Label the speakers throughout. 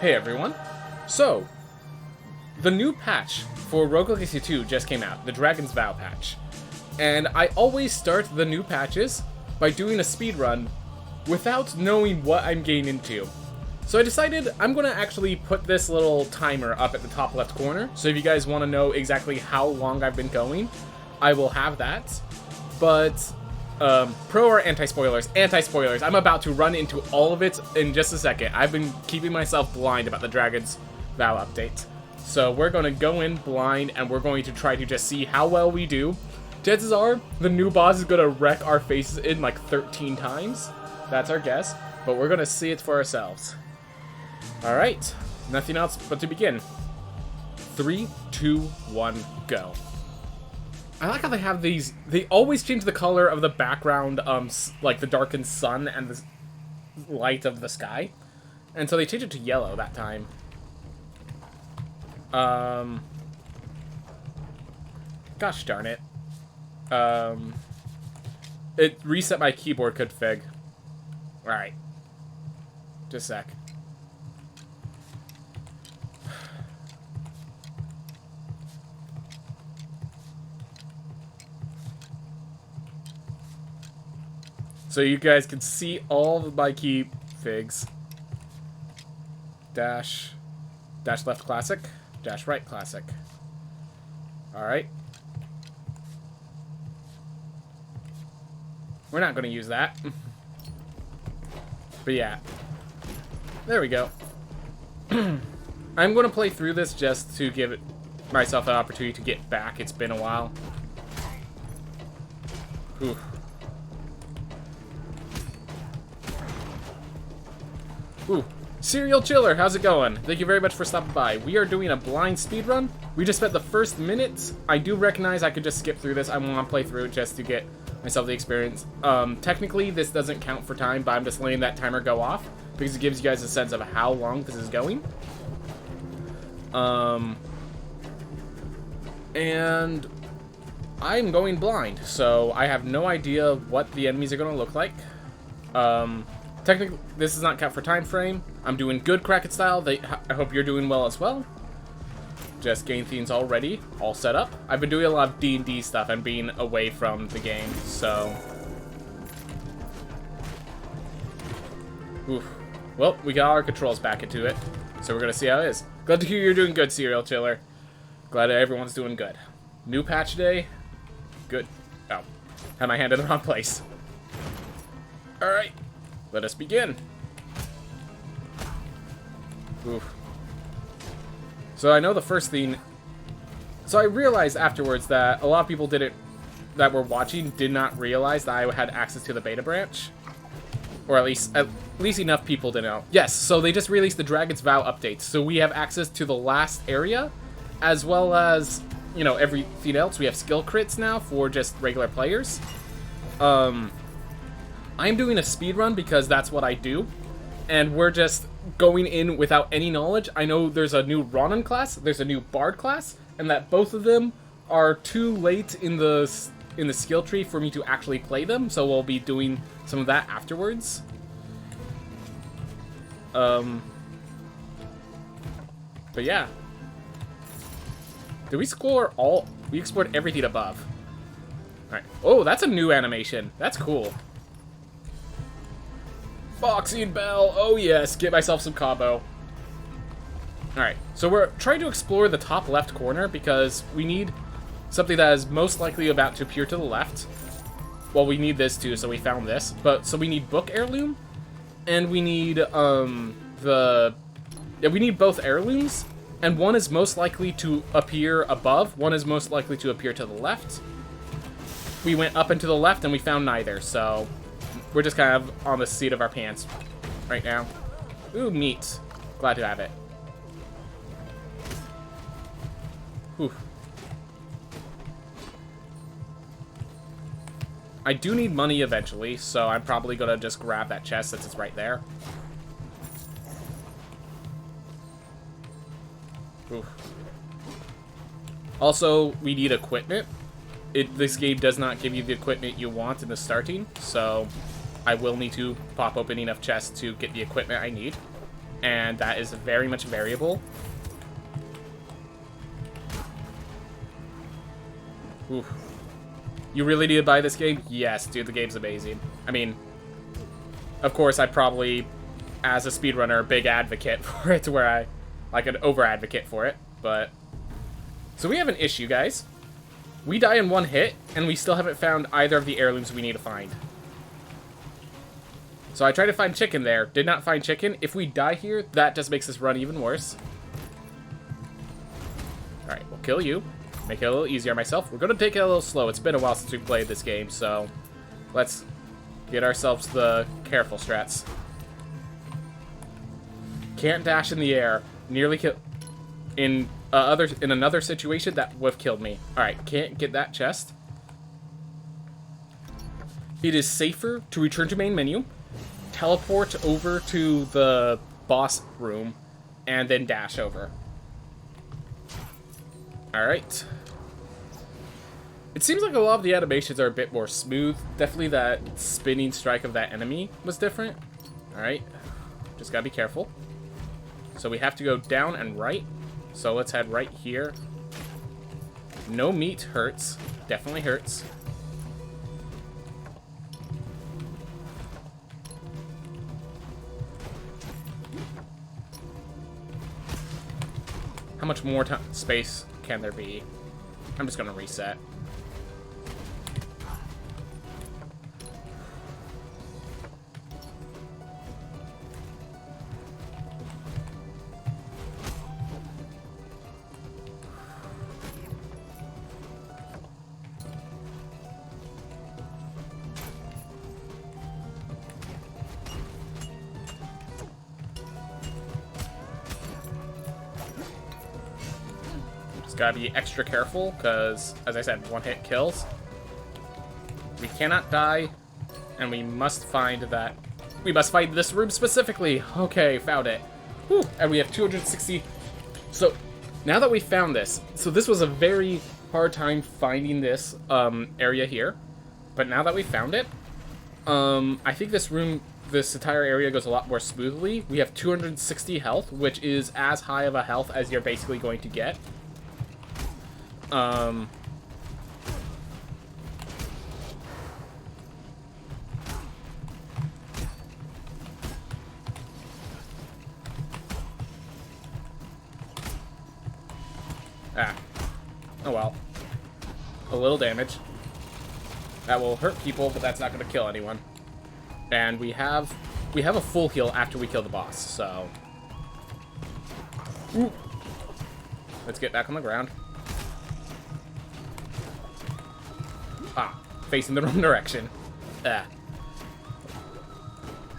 Speaker 1: Hey everyone. So, the new patch for Rogue Legacy 2 just came out, the Dragon's Vow patch. And I always start the new patches by doing a speedrun without knowing what I'm getting into. So I decided I'm going to actually put this little timer up at the top left corner. So if you guys want to know exactly how long I've been going, I will have that. But pro or anti-spoilers? Anti-spoilers. I'm about to run into all of it in just a second. I've been keeping myself blind about the Dragon's Vow update. So we're going to go in blind and we're going to try to just see how well we do. Chances are the new boss is going to wreck our faces in like 13 times. That's our guess. But we're going to see it for ourselves. Alright. Nothing else but to begin. 3, 2, 1, go. I like how they have these, they always change the color of the background, like the darkened sun and the light of the sky. And so they changed it to yellow that time. Gosh darn it. It reset my keyboard config. Alright. Just a sec. So you guys can see all of my key figs. Dash left classic, dash right classic. Alright. We're not going to use that. But yeah. There we go. I'm going to play through this just to give myself an opportunity to get back. It's been a while. Whew. Ooh, Serial Chiller, how's it going? Thank you very much for stopping by. We are doing a blind speedrun. We just spent the first minute. I do recognize I could just skip through this. I want to play through it just to get myself the experience. Technically, this doesn't count for time, but I'm just letting that timer go off because it gives you guys a sense of how long this is going. And I'm going blind, so I have no idea what the enemies are going to look like. Technically, this does not count for time frame. I'm doing good Crackit style. I hope you're doing well as well. Just getting things all ready, all set up. I've been doing a lot of D&D stuff and being away from the game, so... Oof. Well, we got our controls back into it, so we're going to see how it is. Glad to hear you're doing good, Serial Chiller. Glad everyone's doing good. New patch day. Good. Oh, had my hand in the wrong place. Alright. Let us begin. Oof. So I know the first thing... So I realized afterwards that a lot of people that were watching did not realize that I had access to the beta branch. Or at least enough people to know. Yes, so they just released the Dragon's Vow update. So we have access to the last area, as well as, you know, everything else. We have skill crits now for just regular players. I'm doing a speedrun because that's what I do, and we're just going in without any knowledge. I know there's a new Ronin class, there's a new Bard class, and that both of them are too late in the skill tree for me to actually play them, so we'll be doing some of that afterwards. But yeah. Did we explore all? We explored everything above. Alright. Oh, that's a new animation. That's cool. Foxy and Bell, oh yes, get myself some combo. Alright, so we're trying to explore the top left corner because we need something that is most likely about to appear to the left. Well, we need this too, so we found this. But so we need Book Heirloom, and we need we need both heirlooms, and one is most likely to appear above, one is most likely to appear to the left. We went up and to the left and we found neither, so we're just kind of on the seat of our pants right now. Ooh, meat. Glad to have it. Whew. I do need money eventually, so I'm probably going to just grab that chest since it's right there. Oof. Also, we need equipment. This game does not give you the equipment you want in the starting, so I will need to pop open enough chests to get the equipment I need. and that is very much variable. Oof. You really need to buy this game? Yes, dude, the game's amazing. I mean, of course, I probably, as a speedrunner, big advocate for it, to where I, like, an over-advocate for it, but... So we have an issue, guys. We die in one hit, and we still haven't found either of the heirlooms we need to find. So I tried to find chicken there, did not find chicken. If we die here, that just makes this run even worse. Alright, we'll kill you. Make it a little easier on myself. We're going to take it a little slow. It's been a while since we played this game, so let's get ourselves the careful strats. Can't dash in the air. Nearly kill... In another situation, that would have killed me. Alright, can't get that chest. It is safer to return to main menu, teleport over to the boss room, and then dash over. Alright. It seems like a lot of the animations are a bit more smooth. Definitely that spinning strike of that enemy was different. Alright. Just gotta be careful. So we have to go down and right. So let's head right here. No meat hurts. Definitely hurts. How much more space can there be? I'm just gonna reset. Gotta be extra careful, because, as I said, one hit kills. We cannot die, and we must find that... We must find this room specifically! Okay, found it. Whew, and we have 260... So, now that we found this... So this was a very hard time finding this area here. But now that we found it, I think this entire area goes a lot more smoothly. We have 260 health, which is as high of a health as you're basically going to get. Oh well. A little damage. That will hurt people, but that's not going to kill anyone. And we have a full heal after we kill the boss, so... Ooh. Let's get back on the ground. Ah, facing the wrong direction.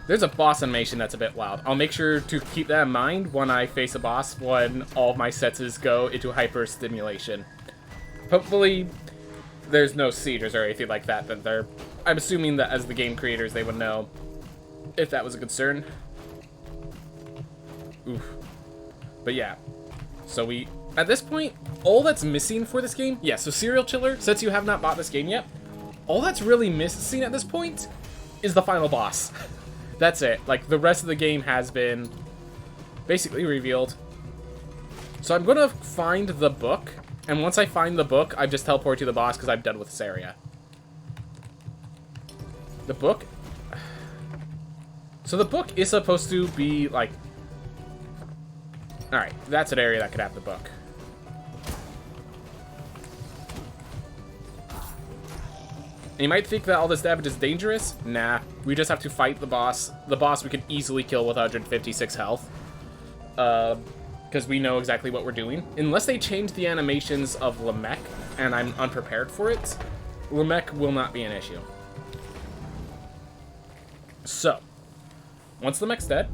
Speaker 1: There's a boss animation that's a bit wild. I'll make sure to keep that in mind when I face a boss, when all of my senses go into hyper stimulation. Hopefully, there's no seizures or anything like that. I'm assuming that as the game creators, they would know if that was a concern. Oof. But yeah. So at this point, all that's missing for this game... Yeah, so Serial Chiller, since you have not bought this game yet, all that's really missing at this point is the final boss. That's it. Like, the rest of the game has been basically revealed. So I'm going to find the book, and once I find the book, I just teleport to the boss because I'm done with this area. The book... So the book is supposed to be, like... Alright, that's an area that could have the book. And you might think that all this damage is dangerous. Nah, we just have to fight the boss. The boss we can easily kill with 156 health. Because we know exactly what we're doing. Unless they change the animations of Lamech, and I'm unprepared for it, Lamech will not be an issue. So, once Lamech's dead...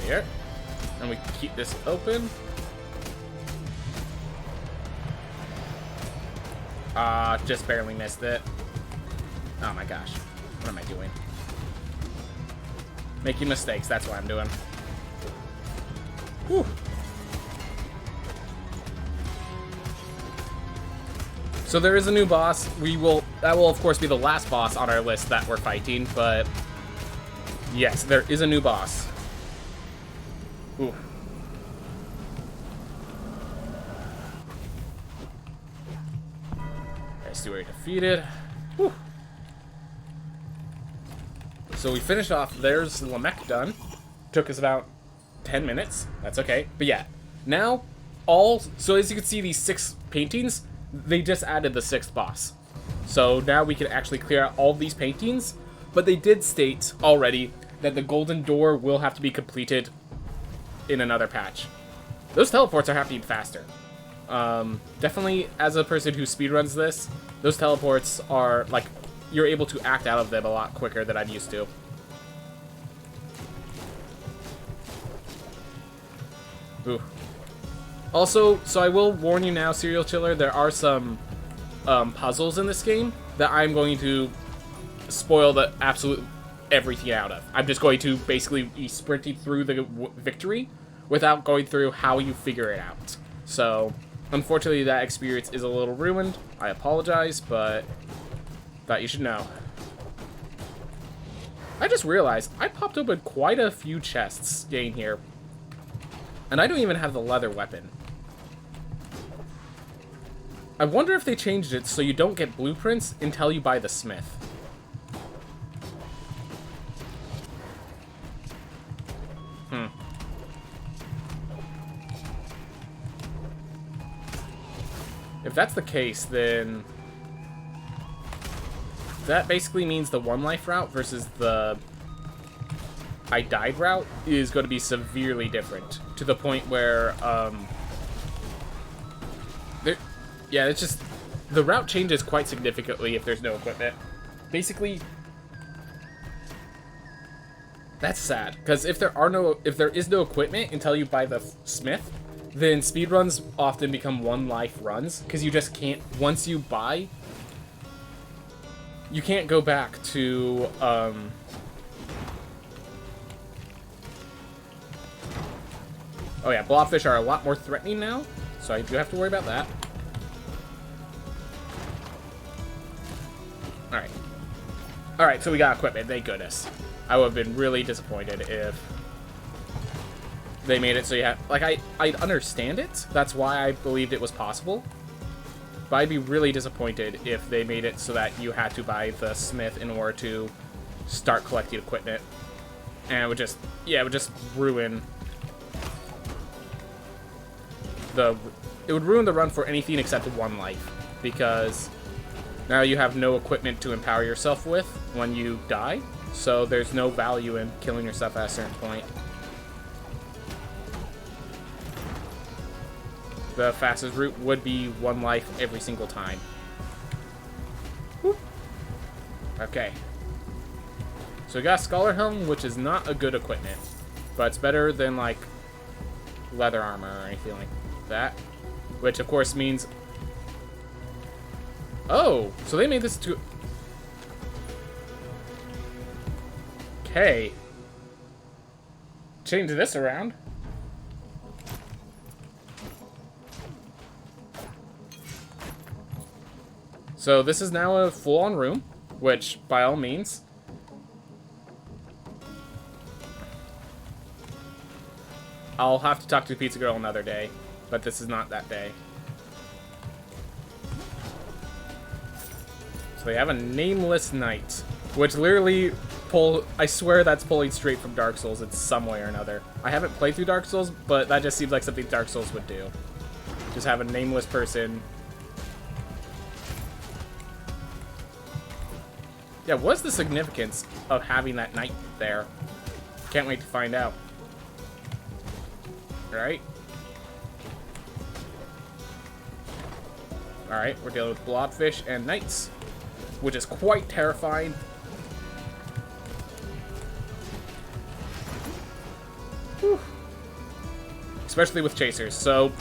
Speaker 1: Here. And we keep this open. Just barely missed it. Oh my gosh. What am I doing? Making mistakes, that's what I'm doing. Whew. So there is a new boss. That will of course be the last boss on our list that we're fighting, but yes, there is a new boss. Ooh. Steward defeated. Whew. So we finished off. There's Lamech done. Took us about 10 minutes. That's okay. But yeah, now so as you can see, these 6 paintings, they just added the 6th boss. So now we can actually clear out all these paintings. But they did state already that the golden door will have to be completed in another patch. Those teleports are happening faster. Definitely, as a person who speedruns this, those teleports are, like, you're able to act out of them a lot quicker than I'm used to. Ooh. Also, so I will warn you now, Serial Chiller, there are some puzzles in this game that I'm going to spoil the absolute everything out of. I'm just going to basically be sprinting through the victory without going through how you figure it out. So, unfortunately, that experience is a little ruined. I apologize, but thought you should know. I just realized I popped open quite a few chests getting here. And I don't even have the leather weapon. I wonder if they changed it so you don't get blueprints until you buy the smith. If that's the case, then that basically means the 1 life route versus the I died route is going to be severely different, to the point where, yeah, it's just, the route changes quite significantly if there's no equipment. Basically, that's sad, because if there is no equipment until you buy the smith, then speedruns often become 1 life runs, because you just can't, once you buy, you can't go back to, oh yeah, blobfish are a lot more threatening now, so I do have to worry about that. Alright. Alright, so we got equipment, thank goodness. I would have been really disappointed if they made it so you have, like, I understand it, that's why I believed it was possible, but I'd be really disappointed if they made it so that you had to buy the smith in order to start collecting equipment, and it would just, yeah, it would just ruin it would ruin the run for anything except 1 life, because now you have no equipment to empower yourself with when you die, so there's no value in killing yourself at a certain point. The fastest route would be 1 life every single time. Whoop. Okay. So we got Scholar Helm, which is not a good equipment, but it's better than, like, leather armor or anything like that. Which, of course, means... Oh! So they made this to... Okay. Change this around. So this is now a full-on room, which, by all means... I'll have to talk to Pizza Girl another day, but this is not that day. So they have a nameless knight, which literally I swear that's pulling straight from Dark Souls in some way or another. I haven't played through Dark Souls, but that just seems like something Dark Souls would do. Just have a nameless person. Yeah, what's the significance of having that knight there? Can't wait to find out. Alright. Alright, we're dealing with blobfish and knights, which is quite terrifying. Whew. Especially with chasers. So,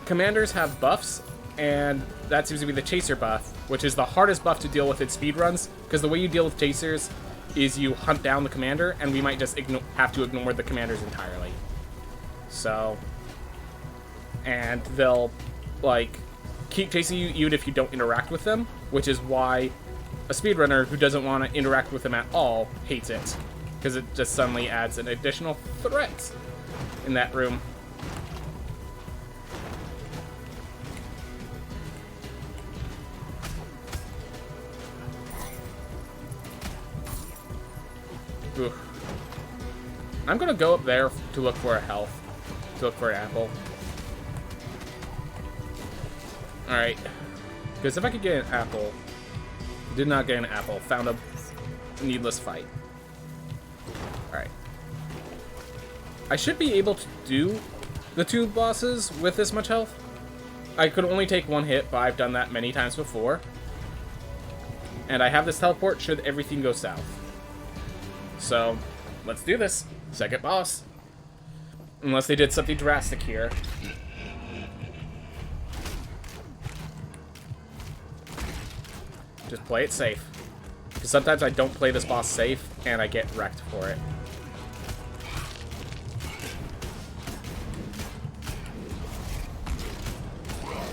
Speaker 1: commanders have buffs and that seems to be the chaser buff, which is the hardest buff to deal with in speedruns, because the way you deal with chasers is you hunt down the commander, and we might just have to ignore the commanders entirely. So, and they'll, like, keep chasing you even if you don't interact with them, which is why a speedrunner who doesn't want to interact with them at all hates it, because it just suddenly adds an additional threat in that room. Oof. I'm gonna go up there to look for a health, to look for an apple. Alright, because if I could get an apple, did not get an apple, found a needless fight. Alright. I should be able to do the 2 bosses with this much health. I could only take 1 hit, but I've done that many times before. And I have this teleport should everything go south. So, let's do this. Second boss. Unless they did something drastic here. Just play it safe. Because sometimes I don't play this boss safe, and I get wrecked for it.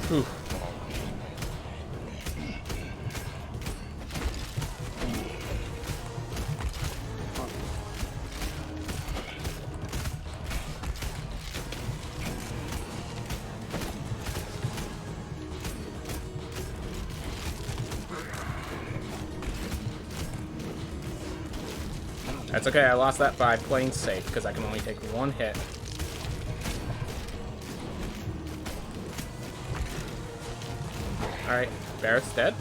Speaker 1: Whew. That's okay, I lost that by playing safe, because I can only take 1 hit. Alright, Barrett's dead.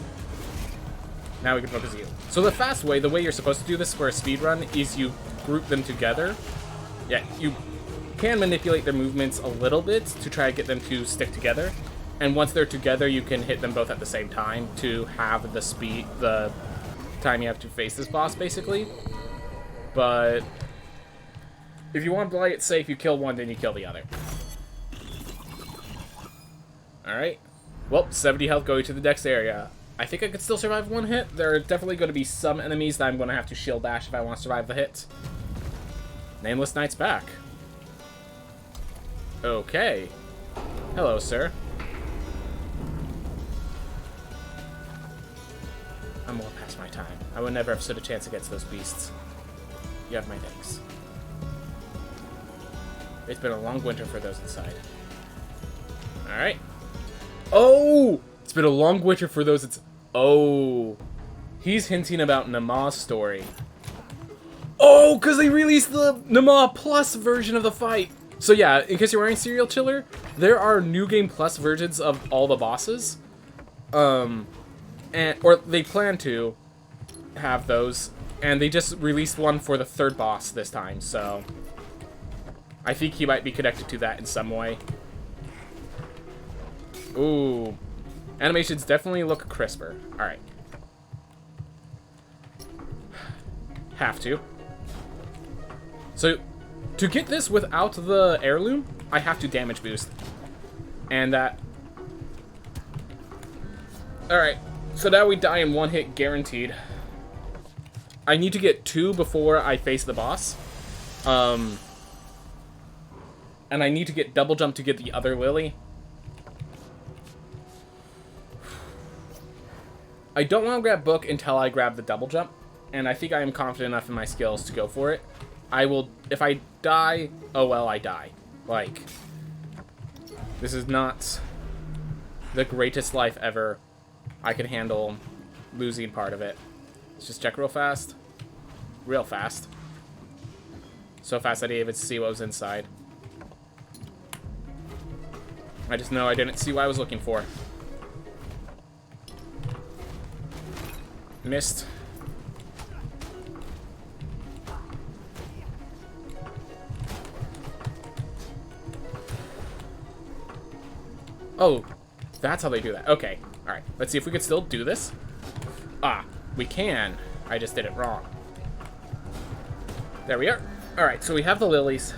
Speaker 1: Now we can focus you. So the fast way, the way you're supposed to do this for a speedrun, is you group them together. Yeah, you can manipulate their movements a little bit to try to get them to stick together. And once they're together, you can hit them both at the same time to have the time you have to face this boss, basically. But if you want to play it safe, you kill one, then you kill the other. Alright. Well, 70 health going to the next area. I think I could still survive 1 hit. There are definitely going to be some enemies that I'm going to have to shield bash if I want to survive the hit. Nameless Knight's back. Okay. Hello, sir. I'm well past my time. I would never have stood a chance against those beasts. You have my thanks. It's been a long winter for those inside. Alright. Oh! It's been a long winter for those Oh. He's hinting about Nama's story. Oh, because they released the Nama Plus version of the fight. So yeah, in case you're wearing Serial Chiller, there are New Game Plus versions of all the bosses. Or they plan to have those. And they just released one for the 3rd boss this time, so I think he might be connected to that in some way. Ooh. Animations definitely look crisper. Alright. Have to. So, to get this without the heirloom, I have to damage boost. And that... Alright. So now we die in 1 hit guaranteed. I need to get 2 before I face the boss. And I need to get double jump to get the other Lily. I don't want to grab book until I grab the double jump. And I think I am confident enough in my skills to go for it. I will, if I die, oh well, I die. Like, this is not the greatest life ever. I can handle losing part of it. Let's just check real fast. Real fast. So fast I didn't even see what was inside. I just know I didn't see what I was looking for. Missed. Oh, that's how they do that. Okay. Alright. Let's see if we can still do this. Ah, we can. I just did it wrong. There we are. Alright, so we have the lilies.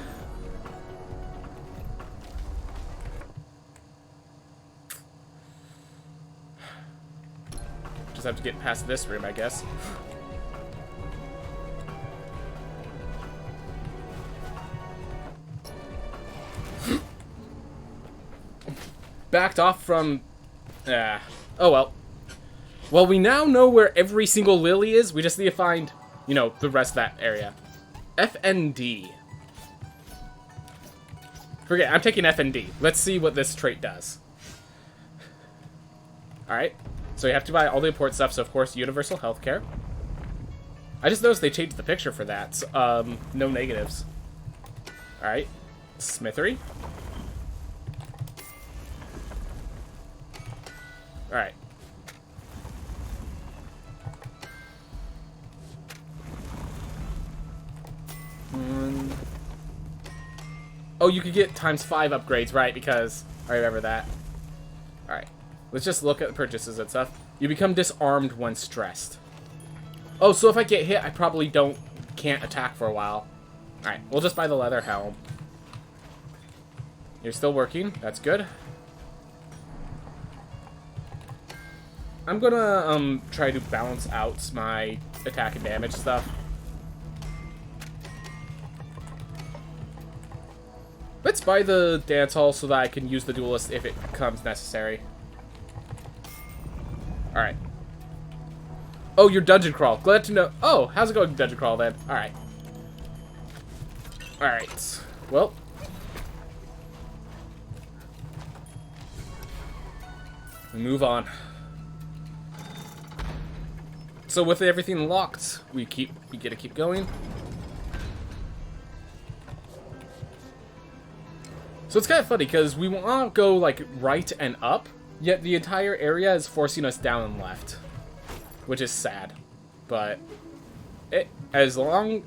Speaker 1: Just have to get past this room, I guess. Backed off from... oh well. Well, we now know where every single lily is. We just need to find, you know, the rest of that area. FND. Forget, I'm taking FND. Let's see what this trait does. Alright. So you have to buy all the important stuff. So, of course, universal healthcare. I just noticed they changed the picture for that. So, no negatives. Alright. Smithery. Alright. Oh, you could get ×5 upgrades, right, because I remember that. Alright. Let's just look at the purchases and stuff. You become disarmed when stressed. Oh, so if I get hit, I probably can't attack for a while. Alright, we'll just buy the leather helm. You're still working. That's good. I'm gonna try to balance out my attack and damage stuff. Let's buy the dance hall so that I can use the duelist if it becomes necessary. Alright. Oh, you're dungeon crawl. Glad to know. Oh, how's it going, dungeon crawl, then? Alright. Alright. Well. We move on. So with everything locked, we get to keep going. So it's kind of funny because we want to go like right and up, yet the entire area is forcing us down and left, which is sad. But as long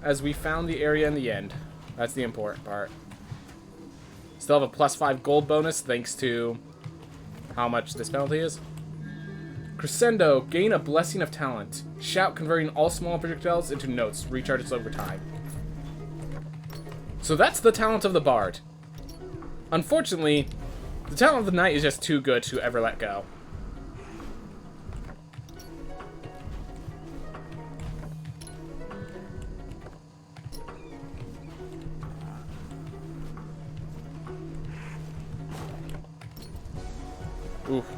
Speaker 1: as we found the area in the end, that's the important part. Still have a +5 gold bonus thanks to how much this penalty is. Crescendo, gain a blessing of talent. Shout, converting all small projectiles into notes. Recharges over time. So that's the talent of the bard. Unfortunately, the talent of the knight is just too good to ever let go. Oof.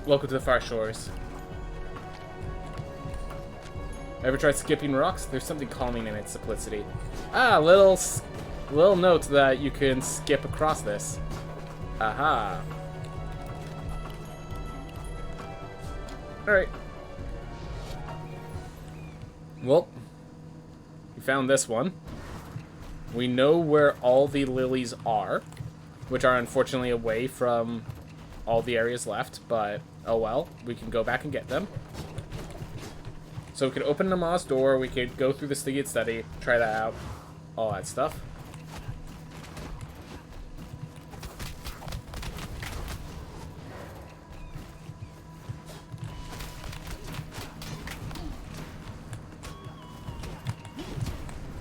Speaker 1: Welcome to the far shores. Ever tried skipping rocks? There's something calming in its simplicity. Ah, little note that you can skip across this. Aha. Alright. Well, we found this one. We know where all the lilies are, which are unfortunately away from all the areas left, but oh well, we can go back and get them. So we can open the Moss door, we could go through the Stygian study, try that out, all that stuff.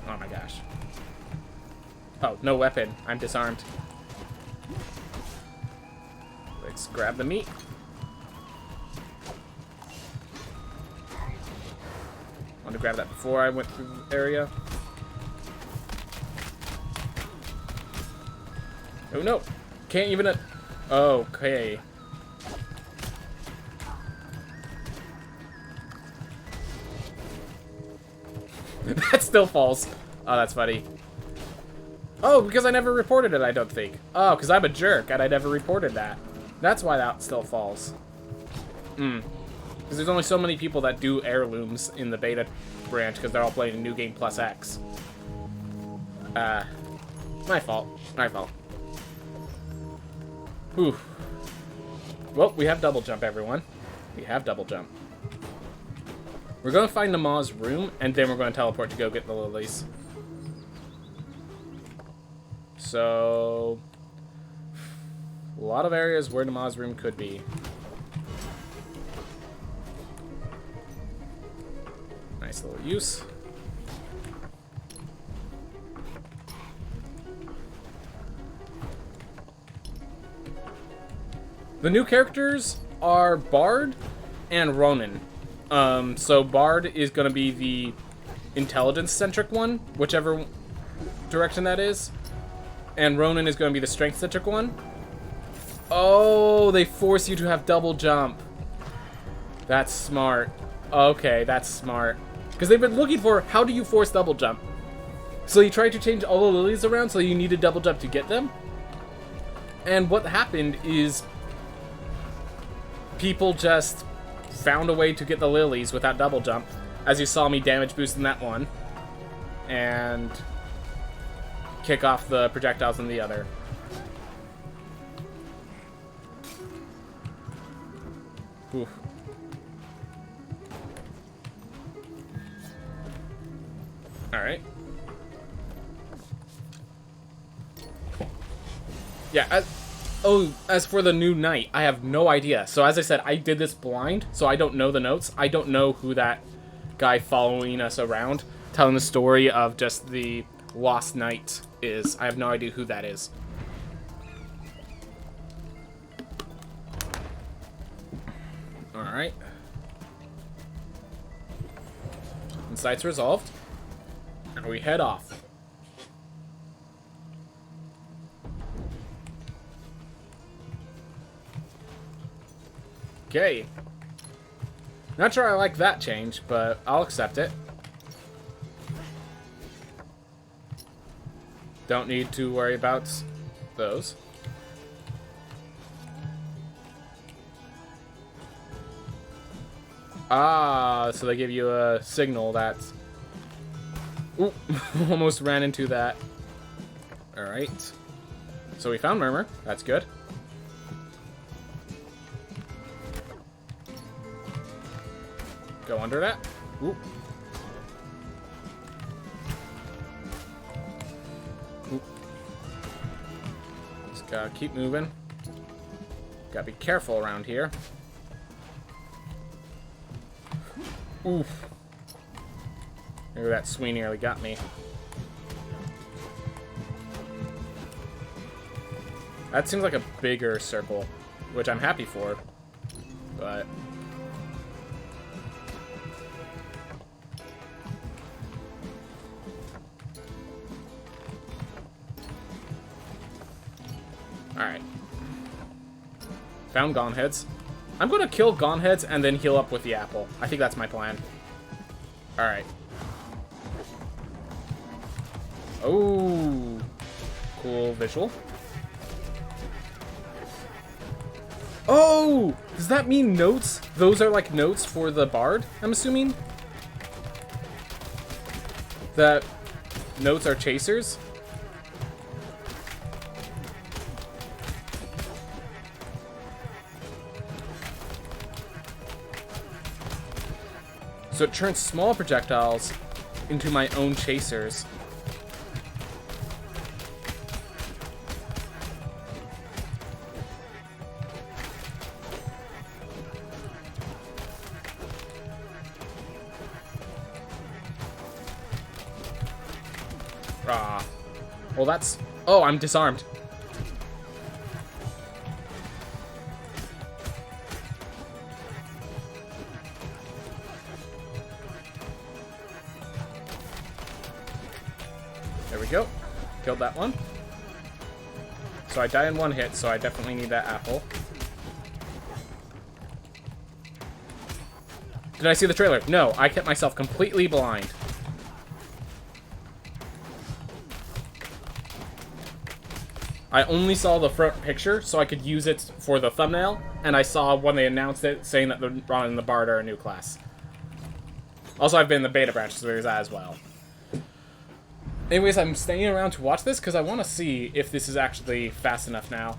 Speaker 1: Oh my gosh. Oh, no weapon. I'm disarmed. Let's grab the meat. Wanted to grab that before I went through the area. Oh no! Can't even... Okay. That still falls. Oh, that's funny. Oh, because I never reported it, I don't think. Oh, because I'm a jerk and I never reported that. That's why that still falls. Because there's only so many people that do heirlooms in the beta branch because they're all playing New Game Plus X. My fault. My fault. Whew. Well, we have double jump, everyone. We have double jump. We're going to find Nama's room, and then we're going to teleport to go get the lilies. So... a lot of areas where Nama's room could be. Nice little use. The new characters are Bard and Ronin. So Bard is going to be the intelligence-centric one, whichever direction that is. And Ronin is going to be the strength-centric one. Oh, they force you to have double jump. That's smart. Okay, that's smart. Because they've been looking for, how do you force double jump? So you tried to change all the lilies around so you needed double jump to get them. And what happened is people just found a way to get the lilies without double jump. As you saw me damage boosting that one. And kick off the projectiles in the other. Oof. Alright. Yeah, as for the new knight, I have no idea. So as I said, I did this blind, so I don't know the notes. I don't know who that guy following us around, telling the story of just the lost knight is. I have no idea who that is. Alright. Insight's resolved. Now we head off. Okay. Not sure I like that change, but I'll accept it. Don't need to worry about those. Ah, so they give you a signal that's... Ooh, almost ran into that. Alright. So we found Murmur. That's good. Go under that. Ooh. Ooh. Just gotta keep moving. Gotta be careful around here. Oof. Maybe that Sweeney nearly got me. That seems like a bigger circle, which I'm happy for, but... Alright. Found Gauntheads. I'm gonna kill Gauntheads and then heal up with the apple. I think that's my plan. Alright. Oh, cool visual. Oh, does that mean notes? Those are like notes for the bard, I'm assuming? That notes are chasers? So it turns small projectiles into my own chasers. Ah. Well, that's... Oh, I'm disarmed. There we go. Killed that one. So I die in one hit, so I definitely need that apple. Did I see the trailer? No, I kept myself completely blind. I only saw the front picture, so I could use it for the thumbnail, and I saw when they announced it, saying that the Ronin and the Bard are a new class. Also, I've been in the beta branch, so there's that as well. Anyways, I'm staying around to watch this, because I want to see if this is actually fast enough now.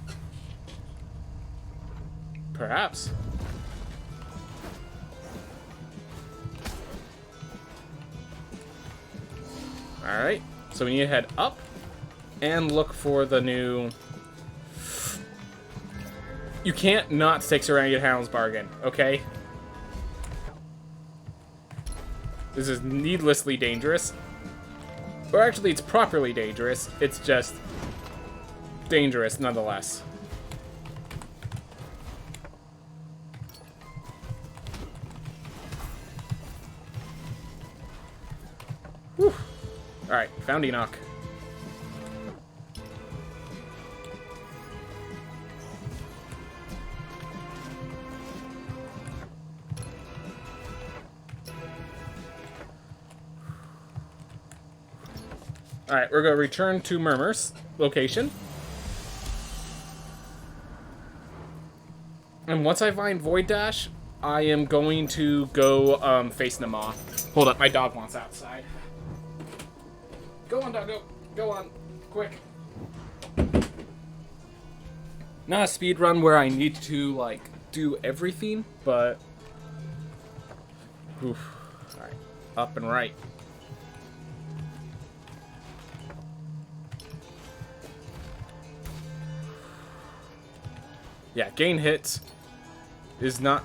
Speaker 1: Perhaps. Alright, so we need to head up. And look for the new... You can't not stick Surrounded Hounds bargain, okay? This is needlessly dangerous. Or actually, it's properly dangerous. It's just dangerous nonetheless. Alright, found Enoch. Alright, we're going to return to Murmur's location. And once I find Void Dash, I am going to go face Nama. Hold up, my dog wants outside. Go on, doggo. Go on. Quick. Not a speed run where I need to, like, do everything, but... Oof. Alright. Up and right. Yeah, gain hits is not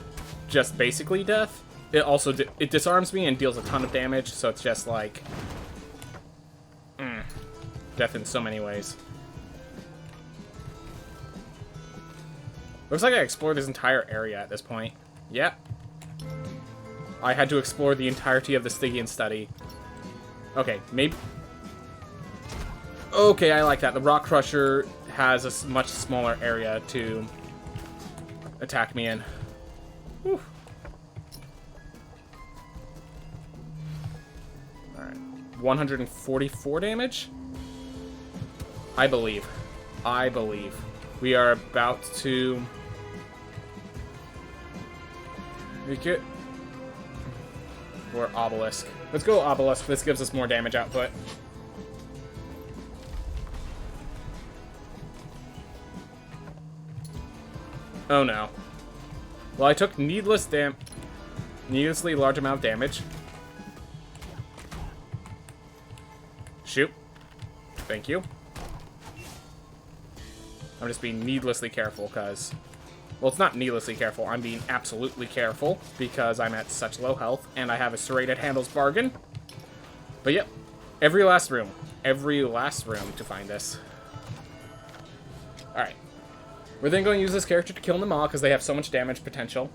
Speaker 1: just basically death. It also it disarms me and deals a ton of damage, so it's just like death in so many ways. Looks like I explored this entire area at this point. Yep. I had to explore the entirety of the Stygian study. Okay, maybe... Okay, I like that. The Rock Crusher has a much smaller area to attack me in. Whew. Alright. 144 damage? I believe. I believe. We are about to... Make it. Or Obelisk. Let's go Obelisk. This gives us more damage output. Oh no. Well, I took needlessly large amount of damage. Shoot. Thank you. I'm just being needlessly careful, because... Well, it's not needlessly careful. I'm being absolutely careful, because I'm at such low health, and I have a serrated handles bargain. But yep. Every last room. Every last room to find this. Alright. We're then going to use this character to kill them all, because they have so much damage potential.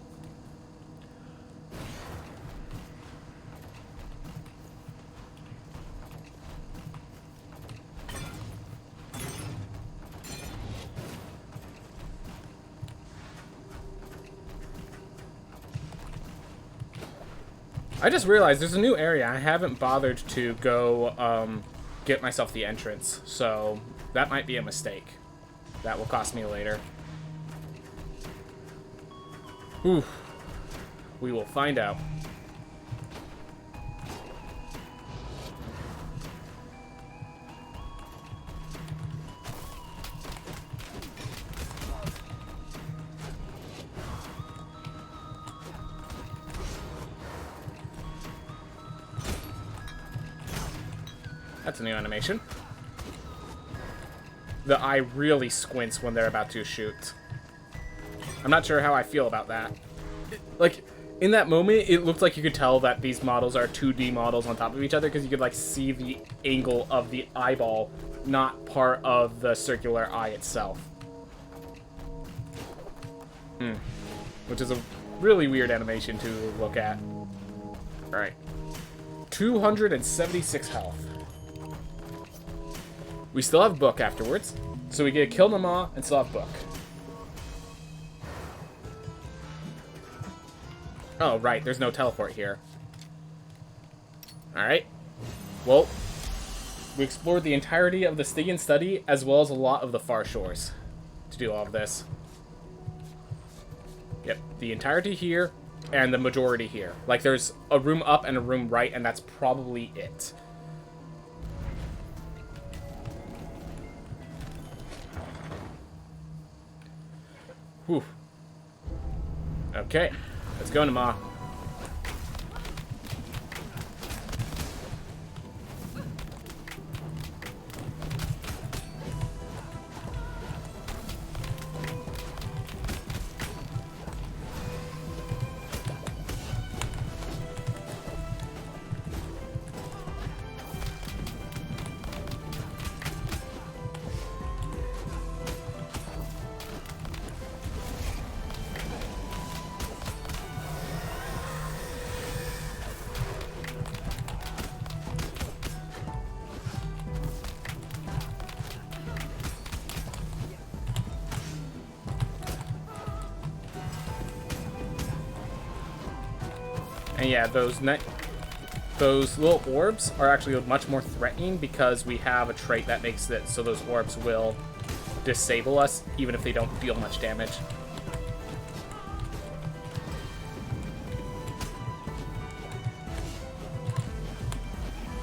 Speaker 1: I just realized there's a new area. I haven't bothered to go get myself the entrance, so that might be a mistake. That will cost me later. Ooh. We will find out. That's a new animation. The eye really squints when they're about to shoot. I'm not sure how I feel about that. Like, in that moment, it looked like you could tell that these models are 2D models on top of each other, because you could, like, see the angle of the eyeball, not part of the circular eye itself. Which is a really weird animation to look at. Alright. 276 health. We still have Book afterwards, so we get to kill them all and still have Book. Oh, right, there's no teleport here. Alright. Well, we explored the entirety of the Stygian study, as well as a lot of the far shores, to do all of this. Yep, the entirety here, and the majority here. Like, there's a room up and a room right, and that's probably it. Whew. Okay, let's go, Nama. And yeah, those little orbs are actually much more threatening because we have a trait that makes it so those orbs will disable us even if they don't deal much damage.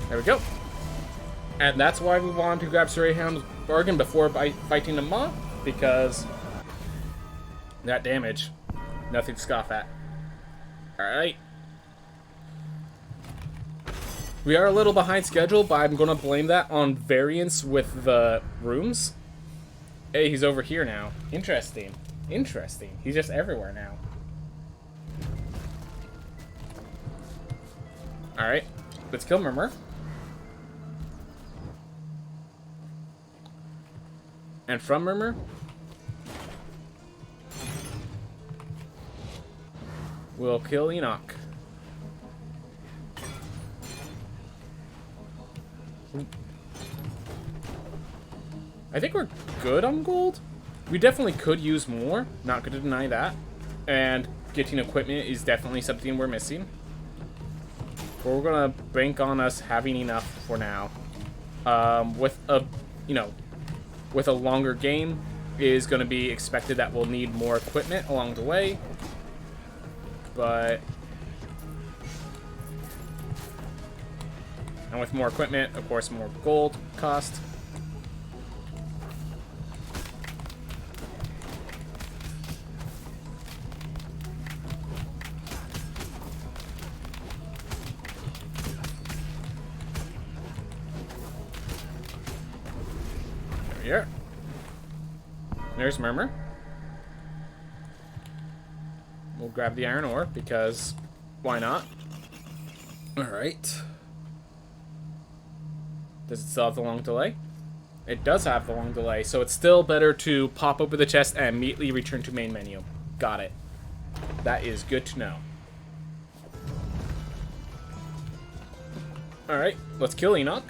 Speaker 1: There we go. And that's why we wanted to grab Suryaham's bargain before fighting them off, because that damage, nothing to scoff at. Alright. We are a little behind schedule, but I'm going to blame that on variance with the rooms. Hey, he's over here now. Interesting. Interesting. He's just everywhere now. Alright. Let's kill Murmur. And from Murmur, we'll kill Enoch. I think we're good on gold. We definitely could use more, not going to deny that. And getting equipment is definitely something we're missing. But we're going to bank on us having enough for now. With a, with a longer game, it is going to be expected that we'll need more equipment along the way. But... and with more equipment, of course, more gold cost. There we are. There's Murmur. We'll grab the iron ore, because why not? Alright. Does it still have the long delay? It does have the long delay, so it's still better to pop open the chest and immediately return to main menu. Got it. That is good to know. Alright, let's kill Enoch.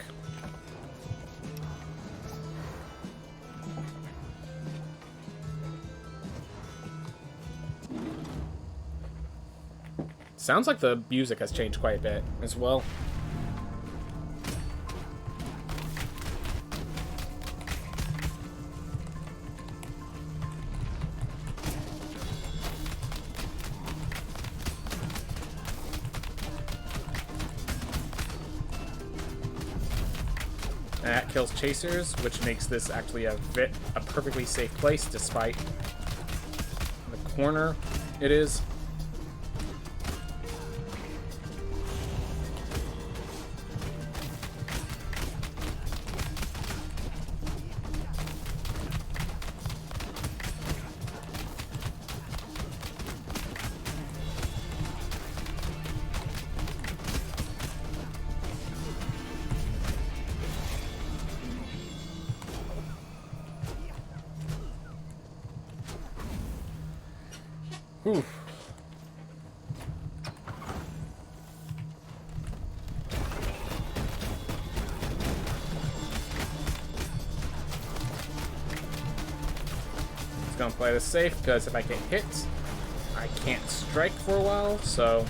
Speaker 1: Sounds like the music has changed quite a bit as well. That kills chasers, which makes this actually a perfectly safe place despite the corner it is. Oof. Just gonna play this safe, because if I get hit, I can't strike for a while, so...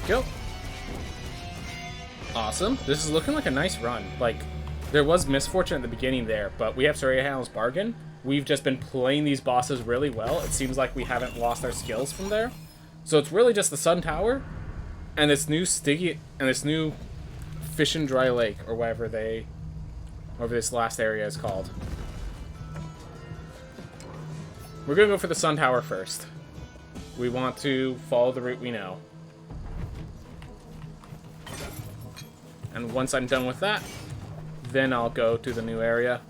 Speaker 1: Go. Awesome. This is looking like a nice run. Like, there was misfortune at the beginning there, but we have Suryaham's bargain. We've just been playing these bosses really well. It seems like we haven't lost our skills from there. So it's really just the Sun Tower and this new this new Fish and Dry Lake, or whatever this last area is called. We're gonna go for the Sun Tower first. We want to follow the route we know. And once I'm done with that, then I'll go to the new area.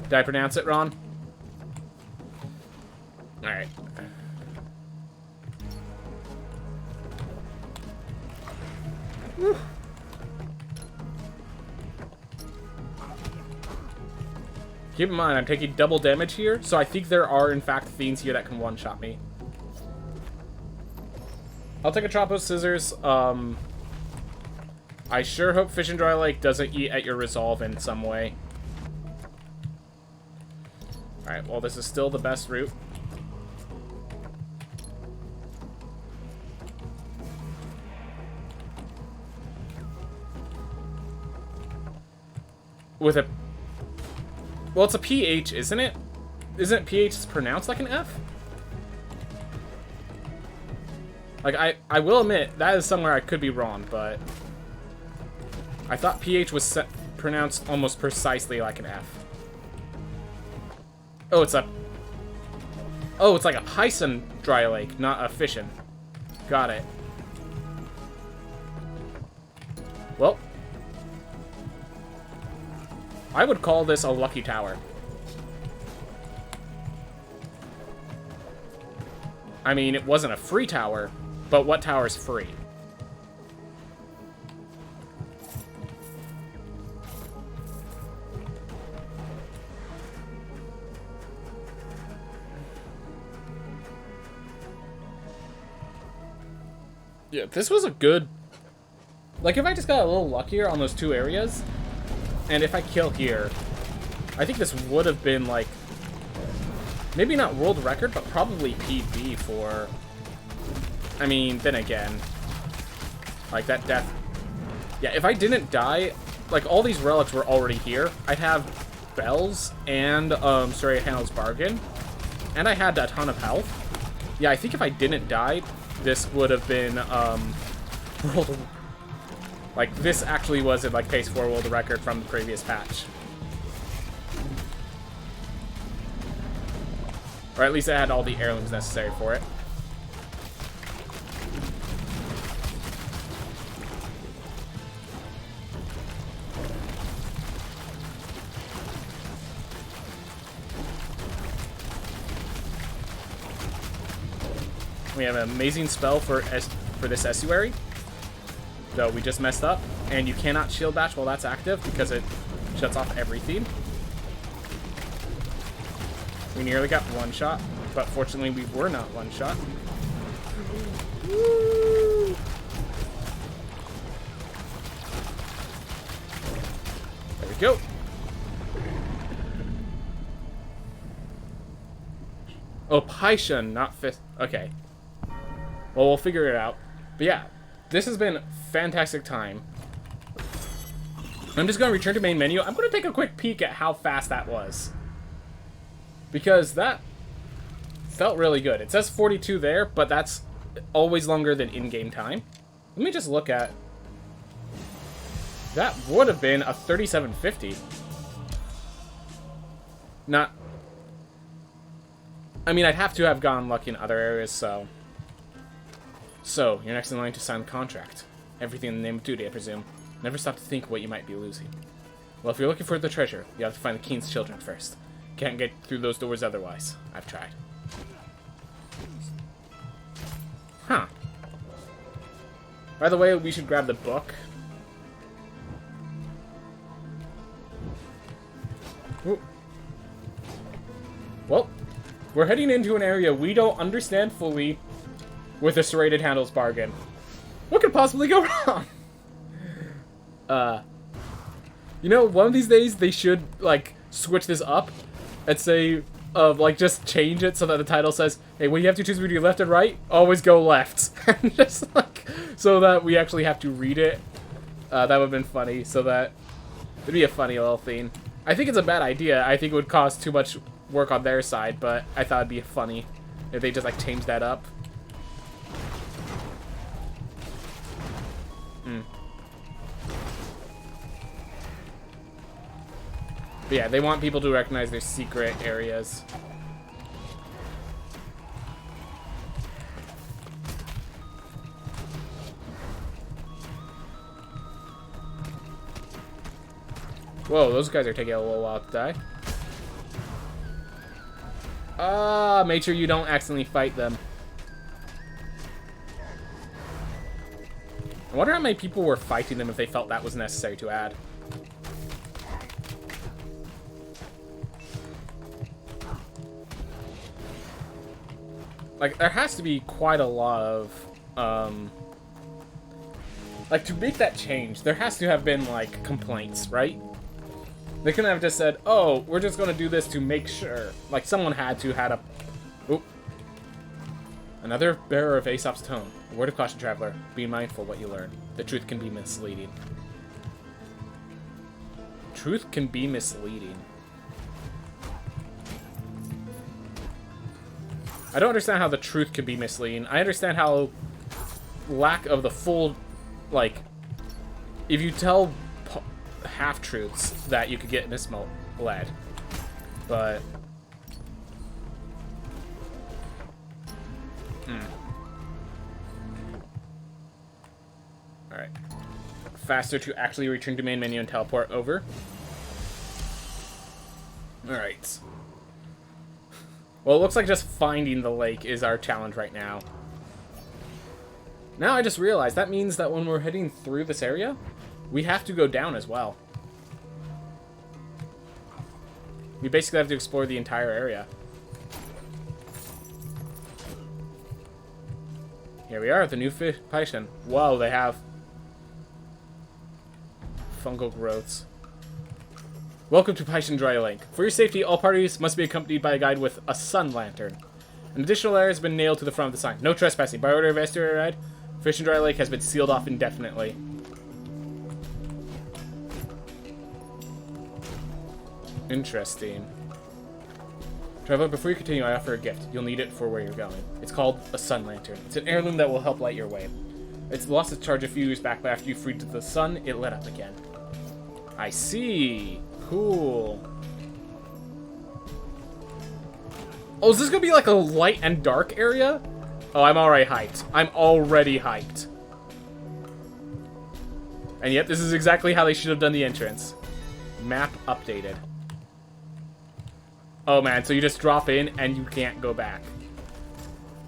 Speaker 1: Did I pronounce it wrong? Alright. Whew. Keep in mind, I'm taking double damage here, so I think there are, in fact, fiends here that can one-shot me. I'll take a Chopo Scissors. I sure hope Fish and Dry Lake doesn't eat at your resolve in some way. Alright, well, this is still the best route. With a... Well, it's a PH, isn't it? Isn't PH pronounced like an F? Like, I will admit, that is somewhere I could be wrong, but... I thought PH was pronounced almost precisely like an F. Oh, it's a... Oh, it's like a Pison Dry Lake, not a Fishin'. Got it. Well... I would call this a lucky tower. I mean, it wasn't a free tower, but what tower's free? Yeah, this was a good... Like, if I just got a little luckier on those two areas... And if I kill here, I think this would have been, like, maybe not world record, but probably PB for, I mean, then again, like, that death. Yeah, if I didn't die, like, all these relics were already here. I'd have bells and, Serrated Handle's Bargain, and I had a ton of health. Yeah, I think if I didn't die, this would have been, world. Like, this actually was in, like, pace 4 world record from the previous patch. Or at least it had all the heirlooms necessary for it. We have an amazing spell for this estuary. Though we just messed up, and you cannot shield bash while that's active because it shuts off everything. We nearly got one shot, but fortunately we were not one shot. Woo! There we go. Oh, Pison, not Fist. Okay. Well, we'll figure it out. But yeah. This has been a fantastic time. I'm just going to return to main menu. I'm going to take a quick peek at how fast that was. Because that felt really good. It says 42 there, but that's always longer than in-game time. Let me just look at... That would have been a 3750. Not... I mean, I'd have to have gone lucky in other areas, so... So, you're next in line to sign the contract. Everything in the name of duty, I presume. Never stop to think what you might be losing. Well, if you're looking for the treasure, you have to find the king's children first. Can't get through those doors otherwise. I've tried. Huh. By the way, we should grab the book. Ooh. Well, we're heading into an area we don't understand fully with a Serrated Handle's Bargain. What could possibly go wrong? You know, one of these days they should, like, switch this up and say, like, just change it so that the title says, hey, when you have to choose between left and right, always go left. And just, like, so that we actually have to read it. That would have been funny, so that it'd be a funny little thing. I think it's a bad idea. I think it would cost too much work on their side, but I thought it'd be funny if they just, like, change that up. But yeah, they want people to recognize their secret areas. Whoa, those guys are taking a little while to die. Make sure you don't accidentally fight them. I wonder how many people were fighting them if they felt that was necessary to add. Like, there has to be quite a lot of, like, to make that change, there has to have been, like, complaints, right? They couldn't have just said, oh, we're just gonna do this to make sure. Like, someone had a... Oop. Another bearer of Aesop's tome. A word of caution, traveler. Be mindful what you learn. The truth can be misleading. Truth can be misleading. I don't understand how the truth can be misleading. I understand how lack of the full, like, if you tell half-truths that you could get misled. But... Alright. Faster to actually return to main menu and teleport over. Alright. Well, it looks like just finding the lake is our challenge right now. Now I just realized that means that when we're heading through this area, we have to go down as well. We basically have to explore the entire area. Here we are, the new Python. Whoa, they have fungal growths. Welcome to Python Dry Lake. For your safety, all parties must be accompanied by a guide with a sun lantern. An additional layer has been nailed to the front of the sign. No trespassing. By order of Estuary Ride, Fish and Dry Lake has been sealed off indefinitely. Interesting. Traveler, before you continue, I offer a gift. You'll need it for where you're going. It's called a sun lantern. It's an heirloom that will help light your way. It's lost its charge a few years back, but after you freed the sun, it lit up again. I see. Cool. Oh, is this gonna be like a light and dark area? Oh, I'm already hyped. I'm already hyped. And yet, this is exactly how they should have done the entrance. Map updated. Oh man, so you just drop in and you can't go back.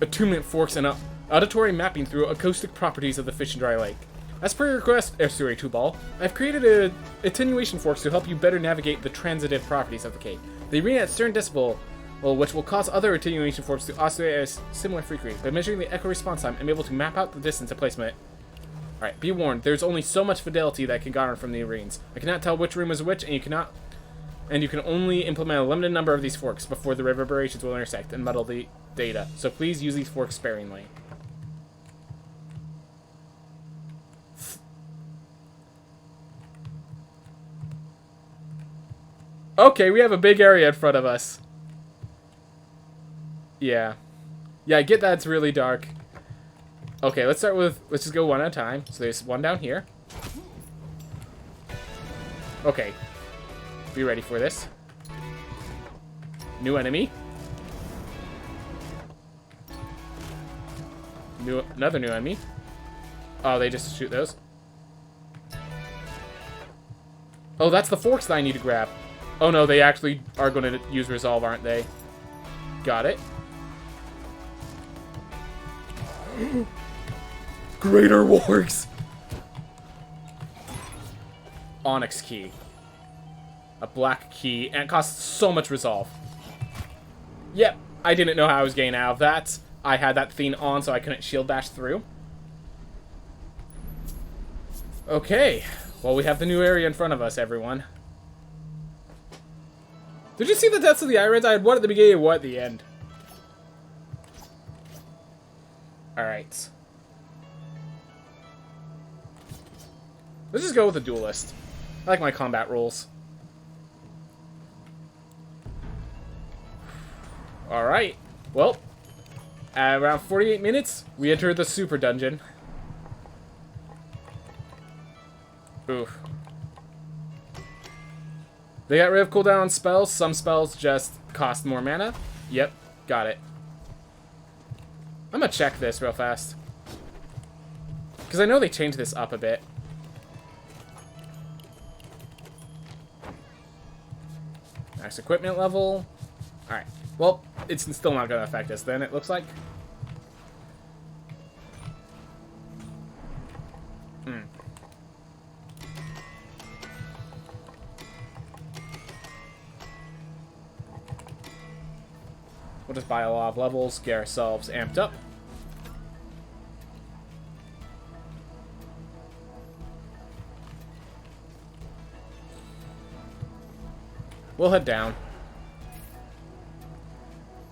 Speaker 1: Attunement forks and auditory mapping through acoustic properties of the Fish and Dry Lake. As per your request, Estuary 2-Ball, I've created attenuation forks to help you better navigate the transitive properties of the cave. They read at certain decibel, which will cause other attenuation forks to oscillate at a similar frequency. By measuring the echo response time, I'm able to map out the distance and placement. Alright, be warned, there's only so much fidelity that can garner from the arenes. I cannot tell which room is which, and you can only implement a limited number of these forks before the reverberations will intersect and muddle the data. So please use these forks sparingly. Okay, we have a big area in front of us. Yeah. Yeah, I get that it's really dark. Okay, let's just go one at a time. So there's one down here. Okay. Be ready for this. New enemy. Another new enemy. Oh, they just shoot those. Oh, that's the forks that I need to grab. Oh no, they actually are going to use resolve, aren't they? Got it. Greater wargs. Onyx key. A black key, and it costs so much resolve. Yep, I didn't know how I was getting out of that. I had that thing on so I couldn't shield bash through. Okay, well we have the new area in front of us, everyone. Did you see the deaths of the Irons? I had one at the beginning and one at the end. Alright. Let's just go with the duelist. I like my combat rules. Alright. Well, at around 48 minutes, we enter the super dungeon. Oof. They got rid of cooldown on spells. Some spells just cost more mana. Yep, got it. I'm gonna check this real fast. Because I know they changed this up a bit. Max equipment level. Alright. Well, it's still not gonna affect us then, it looks like. Hmm. We'll just buy a lot of levels, get ourselves amped up. We'll head down.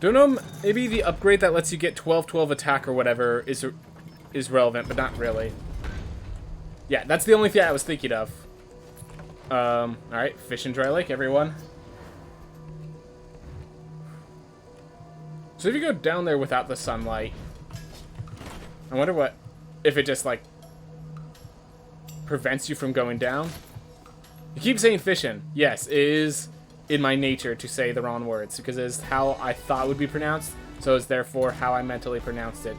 Speaker 1: Don't know, maybe the upgrade that lets you get 12-12 attack or whatever is relevant, but not really. Yeah, that's the only thing I was thinking of. Alright, fish and dry lake, everyone. So if you go down there without the sunlight, I wonder what, if it just, like, prevents you from going down? You keep saying fishing. Yes, it is in my nature to say the wrong words, because it is how I thought it would be pronounced, so it's therefore how I mentally pronounced it.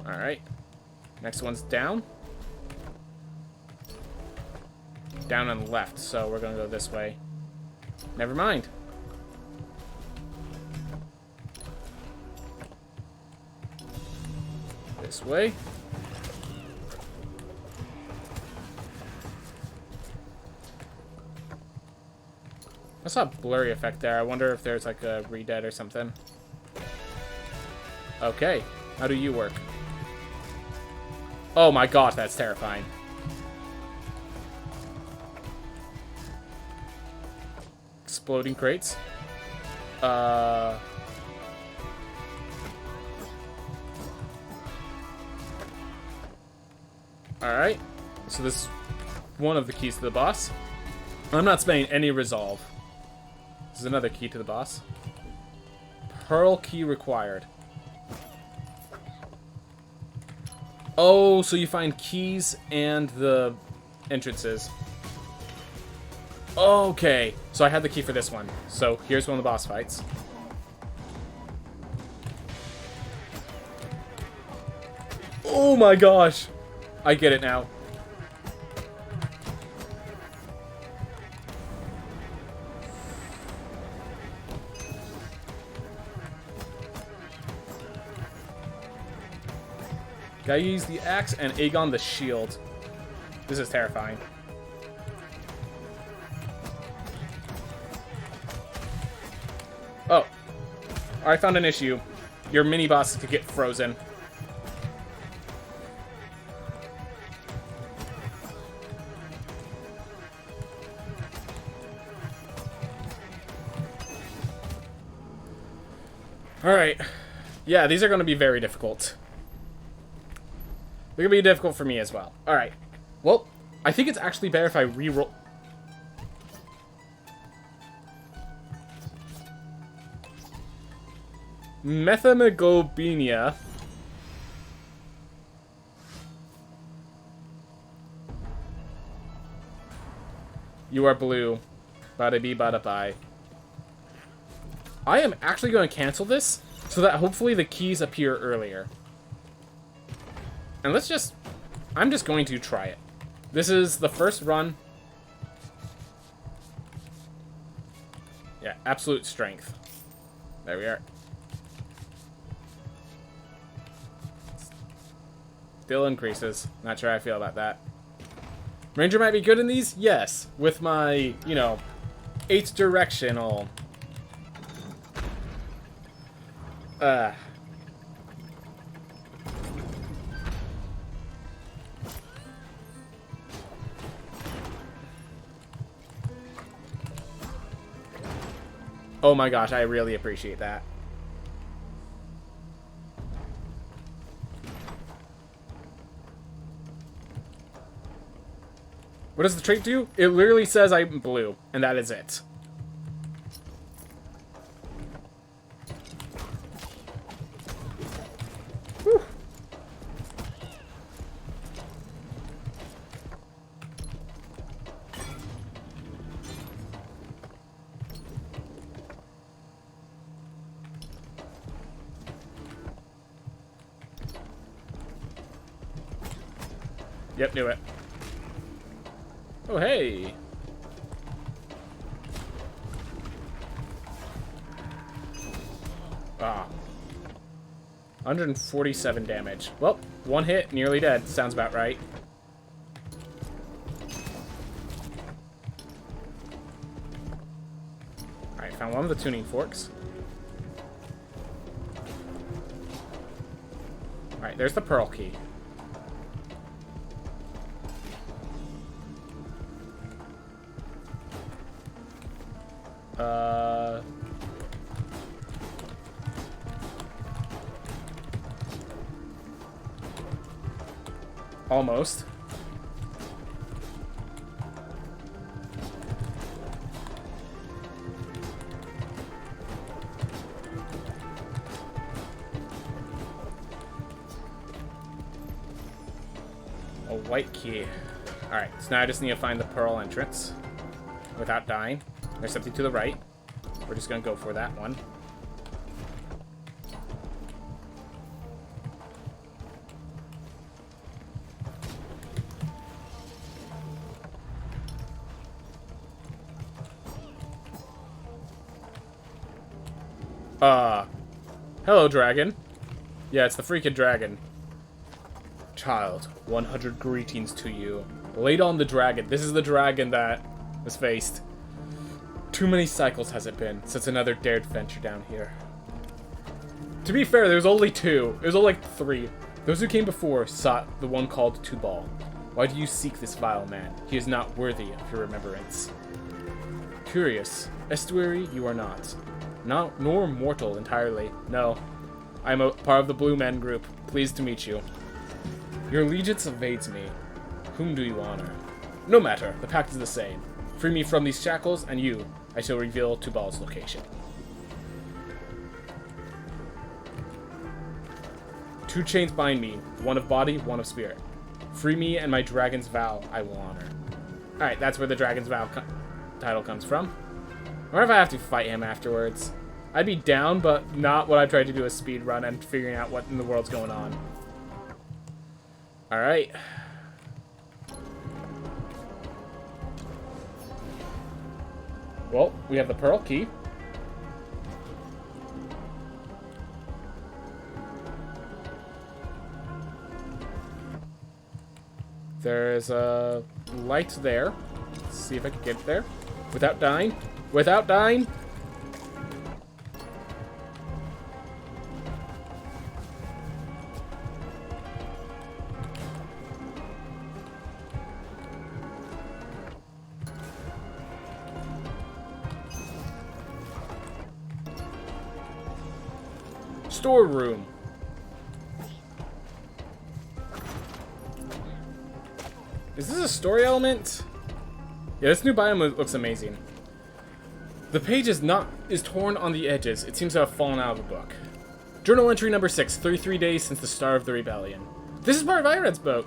Speaker 1: Alright. Next one's down. Down on the left, so we're gonna go this way. Never mind. This way. I saw a blurry effect there. I wonder if there's like a redead or something. Okay. How do you work? Oh my gosh, that's terrifying. Exploding crates. Alright. So this is one of the keys to the boss. I'm not spending any resolve. This is another key to the boss. Pearl key required. Oh, so you find keys and the entrances. Okay, so I had the key for this one. So here's one of the boss fights. Oh my gosh! I get it now. Gotta use the axe and Aegon the shield. This is terrifying. Oh. I found an issue. Your mini-boss could get frozen. Alright. Yeah, these are going to be very difficult. They're going to be difficult for me as well. Alright. Well, I think it's actually better if I re-roll... Methameglobina. You are blue. Bada bee, bada bye. I am actually going to cancel this so that hopefully the keys appear earlier. And let's just... I'm just going to try it. This is the first run. Yeah, absolute strength. There we are. Still increases. Not sure how I feel about that. Ranger might be good in these? Yes. With my, you know, 8th directional. Oh my gosh, I really appreciate that. What does the trait do? It literally says I'm blue, and that is it. Whew. Yep, knew it. Oh, hey. Ah. 147 damage. Well, one hit, nearly dead. Sounds about right. Alright, found one of the tuning forks. Alright, there's the pearl key. Almost. A white key. Alright, so now I just need to find the pearl entrance without dying. There's something to the right. We're just gonna go for that one. Hello, dragon. Yeah, it's the freaking dragon. Child, 100 greetings to you. Laid on the dragon. This is the dragon that was faced. Too many cycles has it been since another dared venture down here. To be fair, there's only two. There's only like three. Those who came before sought the one called Tubal. Why do you seek this vile man? He is not worthy of your remembrance. Curious. Estuary, you are not. Nor mortal entirely. No. I am a part of the Blue Men group. Pleased to meet you. Your allegiance evades me. Whom do you honor? No matter. The pact is the same. Free me from these shackles, and you, I shall reveal Tubal's location. Two chains bind me. One of body, one of spirit. Free me, and my dragon's vow I will honor. Alright, that's where the dragon's vow title comes from. I wonder if I have to fight him afterwards. I'd be down, but not what I tried to do a speed run and figuring out what in the world's going on. Alright. Well, we have the pearl key. There's a light there. Let's see if I can get there. Without dying. Without dying. Storeroom. Is this a story element? Yeah, this new biome looks amazing. The page is torn on the edges. It seems to have fallen out of the book. Journal entry number 6, 33 days since the start of the rebellion. This is part of Ired's boat.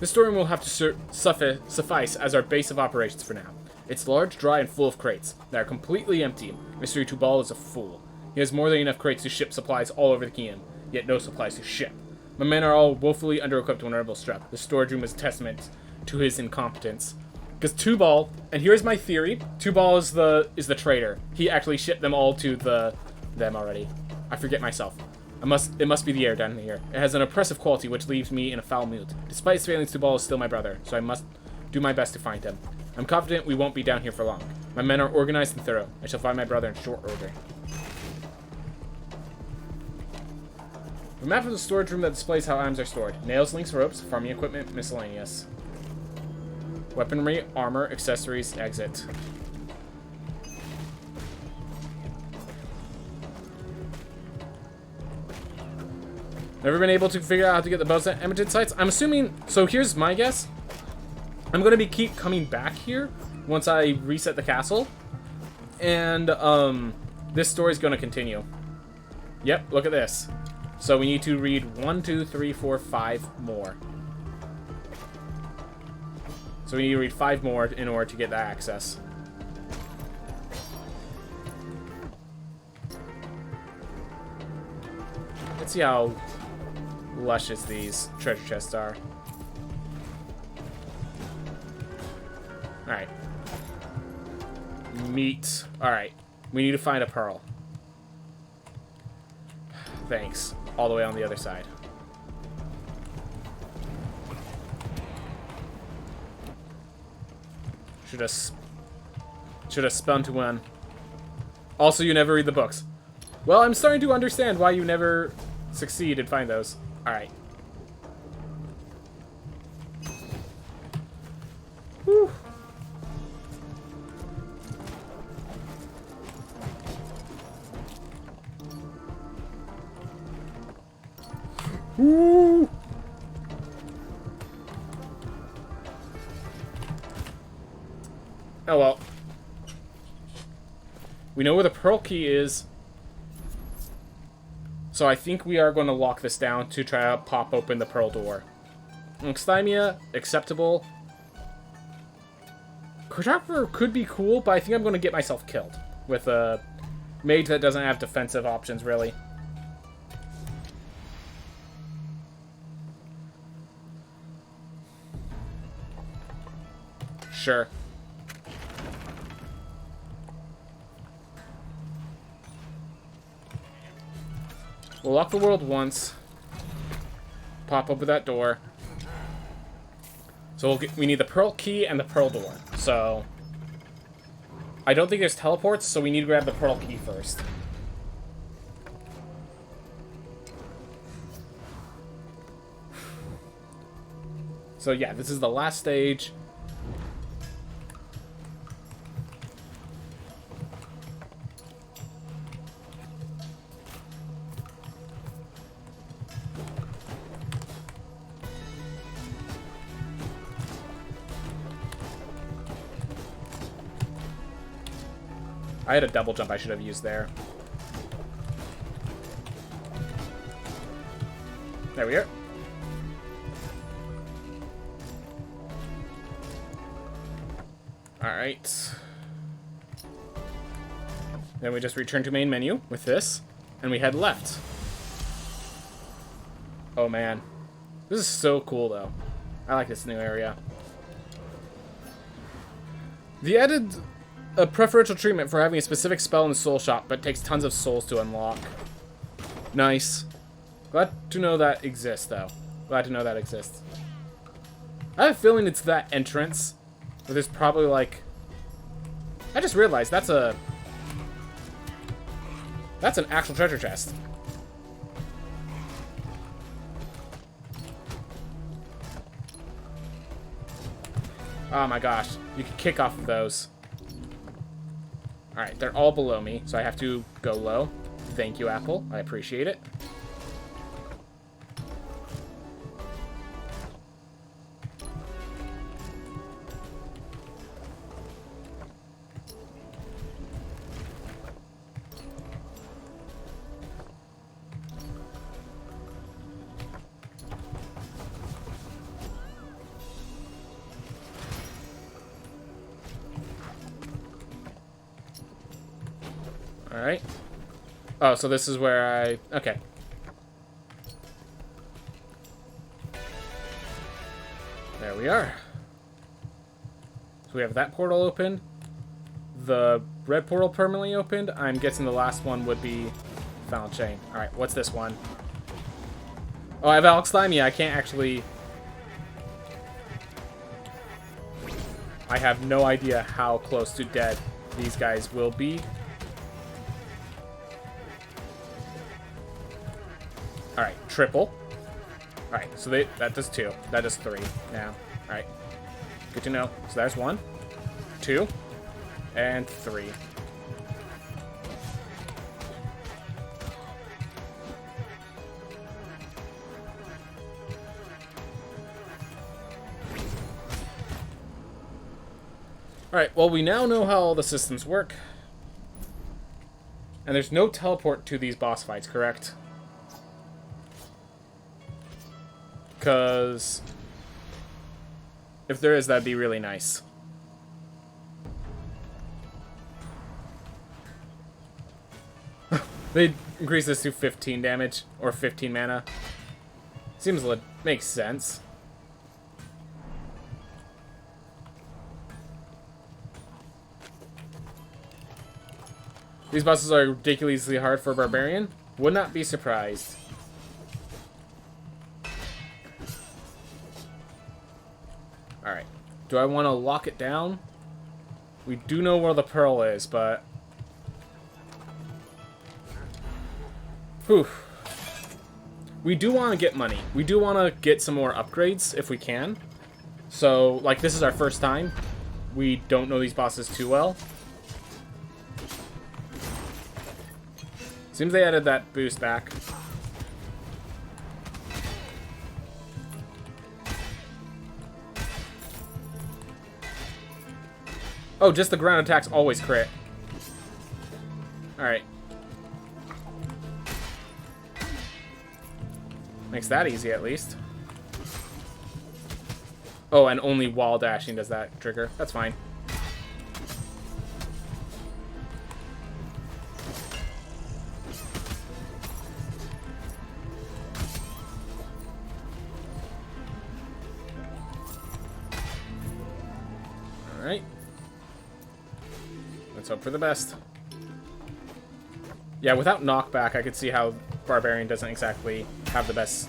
Speaker 1: This storeroom will have to suffice as our base of operations for now. It's large, dry, and full of crates that are completely empty. Mr. Tubal is a fool. He has more than enough crates to ship supplies all over the kingdom, yet no supplies to ship. My men are all woefully under-equipped when a rebel struck. The storage room is a testament to his incompetence. Because Tubal, and here's my theory, Tubal is the traitor. He actually shipped them all to them already. I forget myself. It must be the air down here. It has an oppressive quality which leaves me in a foul mood. Despite his failings, Tubal is still my brother, so I must do my best to find him. I'm confident we won't be down here for long. My men are organized and thorough. I shall find my brother in short order. A map of the storage room that displays how items are stored. Nails, links, ropes, farming equipment, miscellaneous. Weaponry, armor, accessories, exit. Never been able to figure out how to get the bows at emitted sites. I'm assuming, so here's my guess. I'm going to keep coming back here once I reset the castle. And this story's going to continue. Yep, look at this. So we need to read 1, 2, 3, 4, 5 more. So we need to read 5 more in order to get that access. Let's see how luscious these treasure chests are. Alright. Meat. Alright. We need to find a pearl. Thanks. All the way on the other side. Should have spun to one. Also, you never read the books. Well, I'm starting to understand why you never succeed and find those. Alright. Whew. Woo! Oh well. We know where the pearl key is. So I think we are going to lock this down to try to pop open the pearl door. Xthymia, acceptable. Cartographer could be cool, but I think I'm going to get myself killed with a mage that doesn't have defensive options, really. Sure. We'll lock the world once. Pop open that door. So we need the pearl key and the pearl door. So I don't think there's teleports, so we need to grab the pearl key first. So yeah, this is the last stage. I had a double jump I should have used there. There we are. Alright. Then we just return to main menu with this, and we head left. Oh man. This is so cool though. I like this new area. The added a preferential treatment for having a specific spell in the soul shop, but takes tons of souls to unlock. Nice. Glad to know that exists, though. Glad to know that exists. I have a feeling it's that entrance, where there's probably, like... I just realized that's a... That's an actual treasure chest. Oh my gosh. You can kick off of those. Alright, they're all below me, so I have to go low. Thank you, Apple. I appreciate it. Alright. Oh, so this is where I... Okay. There we are. So we have that portal open. The red portal permanently opened. I'm guessing the last one would be Final Chain. Alright, what's this one? Oh, I have Alexthymia. I can't actually... I have no idea how close to dead these guys will be. Alright, triple. Alright, so that does 2. That does 3 now. Alright. Good to know. So that's 1, 2, and 3. Alright, well, we now know how all the systems work. And there's no teleport to these boss fights, correct? Because if there is, that'd be really nice. They increase this to 15 damage, or 15 mana. Makes sense. These bosses are ridiculously hard for a barbarian. Would not be surprised. Alright. Do I want to lock it down? We do know where the pearl is, but... Whew. We do want to get money. We do want to get some more upgrades if we can. So, like, this is our first time. We don't know these bosses too well. Seems they added that boost back. Oh, just the ground attacks always crit. Alright. Makes that easy, at least. Oh, and only wall dashing does that trigger. That's fine. Alright. Let's hope for the best. Yeah, without knockback, I could see how Barbarian doesn't exactly have the best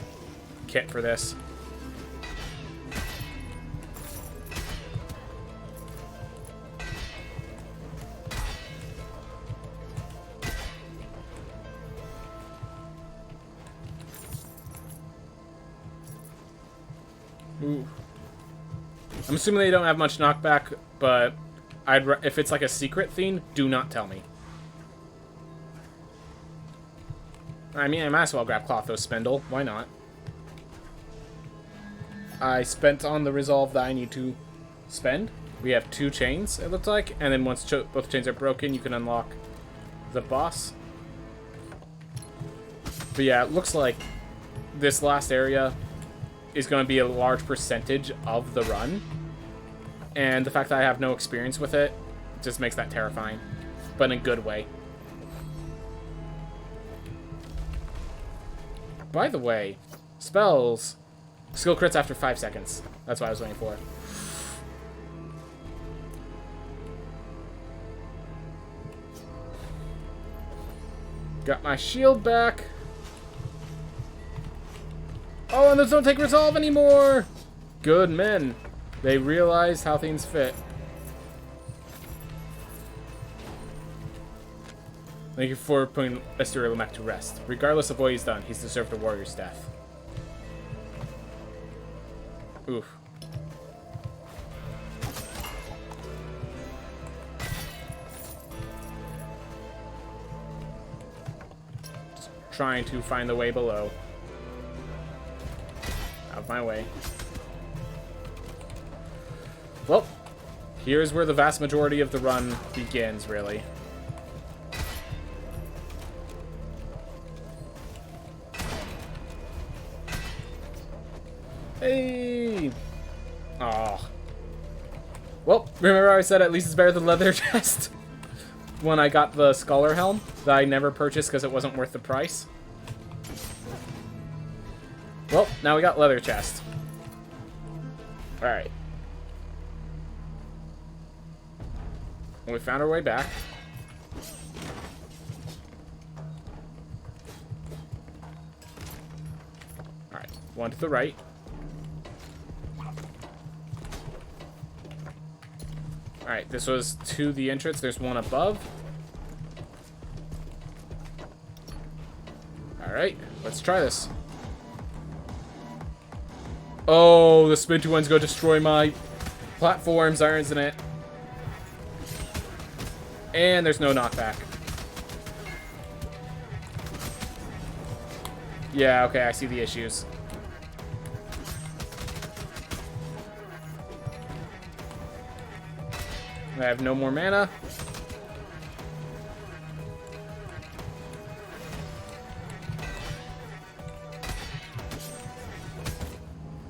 Speaker 1: kit for this. Ooh. I'm assuming they don't have much knockback, but if it's like a secret theme, do not tell me. I mean, I might as well grab Clotho Spindle. Why not? I spent on the resolve that I need to spend. We have 2 chains, it looks like. And then once both chains are broken, you can unlock the boss. But yeah, it looks like this last area is going to be a large percentage of the run. And the fact that I have no experience with it just makes that terrifying. But in a good way. By the way, spells, skill crits after 5 seconds. That's what I was waiting for. Got my shield back. Oh, and those don't take resolve anymore! Good men. They realize how things fit. Thank you for putting Esturilumek to rest. Regardless of what he's done, he's deserved a warrior's death. Oof. Just trying to find the way below. Out of my way. Well, here's where the vast majority of the run begins, really. Hey! Oh. Well, remember I said at least it's better than leather chest? When I got the Scholar Helm that I never purchased because it wasn't worth the price. Well, now we got leather chest. Alright. We found our way back. Alright, one to the right. Alright, this was to the entrance. There's one above. Alright, let's try this. Oh, the spinty one's gonna destroy my platforms, isn't it? And there's no knockback. Yeah, okay, I see the issues. I have no more mana.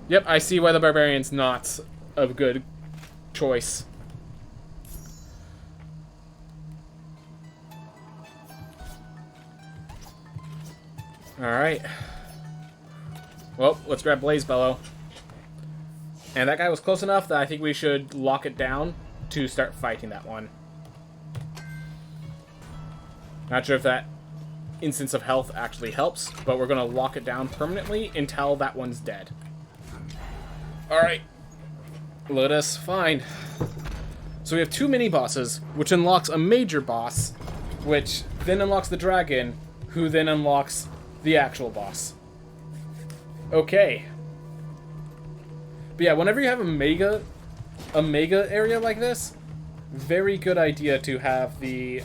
Speaker 1: Yep, I see why the Barbarian's not a good choice. Alright. Well, let's grab Blaze Bellow. And that guy was close enough that I think we should lock it down to start fighting that one. Not sure if that instance of health actually helps, but we're going to lock it down permanently until that one's dead. Alright. Let us find. So we have 2 mini-bosses, which unlocks a major boss, which then unlocks the dragon, who then unlocks the actual boss. Okay. But yeah, whenever you have a mega area like this, very good idea to have the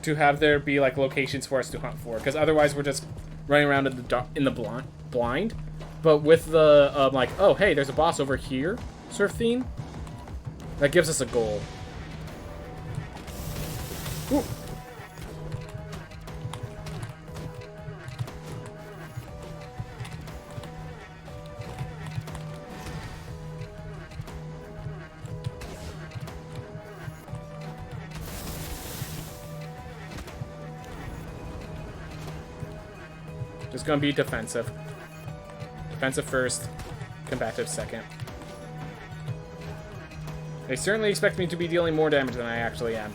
Speaker 1: to have there be like locations for us to hunt for, because otherwise we're just running around in the dark, in the blind. But with the like, oh hey, there's a boss over here, sort of theme, that gives us a goal. Ooh. Just gonna be defensive. Defensive first, combative second. They certainly expect me to be dealing more damage than I actually am.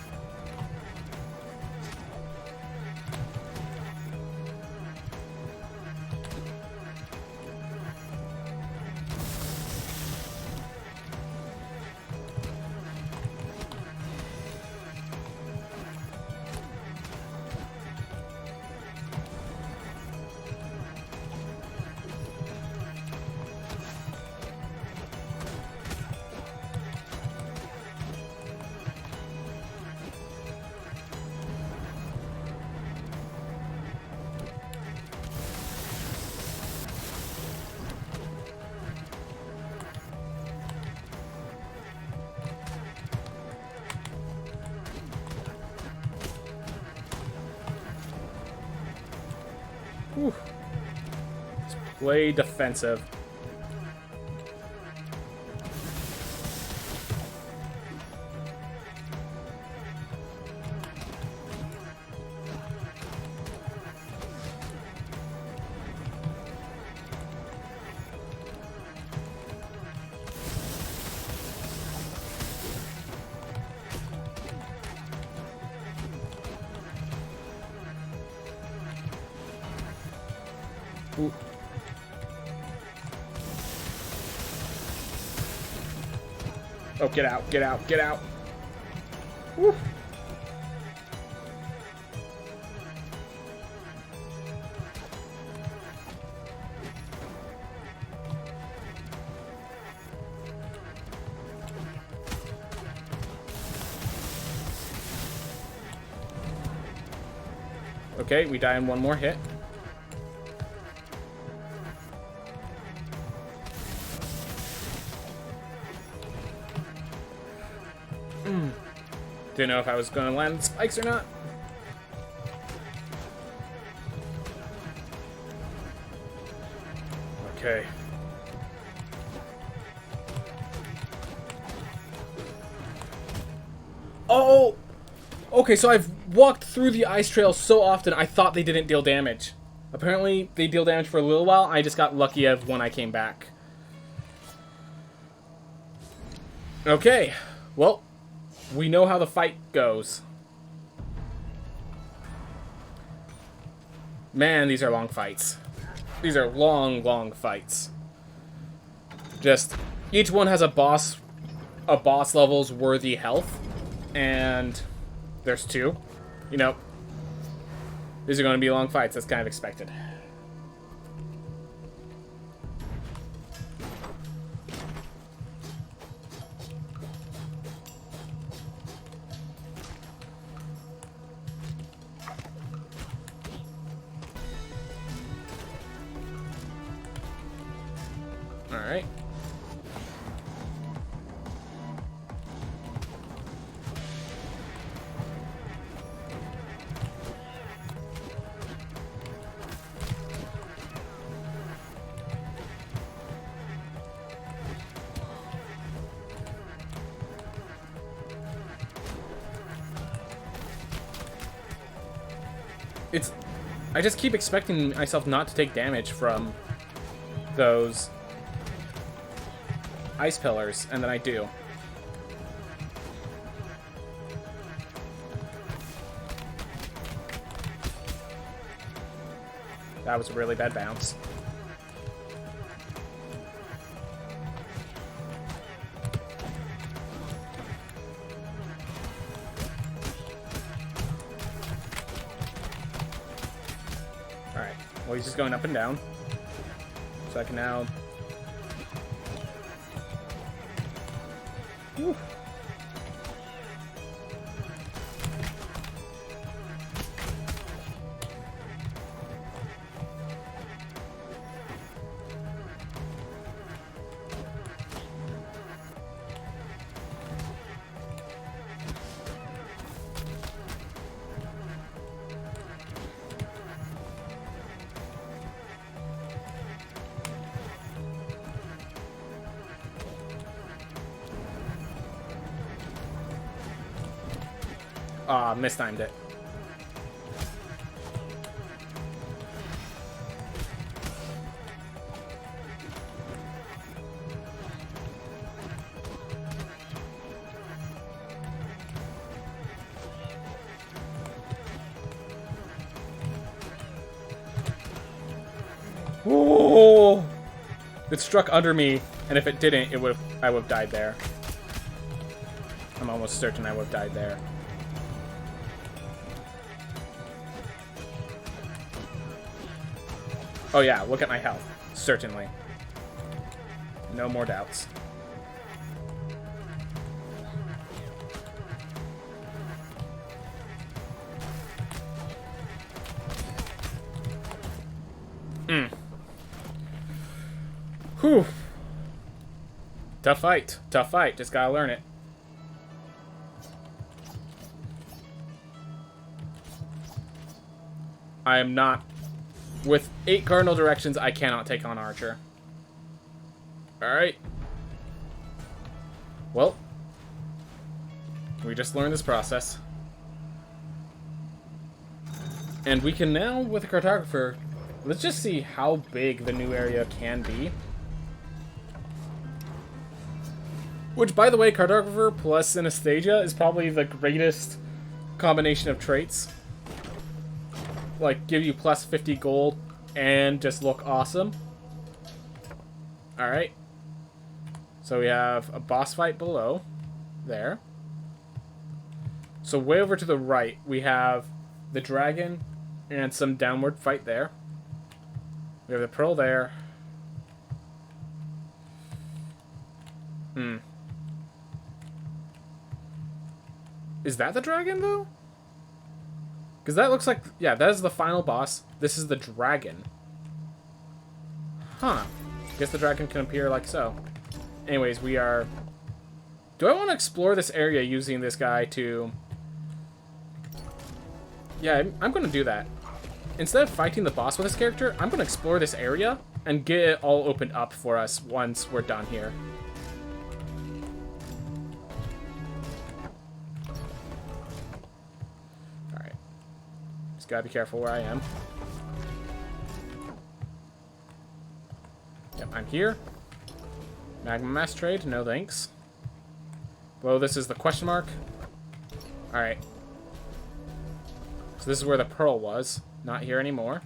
Speaker 1: Whew. Let's play defensive. Ooh. Oh, get out, get out, get out. Woo. Okay, we die in one more hit. Didn't know if I was going to land spikes or not. Okay. Oh! Okay, so I've walked through the ice trail so often, I thought they didn't deal damage. Apparently, they deal damage for a little while. I just got lucky of when I came back. Okay. Well, we know how the fight goes. Man, these are long fights. These are long, long fights. Just, each one has a boss level's worthy health. And there's 2. You know, these are going to be long fights. That's kind of expected. Alright. It's... I just keep expecting myself not to take damage from those ice pillars, and then I do. That was a really bad bounce. Alright, well he's just going up and down. So I can now... Whew. Ah, mistimed it. Oh! It struck under me, and if it didn't, I would have died there. I'm almost certain I would have died there. Oh yeah, look at my health. Certainly. No more doubts. Whew. Tough fight. Tough fight. Just gotta learn it. I am not... With 8 cardinal directions, I cannot take on Archer. Alright. Well. We just learned this process. And we can now, with a cartographer, let's just see how big the new area can be. Which, by the way, cartographer plus synesthesia is probably the greatest combination of traits. Like, give you plus 50 gold and just look awesome. Alright. So we have a boss fight below. There. So way over to the right, we have the dragon and some downward fight there. We have the pearl there. Is that the dragon, though? Because that looks like... Yeah, that is the final boss. This is the dragon. Huh. Guess the dragon can appear like so. Anyways, we are... Do I want to explore this area using this guy to... Yeah, I'm going to do that. Instead of fighting the boss with this character, I'm going to explore this area and get it all opened up for us once we're done here. Alright. Just gotta be careful where I am. Yep, I'm here. Magma Mass Trade, no thanks. Well, this is the question mark. Alright. So this is where the pearl was. Not here anymore.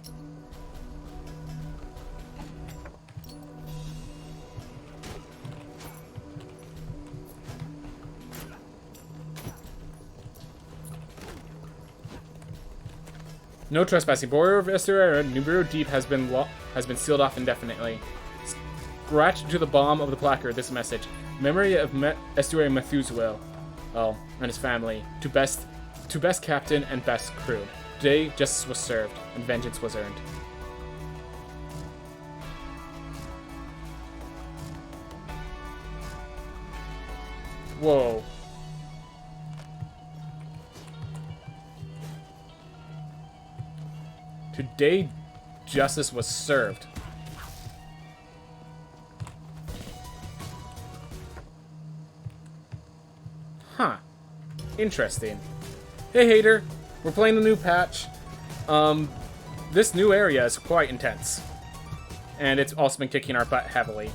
Speaker 1: No trespassing. Border of Estuary, Nibiru Deep has been sealed off indefinitely. Scratch to the bottom of the placard this message: memory of Estuary Methuselah, and his family. To best captain and best crew. Today, justice was served, and vengeance was earned. Whoa. Today, justice was served. Huh. Interesting. Hey, hater. We're playing the new patch. This new area is quite intense. And it's also been kicking our butt heavily.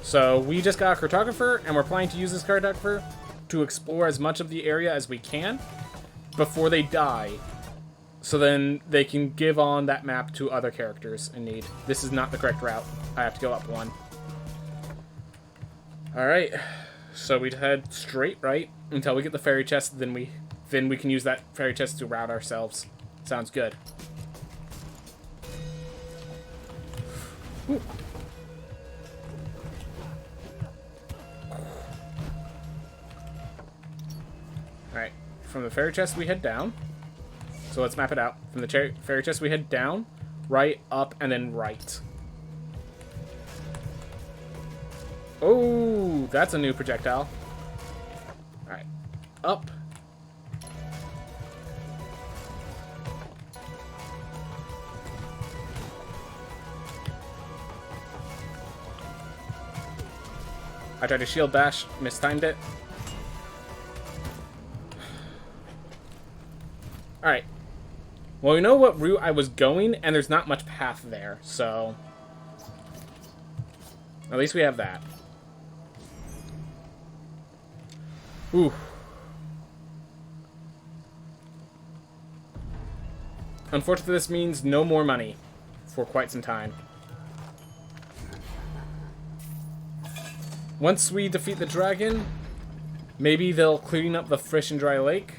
Speaker 1: So we just got a cartographer, and we're planning to use this cartographer to explore as much of the area as we can before they die. So then they can give on that map to other characters in need. This is not the correct route. I have to go up one. Alright. So we'd head straight right until we get the fairy chest, then we can use that fairy chest to route ourselves. Sounds good. Ooh. Alright, from the fairy chest we head down. So let's map it out. From the fairy chest we head down, right, up, and then right. Oh, that's a new projectile. Alright, up. I tried to shield bash, mistimed it. Alright. Well, we know what route I was going, and there's not much path there, so... At least we have that. Ooh. Unfortunately, this means no more money for quite some time. Once we defeat the dragon, maybe they'll clean up the fish and dry lake.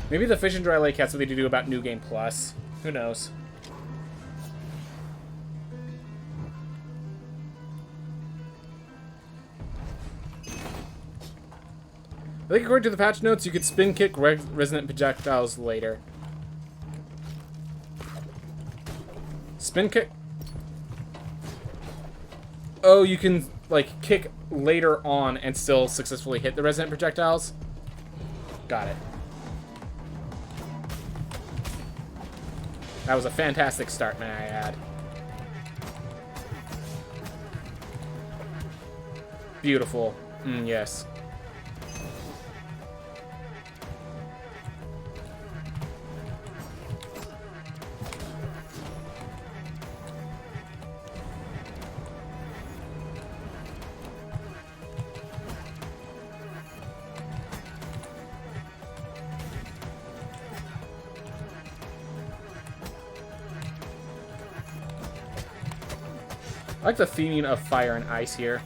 Speaker 1: Maybe the fish and dry lake has something to do about New Game Plus. Who knows? I think according to the patch notes, you could spin kick resonant projectiles later. Spin kick? Oh, you can, like, kick later on and still successfully hit the resonant projectiles? Got it. That was a fantastic start, may I add. Beautiful. Yes. I like the theming of fire and ice here.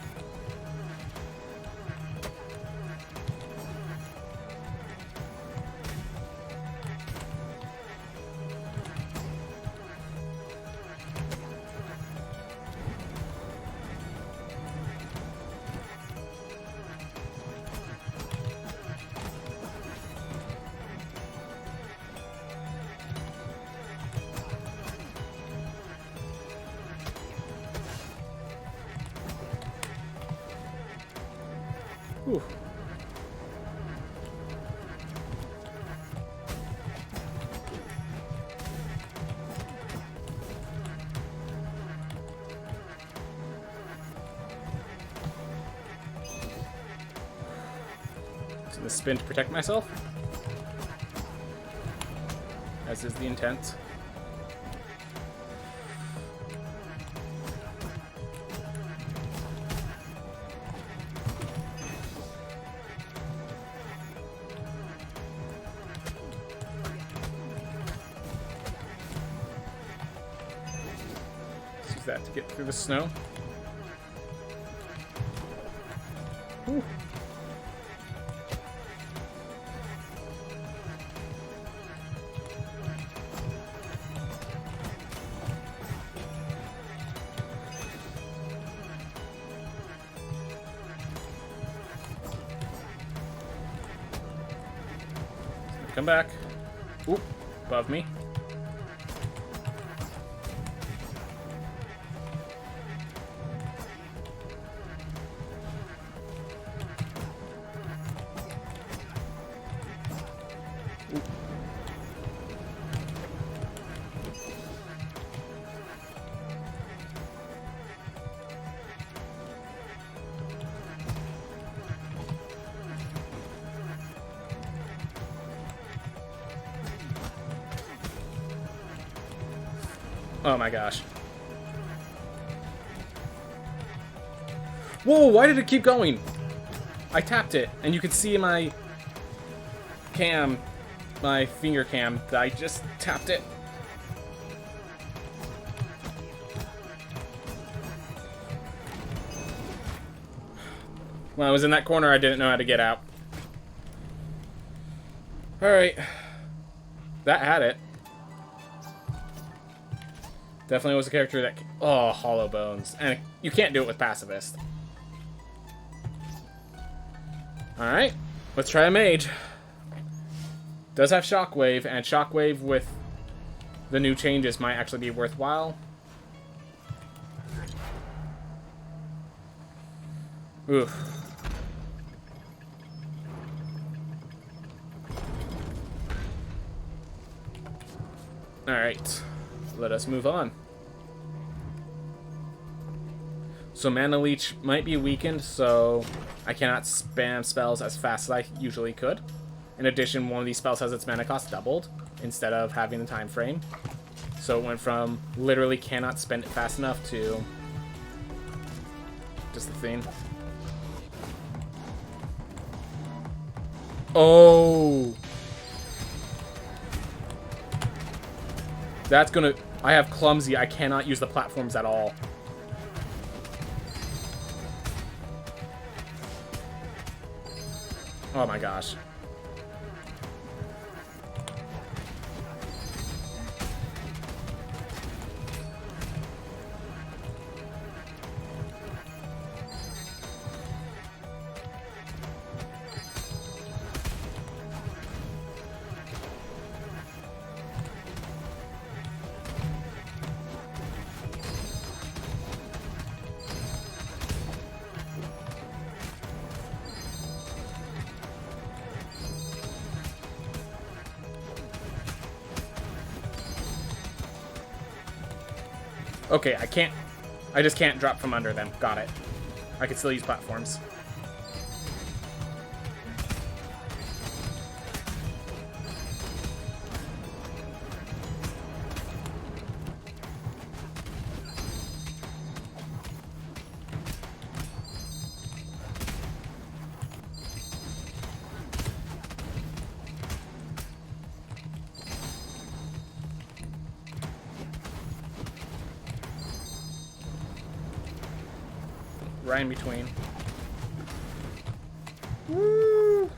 Speaker 1: Whew. So the spin to protect myself, as is the intent. That to get through the snow. Whew. Come back. Oop, above me. Oh my gosh. Whoa, why did it keep going? I tapped it, and you could see in my cam, my finger cam, that I just tapped it. When I was in that corner, I didn't know how to get out. Alright. That had it. Definitely was a character that... Oh, Hollow Bones. And you can't do it with Pacifist. Alright. Let's try a mage. Does have Shockwave, and Shockwave with the new changes might actually be worthwhile. Oof. Alright. Let us move on. So Mana Leech might be weakened, so I cannot spam spells as fast as I usually could. In addition, one of these spells has its mana cost doubled instead of having the time frame. So it went from literally cannot spend it fast enough to just the thing. Oh! That's gonna... I have Clumsy. I cannot use the platforms at all. Oh my gosh. Okay, I can't... I just can't drop from under them. Got it. I can still use platforms. Right in between. Woo!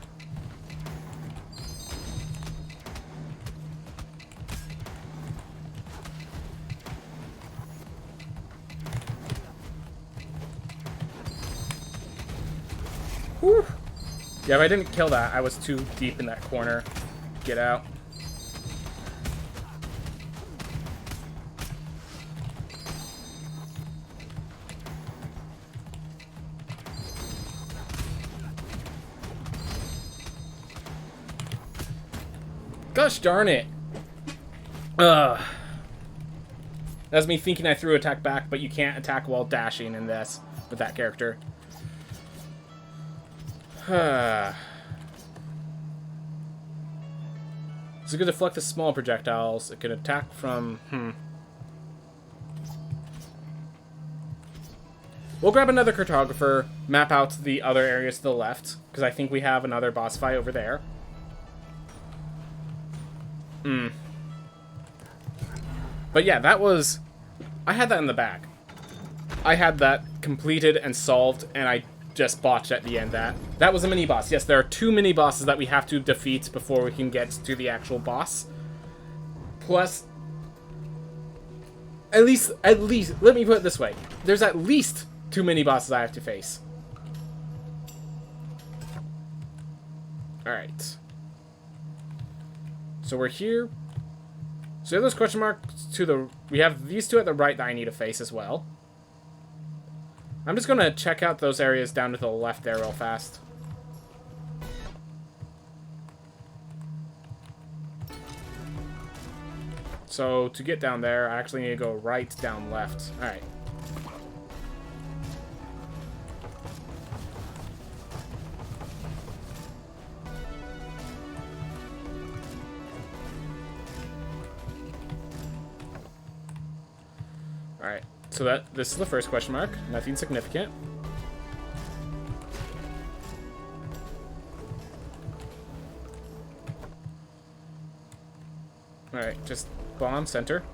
Speaker 1: Woo! Yeah, if I didn't kill that, I was too deep in that corner. Get out. Gosh darn it. Ugh. That's me thinking I threw attack back, but you can't attack while dashing in this with that character. So it can deflect the small projectiles. It can attack from... We'll grab another cartographer, map out the other areas to the left, because I think we have another boss fight over there. But yeah, that was... I had that in the bag. I had that completed and solved, and I just botched at the end that. That was a mini-boss. Yes, there are 2 mini-bosses that we have to defeat before we can get to the actual boss. Plus... At least, let me put it this way. There's at least 2 mini-bosses I have to face. Alright. So we're here. So we have those question marks to the... We have these 2 at the right that I need to face as well. I'm just going to check out those areas down to the left there real fast. So to get down there, I actually need to go right, down, left. Alright. So this is the first question mark. Nothing significant. Alright, just bomb center.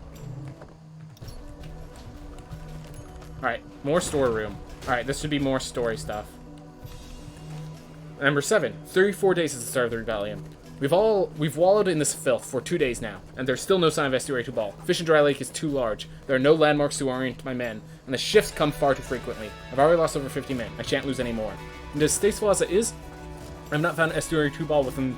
Speaker 1: Alright, more storeroom. Alright, this should be more story stuff. Number 7, 34 days since the start of the rebellion. We've wallowed in this filth for 2 days now, and there's still no sign of Estuary 2 Ball. Fish and Dry Lake is too large. There are no landmarks to orient my men, and the shifts come far too frequently. I've already lost over 50 men. I shan't lose any more. And as distasteful as it is, I've not found Estuary 2 Ball within...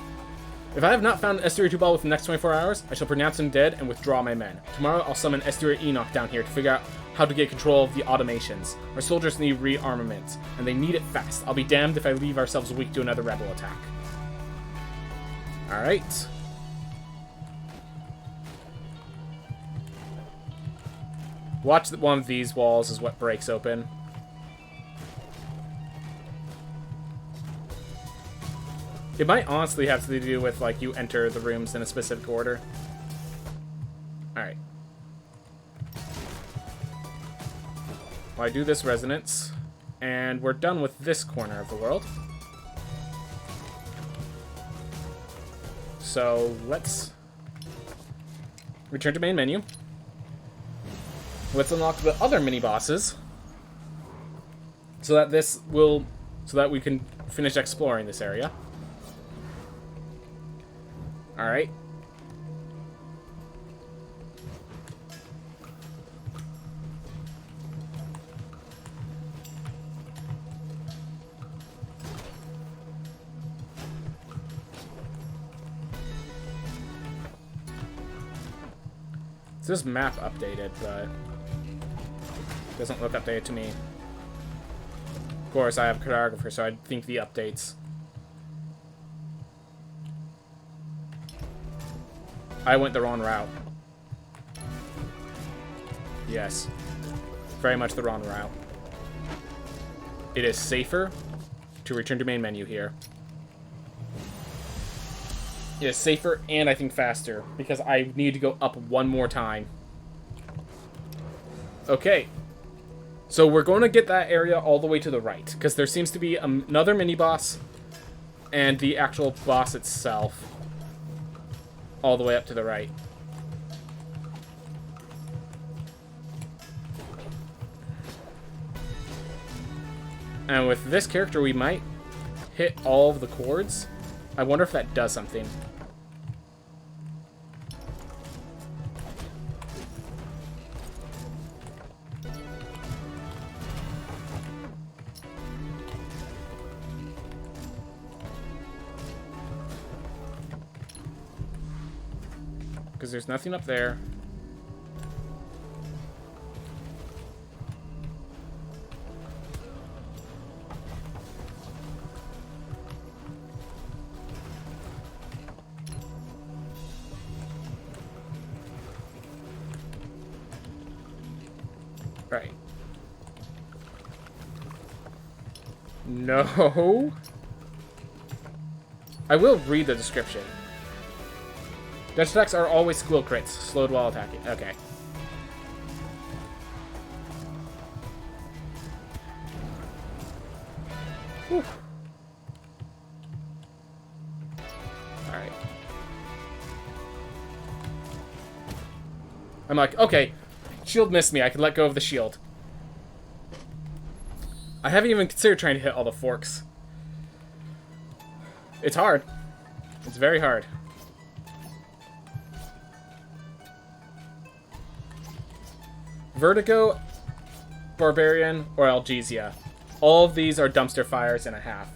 Speaker 1: If I have not found Estuary 2 Ball within the next 24 hours, I shall pronounce him dead and withdraw my men. Tomorrow, I'll summon Estuary Enoch down here to figure out how to get control of the automations. Our soldiers need rearmament, and they need it fast. I'll be damned if I leave ourselves weak to another rebel attack. Alright. Watch that one of these walls is what breaks open. It might honestly have to do with, like, you enter the rooms in a specific order. Alright. Well, I do this resonance, and we're done with this corner of the world. So, let's return to main menu. Let's unlock the other mini-bosses, so that we can finish exploring this area. Alright. This map updated, but it doesn't look updated to me. Of course, I have a cartographer, so I think the updates. I went the wrong route. Yes. Very much the wrong route. It is safer to return to main menu here. It is safer and I think faster because I need to go up one more time. Okay. So we're going to get that area all the way to the right because there seems to be another mini-boss and the actual boss itself all the way up to the right. And with this character, we might hit all of the chords. I wonder if that does something. Because there's nothing up there. Right. No. I will read the description. Dutch attacks are always squill crits, slowed while attacking. Okay. Whew. Alright. I'm like, okay, shield missed me, I can let go of the shield. I haven't even considered trying to hit all the forks. It's hard. It's very hard. Vertigo, Barbarian, or Algesia. All of these are dumpster fires and a half.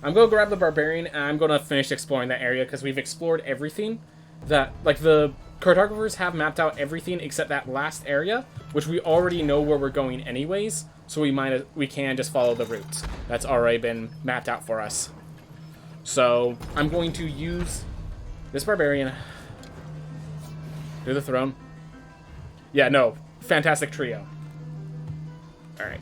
Speaker 1: I'm going to grab the Barbarian and I'm going to finish exploring that area because we've explored everything that, like, the cartographers have mapped out everything except that last area, which we already know where we're going anyways, so we can just follow the route that's already been mapped out for us. So I'm going to use this Barbarian. Do the throne. Yeah, no. Fantastic trio. Alright.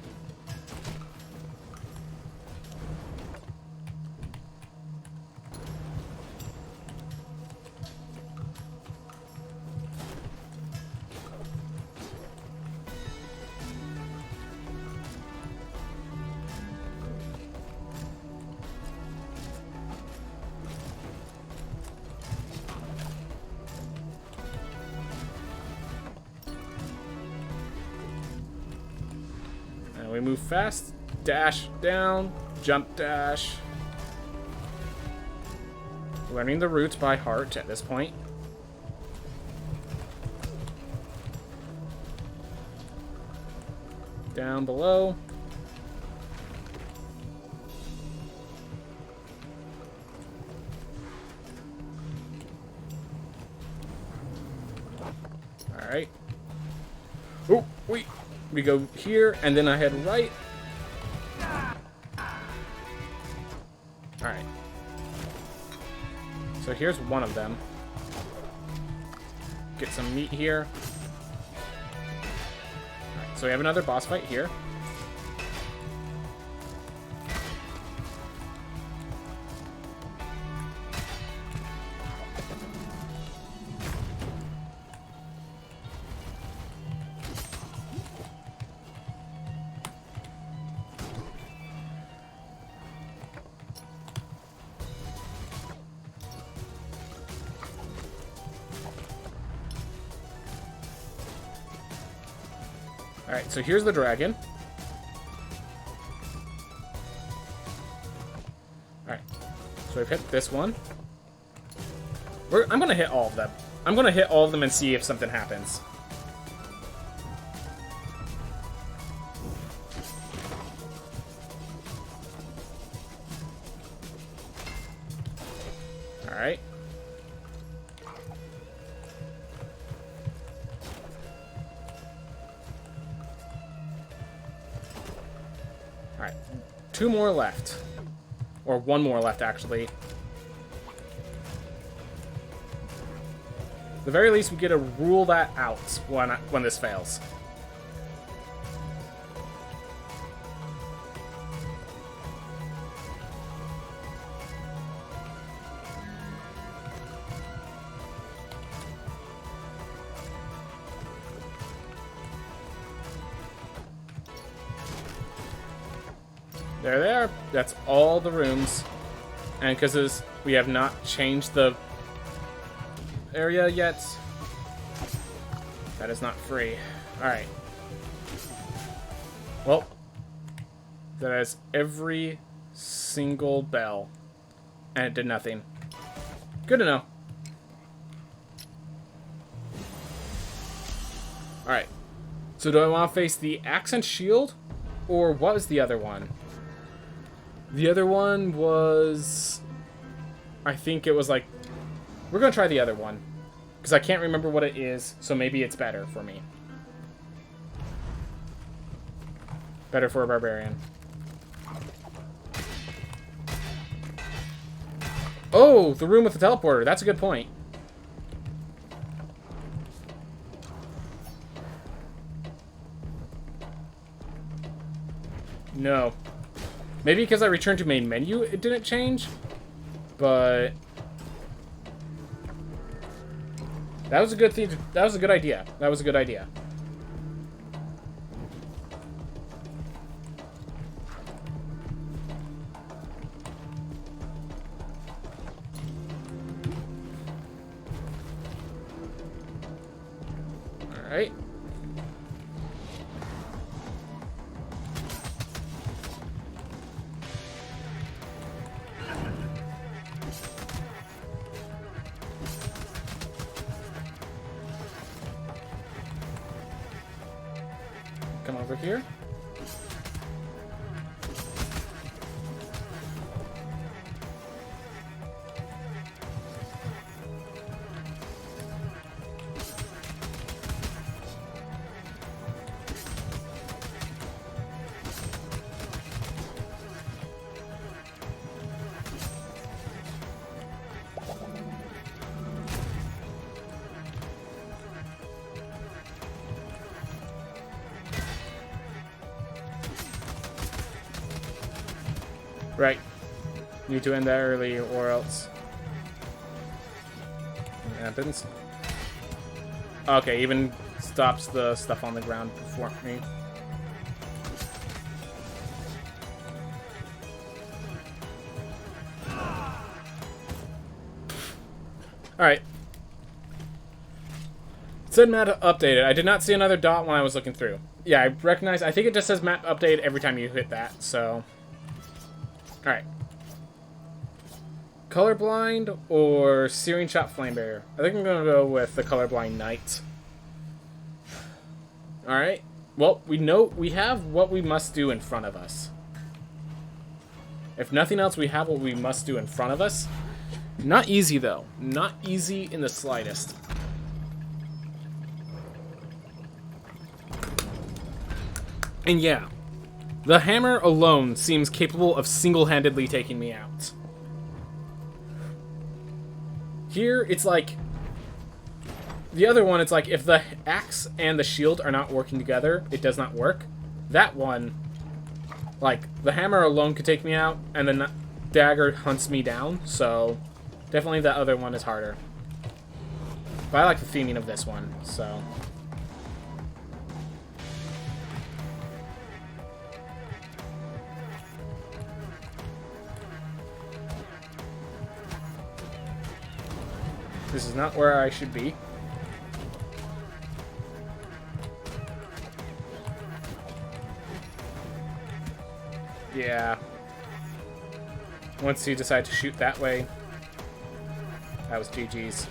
Speaker 1: And we move fast. Dash down. Jump dash. Learning the routes by heart at this point. Down below. Alright. Oh, wait. We go here, and then I head right. Alright. So here's one of them. Get some meat here. Alright, so we have another boss fight here. Alright, so here's the dragon. Alright, so I've hit this one. I'm gonna hit all of them. I'm gonna hit all of them and see if something happens. Alright. Alright, 2 more left. Or 1 more left, actually. At the very least, we get to rule that out when this fails. There they are. That's all the rooms. And because we have not changed the area yet, that is not free. Alright. Well, that has every single bell. And it did nothing. Good to know. Alright. So do I want to face the axe and shield? Or what was the other one? The other one was... I think it was like... We're going to try the other one. Because I can't remember what it is, so maybe it's better for me. Better for a barbarian. Oh, the room with the teleporter. That's a good point. No. Maybe because I returned to main menu, it didn't change. But that was a good thing. That was a good idea. That was a good idea. All right. Come over here. Right. Need to end that early or else it happens. Okay, even stops the stuff on the ground before me. Alright. said map updated. I did not see another dot when I was looking through. Yeah, I recognize. I think it just says map update every time you hit that, so. Alright. Colorblind or Searing Shot Flamebearer? I think I'm going to go with the Colorblind Knight. Alright. Well, we have what we must do in front of us. If nothing else, we have what we must do in front of us. Not easy, though. Not easy in the slightest. And yeah, the hammer alone seems capable of single-handedly taking me out. Here, it's like... The other one, it's like, if the axe and the shield are not working together, it does not work. That one, like, the hammer alone could take me out, and the dagger hunts me down, so definitely the other one is harder. But I like the theming of this one, so... This is not where I should be. Yeah. Once you decide to shoot that way, that was GG's.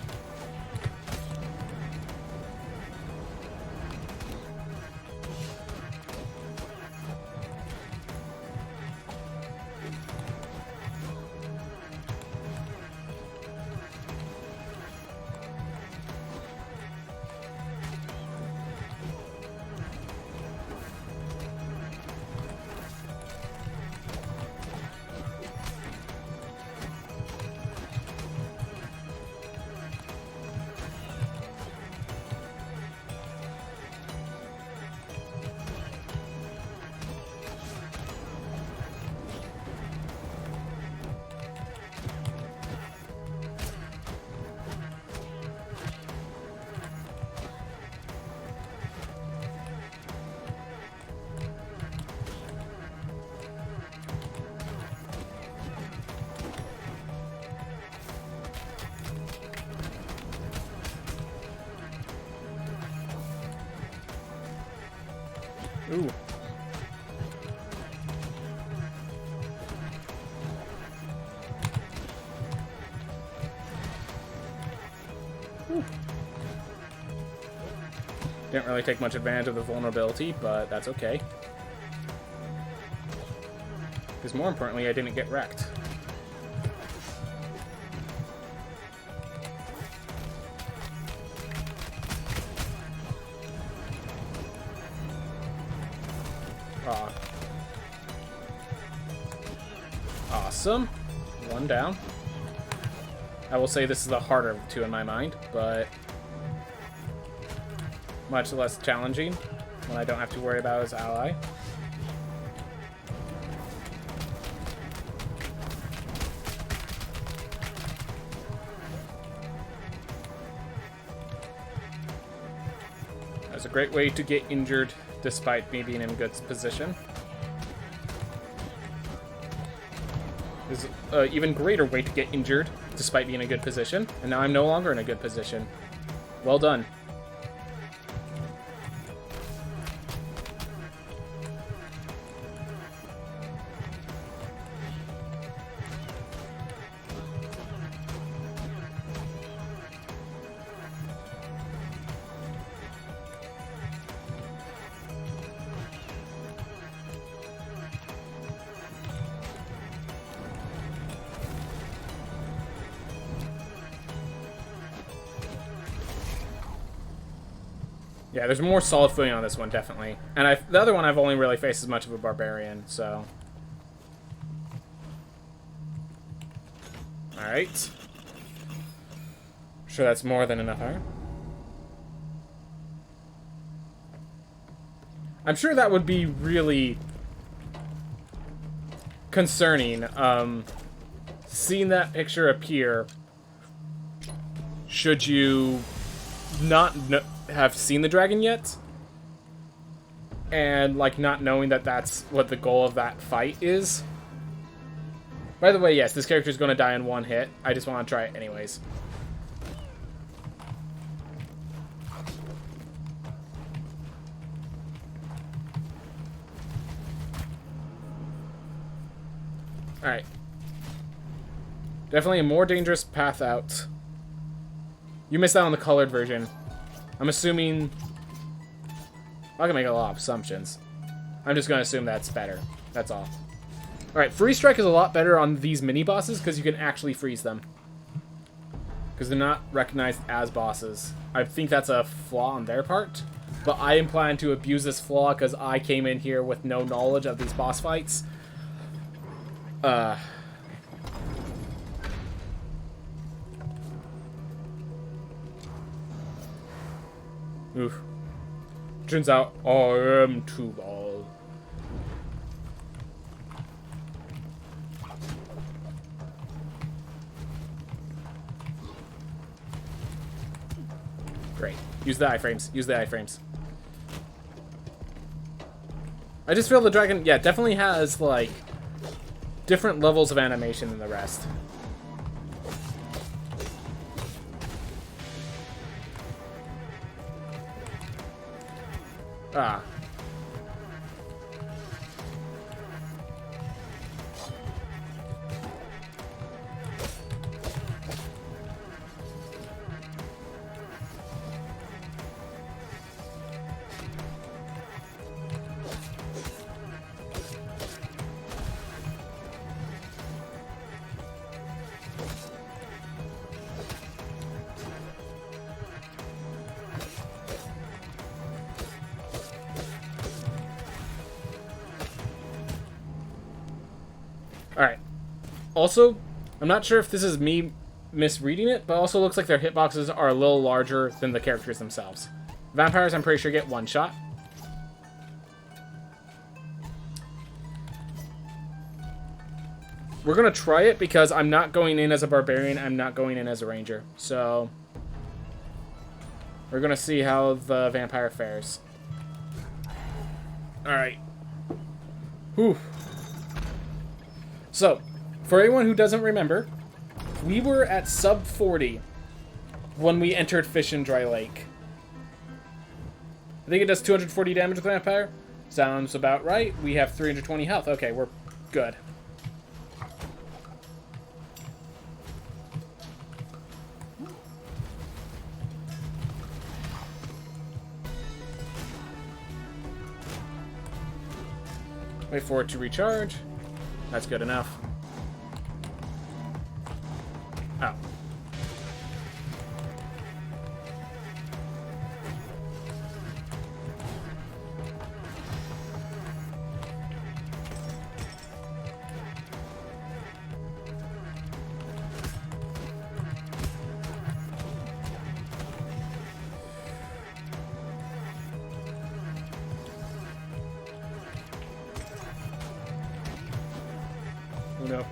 Speaker 1: Ooh. Ooh. Didn't really take much advantage of the vulnerability, but that's okay. Because more importantly, I didn't get wrecked. Awesome. One down. I will say this is the harder of the two in my mind, but much less challenging when I don't have to worry about his ally. That's a great way to get injured despite me being in a good position. There's an even greater way to get injured despite being in a good position, and now I'm no longer in a good position. Well done. Yeah, there's more solid footing on this one, definitely. And the other one I've only really faced as much of a barbarian, so... Alright. Sure, that's more than enough iron. I'm sure that would be really concerning, seeing that picture appear should you not have seen the dragon yet, and like not knowing that that's what the goal of that fight is. By the way, yes, this character is going to die in one hit. I just want to try it anyways. Alright. Definitely a more dangerous path out. You missed out on the colored version. I'm assuming... I can make a lot of assumptions. I'm just going to assume that's better. That's all. Alright, Freeze Strike is a lot better on these mini-bosses because you can actually freeze them. Because they're not recognized as bosses. I think that's a flaw on their part. But I am planning to abuse this flaw because I came in here with no knowledge of these boss fights. Oof. Turns out I am too bald. Great. Use the iframes. Use the iframes. I just feel the dragon, yeah, definitely has, like, different levels of animation than the rest. Ah. Alright. Also, I'm not sure if this is me misreading it, but also looks like their hitboxes are a little larger than the characters themselves. Vampires, I'm pretty sure, get one shot. We're going to try it because I'm not going in as a barbarian, I'm not going in as a ranger. So, we're going to see how the vampire fares. Alright. Whew. So, for anyone who doesn't remember, we were at sub 40 when we entered Fish and Dry Lake. I think it does 240 damage with Vampire. Sounds about right. We have 320 health. Okay, we're good. Wait for it to recharge. That's good enough. Oh. Oh no.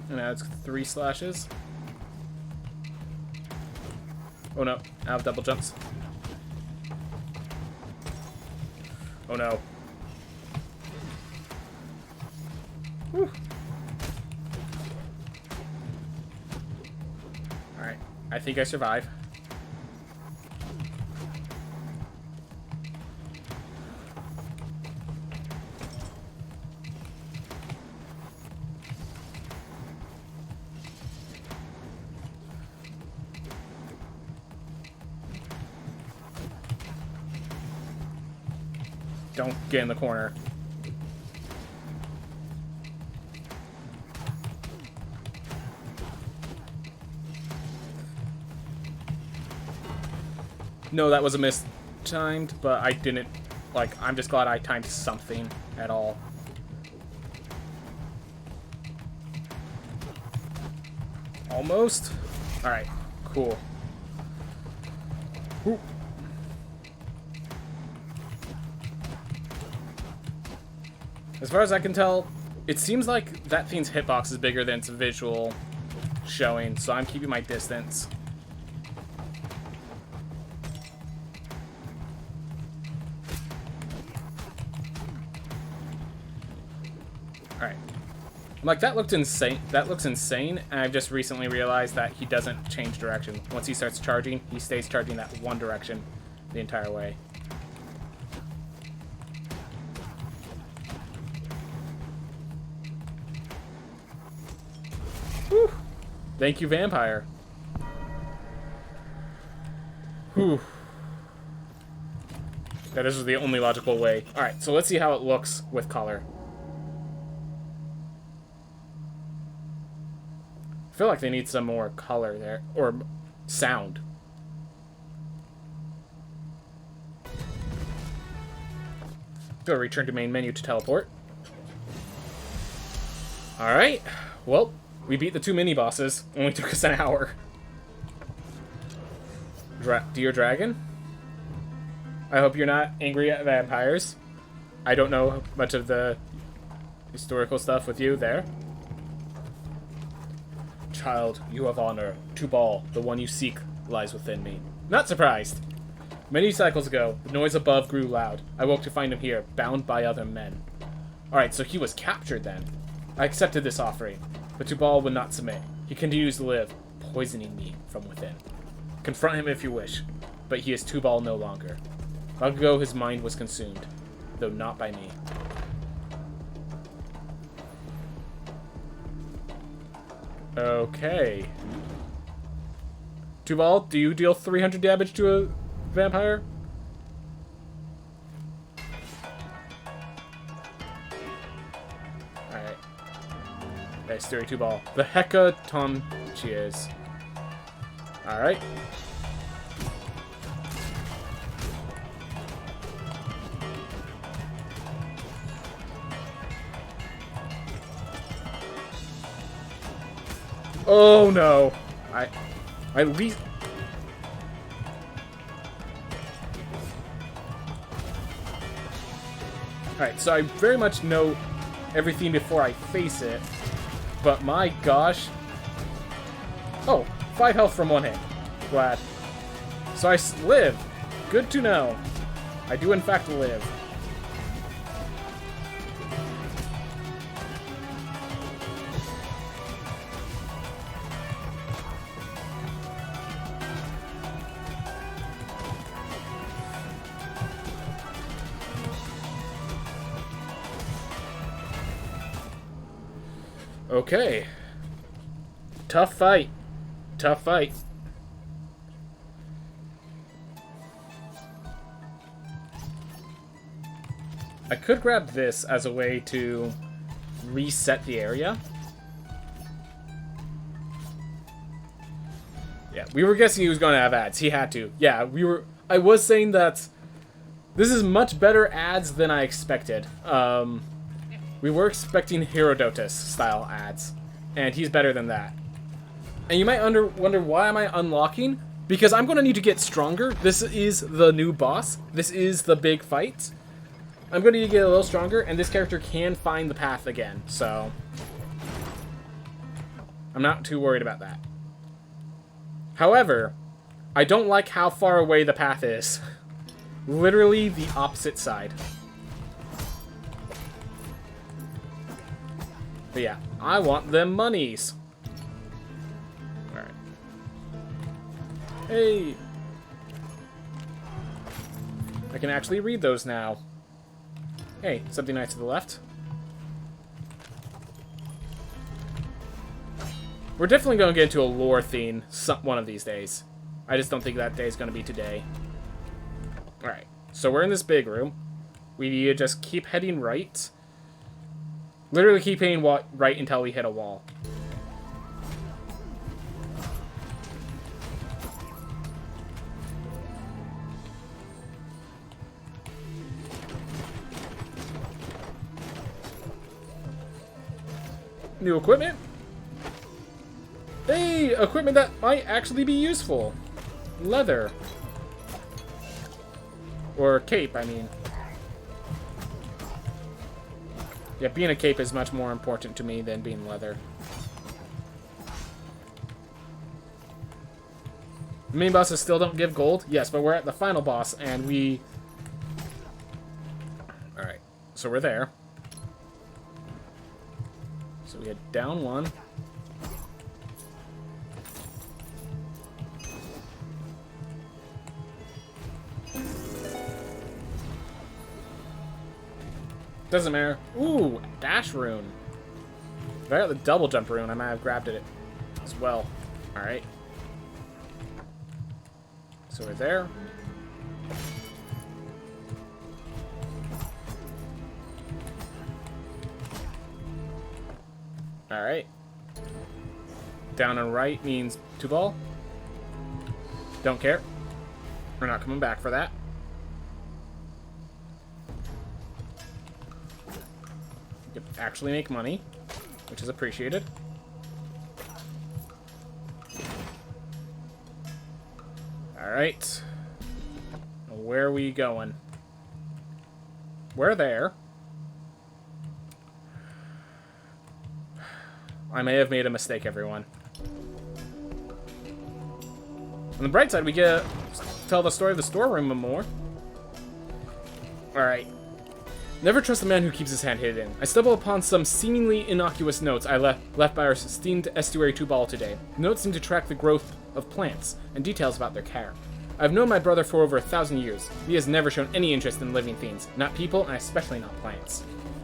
Speaker 1: And now it's 3 slashes. Oh no, I have double jumps. Oh no. Whew. Alright, I think I survive. Don't get in the corner. No, that was a mistimed, but I didn't, like, I'm just glad I timed something at all. Almost? Alright, cool. Woo. As far as I can tell, it seems like that thing's hitbox is bigger than its visual showing, so I'm keeping my distance. Alright. I'm like, that looked insane. That looks insane, and I've just recently realized that he doesn't change direction. Once he starts charging, he stays charging that one direction the entire way. Whew. Thank you, vampire. Whew. Yeah, this was the only logical way. Alright, so let's see how it looks with color. I feel like they need some more color there, or sound. Go return to main menu to teleport. Alright, well, we beat the 2 mini-bosses. Only took us an hour. Dear Dragon, I hope you're not angry at vampires. I don't know much of the historical stuff with you there. Child, you have honor. Tubal, the one you seek, lies within me. Not surprised. Many cycles ago, the noise above grew loud. I woke to find him here, bound by other men. Alright, so he was captured then. I accepted this offering, but Tubal would not submit. He continues to live, poisoning me from within. Confront him if you wish, but he is Tubal no longer. Long ago his mind was consumed, though not by me. Okay. Tubal, do you deal 300 damage to a vampire? Alright. Okay, Sturi Tubal. The Hecatoncheers. Alright. Oh no! I least. Alright, so I very much know everything before I face it, but my gosh. Oh, 5 health from 1 hit. Glad. So I live. Good to know. I do in fact live. Okay. Tough fight. Tough fight. I could grab this as a way to reset the area. Yeah, we were guessing he was going to have ads. He had to. Yeah, I was saying that this is much better ads than I expected. We were expecting Herodotus style ads, and he's better than that. And you might wonder, why am I unlocking? Because I'm going to need to get stronger. This is the new boss. This is the big fight. I'm going to need to get a little stronger, and this character can find the path again, so I'm not too worried about that. However, I don't like how far away the path is. Literally the opposite side. But yeah, I want them monies. Alright. Hey! I can actually read those now. Hey, something nice to the left. We're definitely going to get into a lore theme one of these days. I just don't think that day is going to be today. Alright, so we're in this big room. We need to just keep heading right. Literally keep heading right until we hit a wall. New equipment? Hey, equipment that might actually be useful. Leather. Or cape, I mean. Yeah, being a cape is much more important to me than being leather. The main bosses still don't give gold? Yes, but we're at the final boss, and we... Alright, so we're there. So we had down one. Doesn't matter. Ooh, dash rune. If I got the double jump rune, I might have grabbed it as well. Alright. So we're there. Alright. Down and right means 2-ball. Don't care. We're not coming back for that. You can actually make money, which is appreciated. Alright. Where are we going? We're there. I may have made a mistake, everyone. On the bright side, we get to tell the story of the storeroom more. Alright. Never trust the man who keeps his hand hidden. I stumble upon some seemingly innocuous notes I left by our esteemed estuary 2-ball today. The notes seem to track the growth of plants and details about their care. I've known my brother for over 1,000 years. He has never shown any interest in living things, not people, and especially not plants.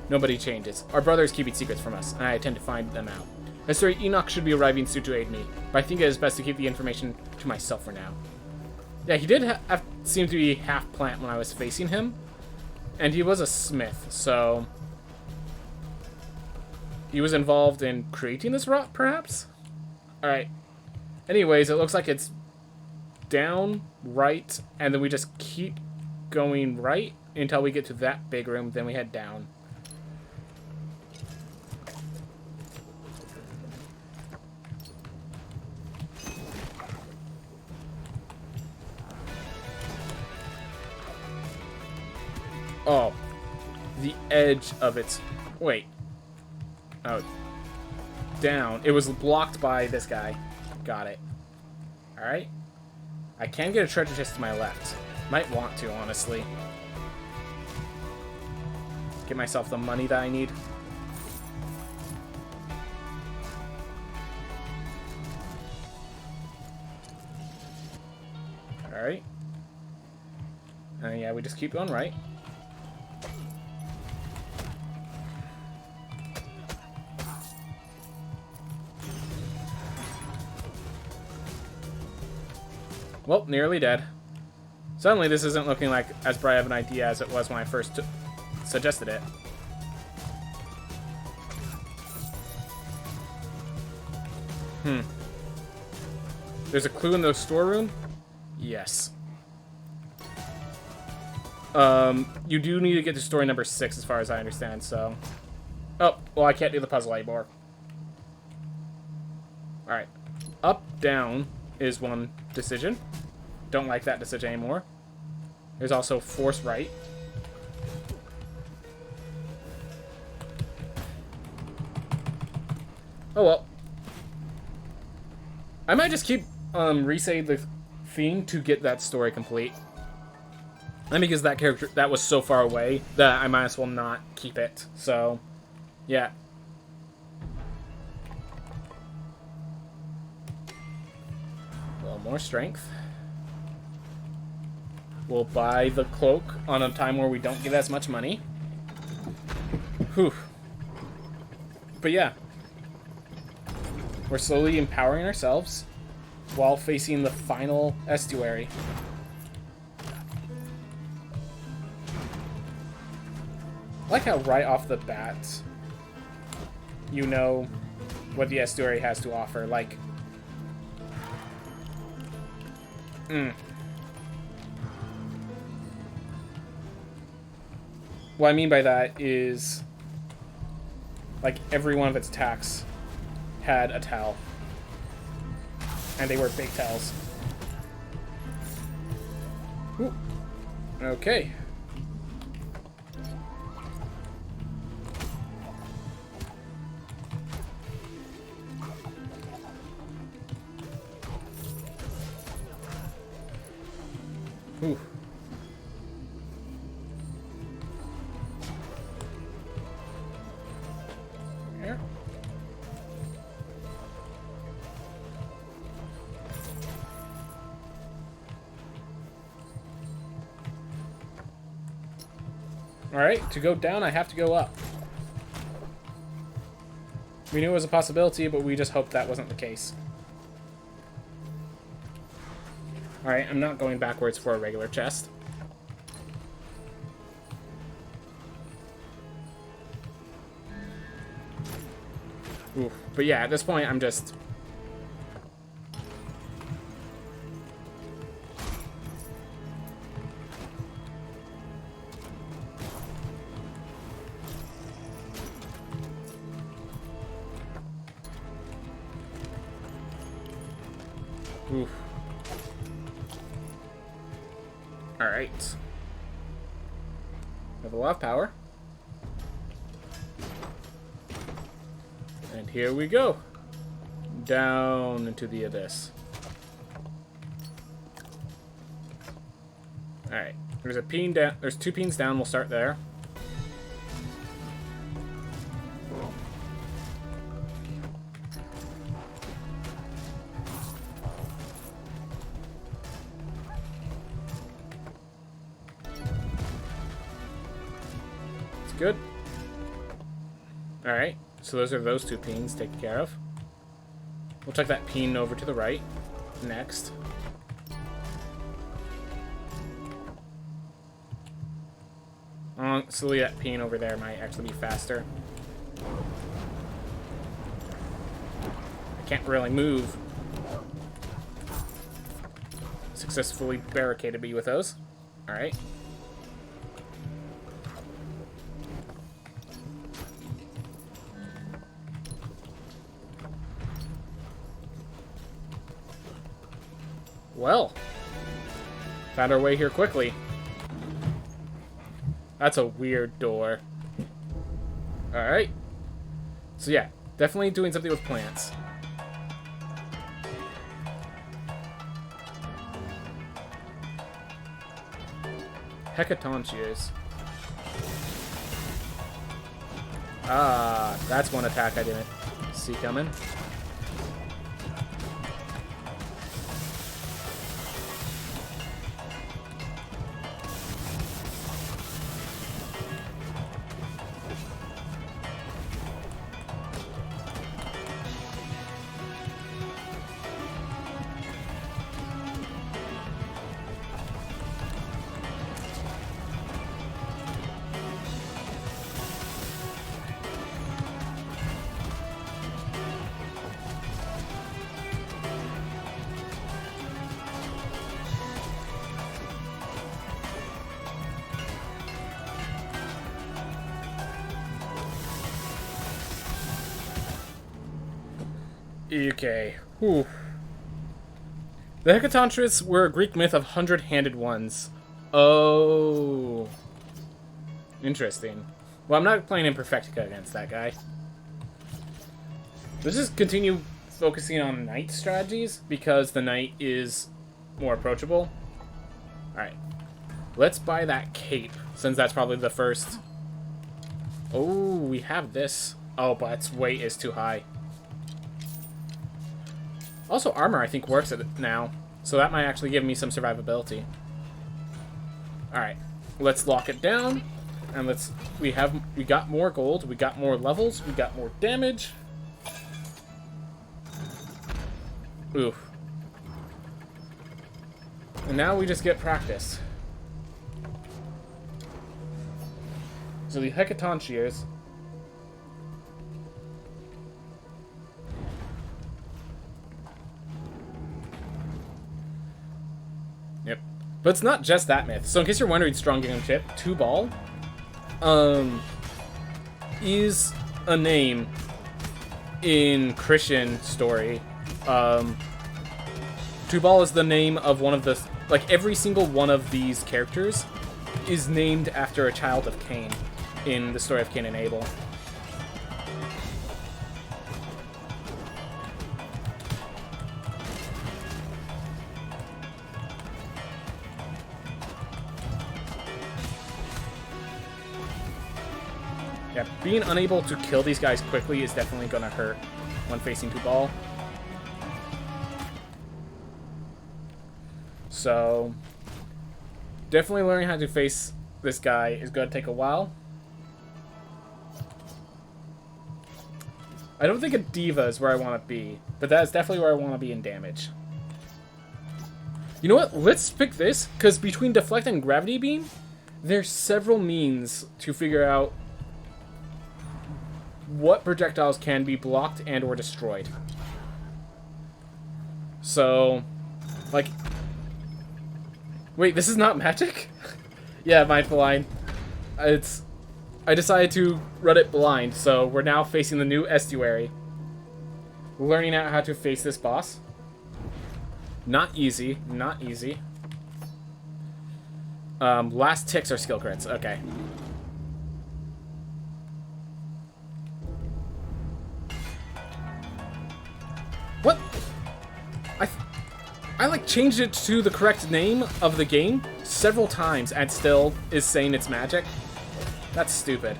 Speaker 1: Nobody changes. Our brother is keeping secrets from us, and I intend to find them out. Estuary Enoch should be arriving soon to aid me, but I think it is best to keep the information to myself for now. Yeah, he did seem to be half plant when I was facing him, and he was a smith, so he was involved in creating this rock, perhaps? Alright. Anyways, it looks like it's down, right, and then we just keep going right until we get to that big room, then we head down. Oh, the edge of its... Wait. Oh. Down. It was blocked by this guy. Got it. Alright. I can get a treasure chest to my left. Might want to, honestly. Get myself the money that I need. Alright. Yeah, we just keep going right. Well, nearly dead. Suddenly, this isn't looking like as bright of an idea as it was when I first suggested it. There's a clue in the storeroom? Yes. You do need to get to story number 6 as far as I understand, so... Oh, well, I can't do the puzzle anymore. Alright. Up, down is one decision. Don't like that decision anymore. There's also force right. Oh well. I might just keep resave the theme to get that story complete. And because that character that was so far away that I might as well not keep it. So yeah. A little more strength. We'll buy the cloak on a time where we don't get as much money. Whew. But yeah. We're slowly empowering ourselves while facing the final estuary. I like how right off the bat, you know what the estuary has to offer. Like, what I mean by that is, like, every one of its attacks had a towel. And they were big towels. Ooh. Okay. Ooh. Here. Alright, to go down, I have to go up. We knew it was a possibility, but we just hoped that wasn't the case. Alright, I'm not going backwards for a regular chest. Oof. But yeah, at this point, I'm just... Oof. Alright. We have a lot of power. And here we go. Down into the abyss. Alright. There's a peen down. There's 2 peens down. We'll start there. It's good. Alright. So those are those 2 peens taken care of. We'll check that peen over to the right next. So that peen over there might actually be faster. I can't really move. Successfully barricaded me with those. Alright. Well, found our way here quickly. That's a weird door. Alright. So yeah, definitely doing something with plants. Hecatoncheers. Ah, that's one attack I didn't see coming. Okay. Whew. The Hecatoncheires were a Greek myth of 100-handed ones. Oh. Interesting. Well, I'm not playing Imperfectica against that guy. Let's just continue focusing on knight strategies, because the knight is more approachable. Alright. Let's buy that cape, since that's probably the first... Oh, we have this. Oh, but its weight is too high. Also, armor, I think, works at it now. So that might actually give me some survivability. Alright. Let's lock it down. And let's... We got more gold. We got more levels. We got more damage. Oof. And now we just get practice. So the Hecaton Shears. Yep. But it's not just that myth. So in case you're wondering, Strong Gingham Chip, Tubal, is a name in Christian story. Tubal is the name of one of the... Like, every single one of these characters is named after a child of Cain in the story of Cain and Abel. Yeah, being unable to kill these guys quickly is definitely going to hurt when facing Tubal. So, definitely learning how to face this guy is going to take a while. I don't think a Diva is where I want to be, but that is definitely where I want to be in damage. You know what? Let's pick this, because between Deflect and Gravity Beam, there's several means to figure out what projectiles can be blocked and or destroyed. So, like... Wait, this is not magic? Yeah, Mindful Line. I decided to run it blind, so we're now facing the new estuary. Learning out how to face this boss. Not easy, not easy. Last ticks are skill crits, okay. What? I like changed it to the correct name of the game several times and still is saying it's magic. That's stupid.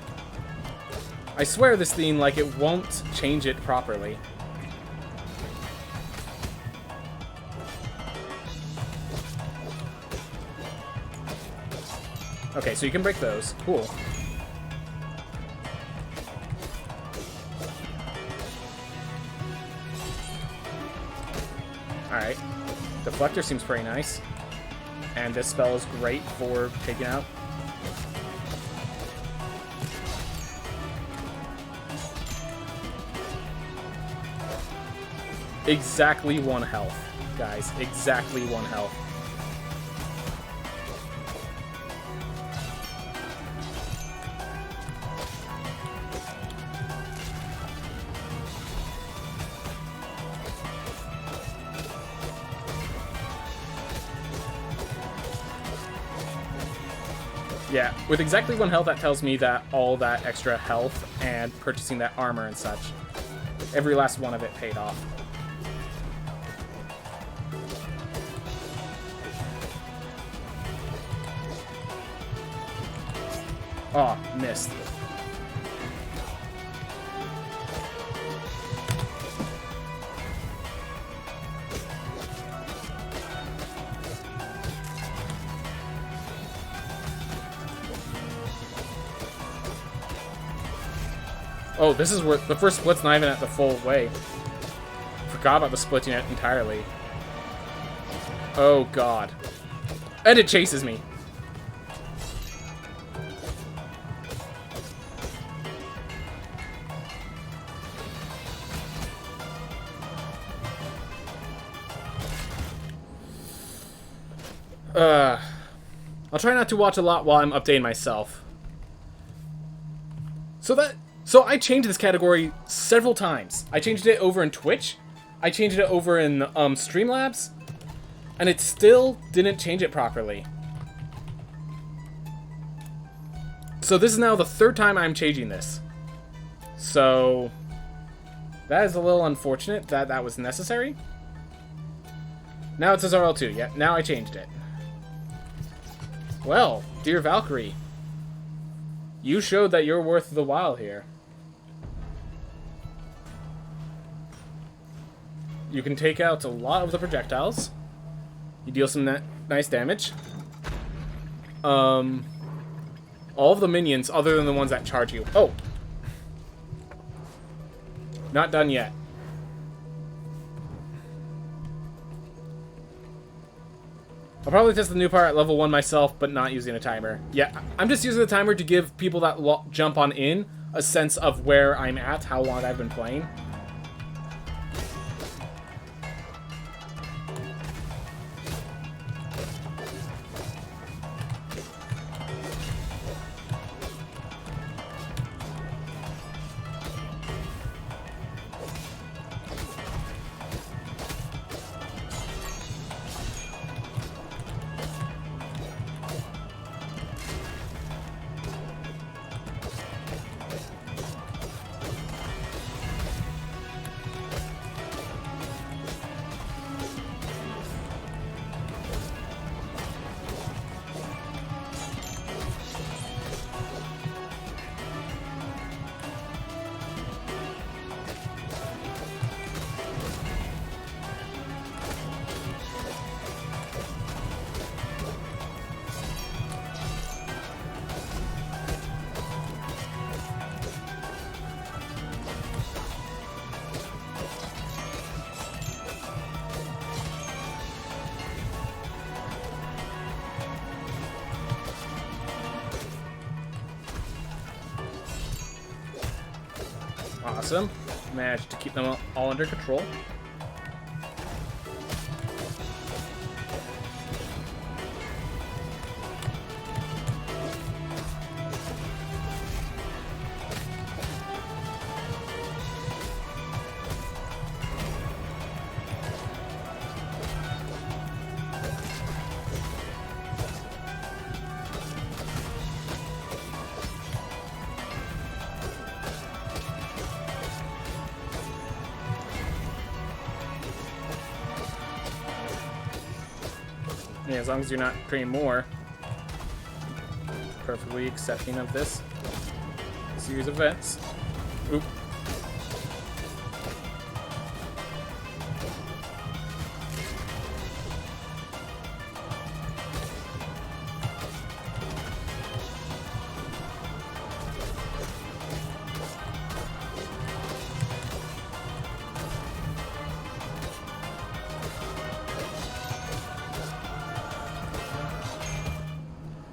Speaker 1: I swear this thing, like, it won't change it properly. Okay, so you can break those. Cool. Alright. Deflector seems pretty nice. And this spell is great for taking out. Exactly 1 health, guys. Exactly 1 health. Yeah, with exactly 1 health, that tells me that all that extra health and purchasing that armor and such, every last one of it paid off. Oh, missed. Oh, this is where the first split's not even at the full way. Forgot about the splitting it entirely. Oh, God. And it chases me. I'll try not to watch a lot while I'm updating myself. So I changed this category several times. I changed it over in Twitch. I changed it over in Streamlabs. And it still didn't change it properly. So this is now the 3rd time I'm changing this. So that is a little unfortunate that that was necessary. Now it says RL2. Yeah, now I changed it. Well, dear Valkyrie, you showed that you're worth the while here. You can take out a lot of the projectiles. You deal some nice damage. All of the minions, other than the ones that charge you. Oh! Not done yet. I'll probably test the new part at level 1 myself, but not using a timer. Yeah, I'm just using the timer to give people that jump on in a sense of where I'm at, how long I've been playing. Awesome. Managed to keep them all under control. Yeah, as long as you're not creating more. Perfectly accepting of this series of events. Oop.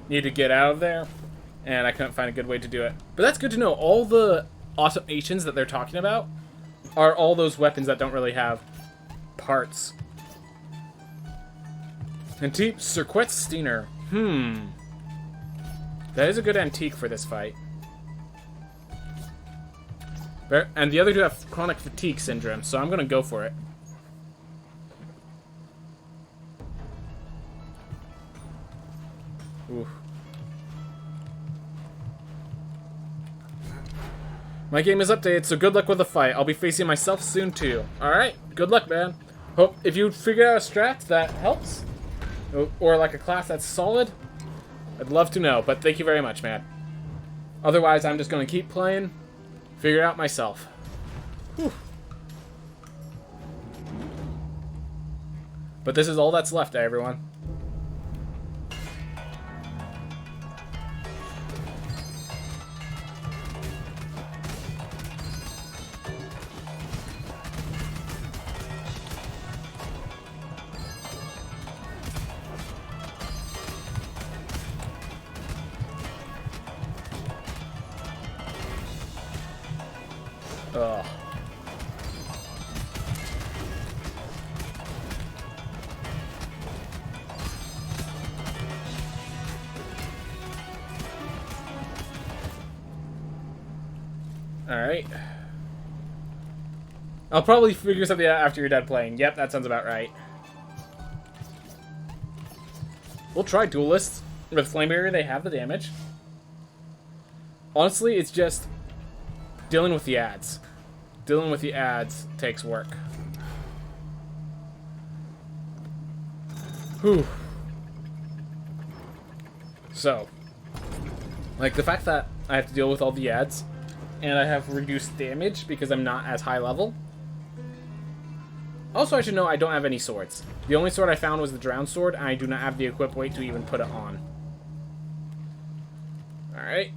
Speaker 1: Need to get out of there, and I couldn't find a good way to do it. But that's good to know. All the automations that they're talking about are all those weapons that don't really have parts. Antique Circuit Steiner. That is a good antique for this fight. And the other two have chronic fatigue syndrome, so I'm going to go for it. Oof. My game is updated, so good luck with the fight. I'll be facing myself soon, too. Alright, good luck, man. Hope if you figure out a strat that helps, or like a class that's solid, I'd love to know, but thank you very much, man. Otherwise, I'm just going to keep playing, figure it out myself. Whew. But this is all that's left, everyone. Ugh. Alright. I'll probably figure something out after you're done playing. Yep, that sounds about right. We'll try Duelists. With Flame Barrier, they have the damage. Honestly, it's just dealing with the ads. Dealing with the ads takes work. Whew. So, like the fact that I have to deal with all the ads and I have reduced damage because I'm not as high level. Also, I should know I don't have any swords. The only sword I found was the Drown Sword, and I do not have the equip weight to even put it on. Alright.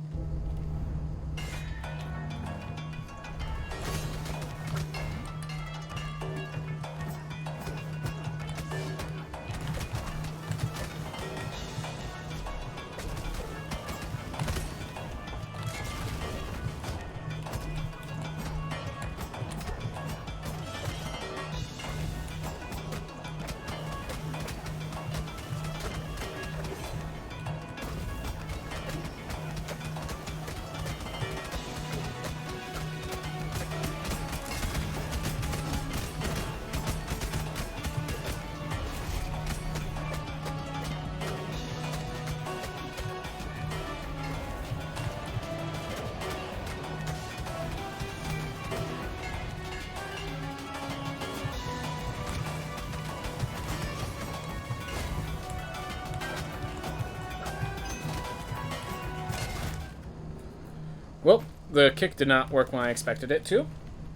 Speaker 1: Well, the kick did not work when I expected it to.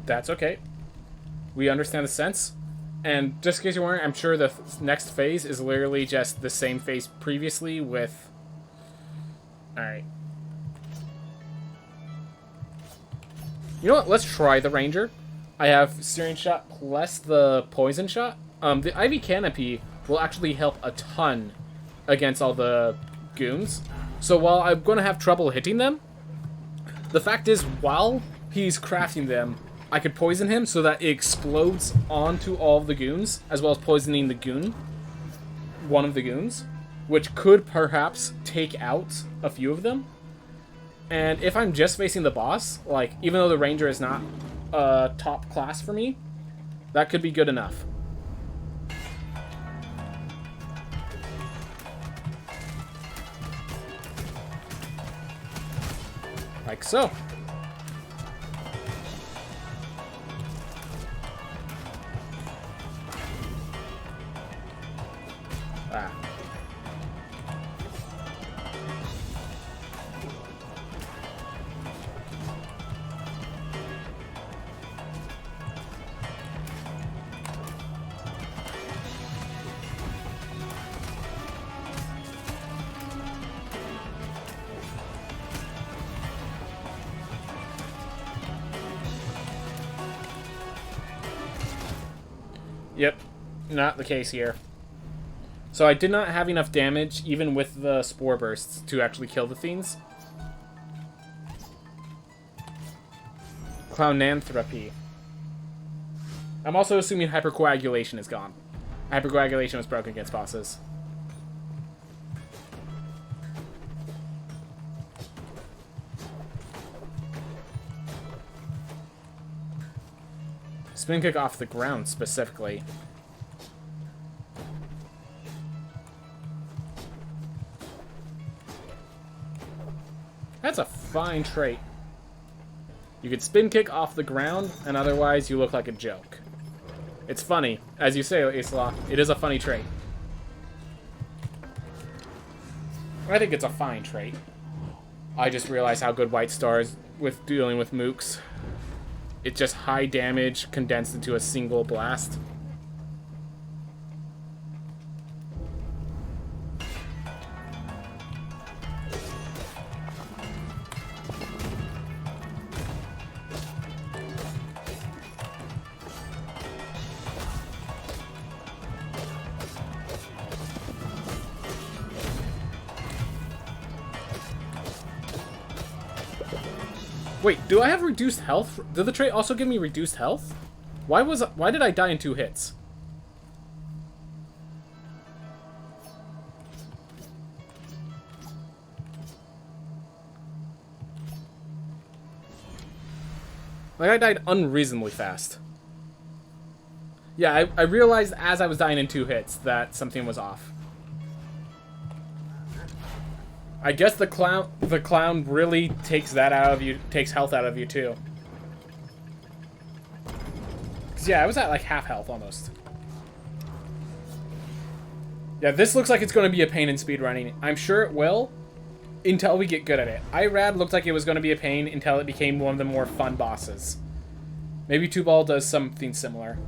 Speaker 1: That's okay. We understand the sense. And just in case you're wondering, I'm sure the next phase is literally just the same phase previously with... Alright. You know what? Let's try the Ranger. I have Searing Shot plus the Poison Shot. The Ivy Canopy will actually help a ton against all the goons. So while I'm going to have trouble hitting them, the fact is, while he's crafting them, I could poison him so that it explodes onto all of the goons, as well as poisoning the goon, one of the goons, which could perhaps take out a few of them. And if I'm just facing the boss, like, even though the Ranger is not top class for me, that could be good enough. Like so. Ah. Yep, not the case here. So I did not have enough damage, even with the Spore Bursts, to actually kill the Fiends. Clownanthropy. I'm also assuming Hypercoagulation is gone. Hypercoagulation was broken against bosses. Spin kick off the ground, specifically. That's a fine trait. You could spin kick off the ground, and otherwise you look like a joke. It's funny. As you say, Isla, it is a funny trait. I think it's a fine trait. I just realized how good White Star is with dealing with mooks. It's just high damage condensed into a single blast. Wait, do I have reduced health? Did the trait also give me reduced health? Why did I die in 2 hits? Like, I died unreasonably fast. Yeah, I realized as I was dying in 2 hits that something was off. I guess the clown really takes that out of you, takes health out of you too. 'Cause yeah, I was at like half health almost. Yeah, this looks like it's going to be a pain in speedrunning. I'm sure it will, until we get good at it. Irad looked like it was going to be a pain until it became one of the more fun bosses. Maybe 2-Ball does something similar.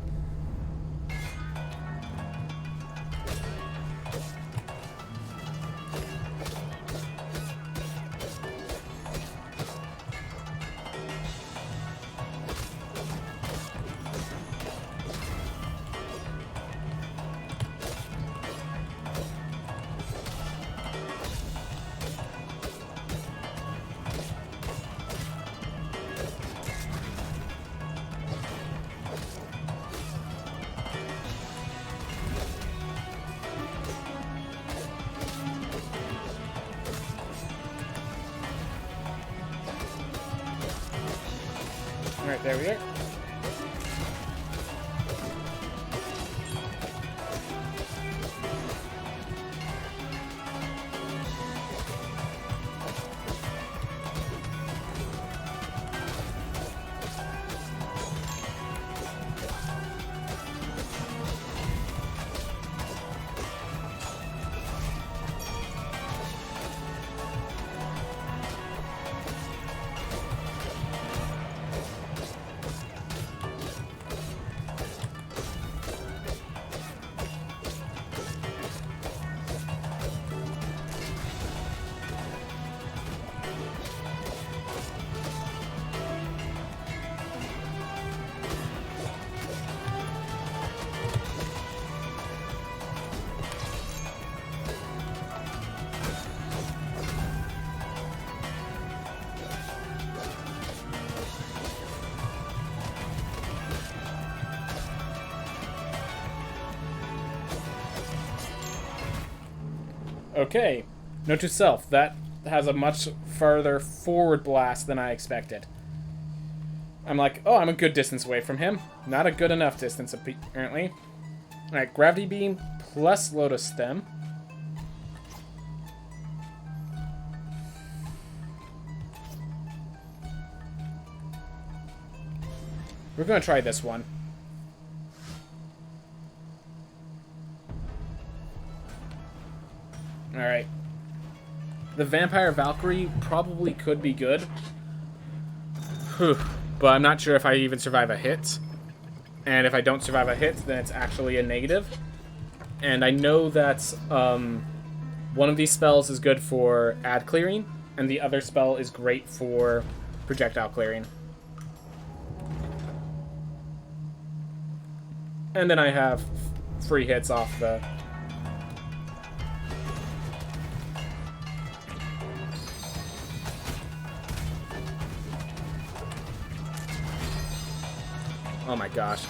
Speaker 1: Alright, there we are. Okay. Note to self, that has a much farther forward blast than I expected. I'm like, oh, I'm a good distance away from him. Not a good enough distance, apparently. Alright, Gravity Beam plus Lotus Stem. We're gonna try this one. Alright. The Vampire Valkyrie probably could be good. Whew. But I'm not sure if I even survive a hit. And if I don't survive a hit, then it's actually a negative. And I know that one of these spells is good for ad clearing, and the other spell is great for projectile clearing. And then I have free hits off the... Oh my gosh.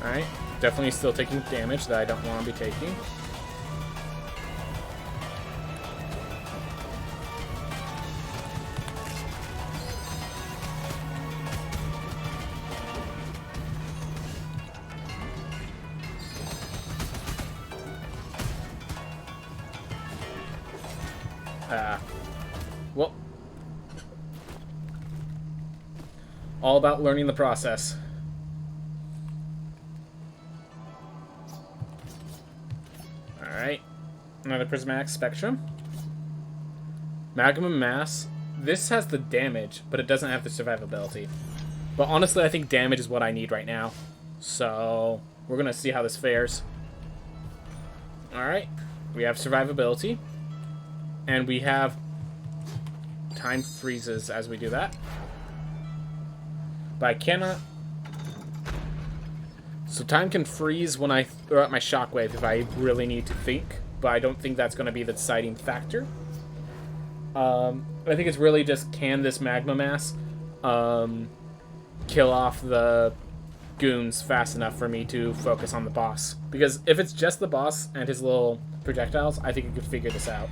Speaker 1: Alright, definitely still taking damage that I don't want to be taking. Well, all about learning the process. Alright, another Prismatic Spectrum. Magma Mass. This has the damage, but it doesn't have the survivability. But honestly, I think damage is what I need right now. So, we're going to see how this fares. Alright, we have survivability. And we have time freezes as we do that. But I cannot... So time can freeze when I throw out my shockwave if I really need to think. But I don't think that's going to be the deciding factor. I think it's really just, can this Magma Mass kill off the goons fast enough for me to focus on the boss. Because if it's just the boss and his little projectiles, I think I could figure this out.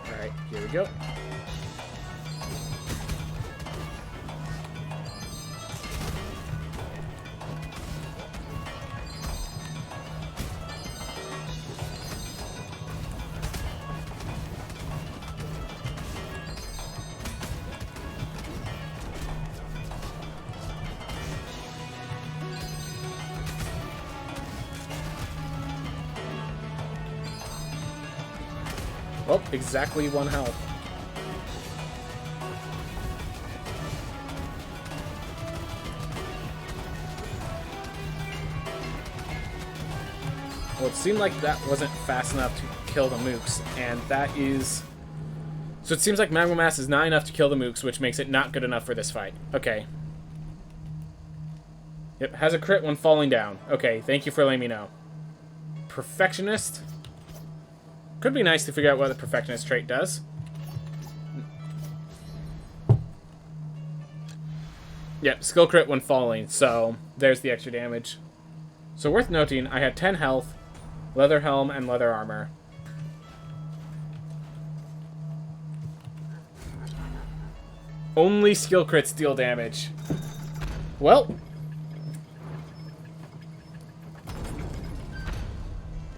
Speaker 1: Alright, here we go. Oh, exactly 1 health. Well, it seemed like that wasn't fast enough to kill the mooks, and that is... So it seems like Magma Mass is not enough to kill the mooks, which makes it not good enough for this fight. Okay. Yep, has a crit when falling down. Okay, thank you for letting me know. Perfectionist... Could be nice to figure out what the Perfectionist trait does. Yep, skill crit when falling, so there's the extra damage. So worth noting, I had 10 health, leather helm, and leather armor. Only skill crits deal damage. Well.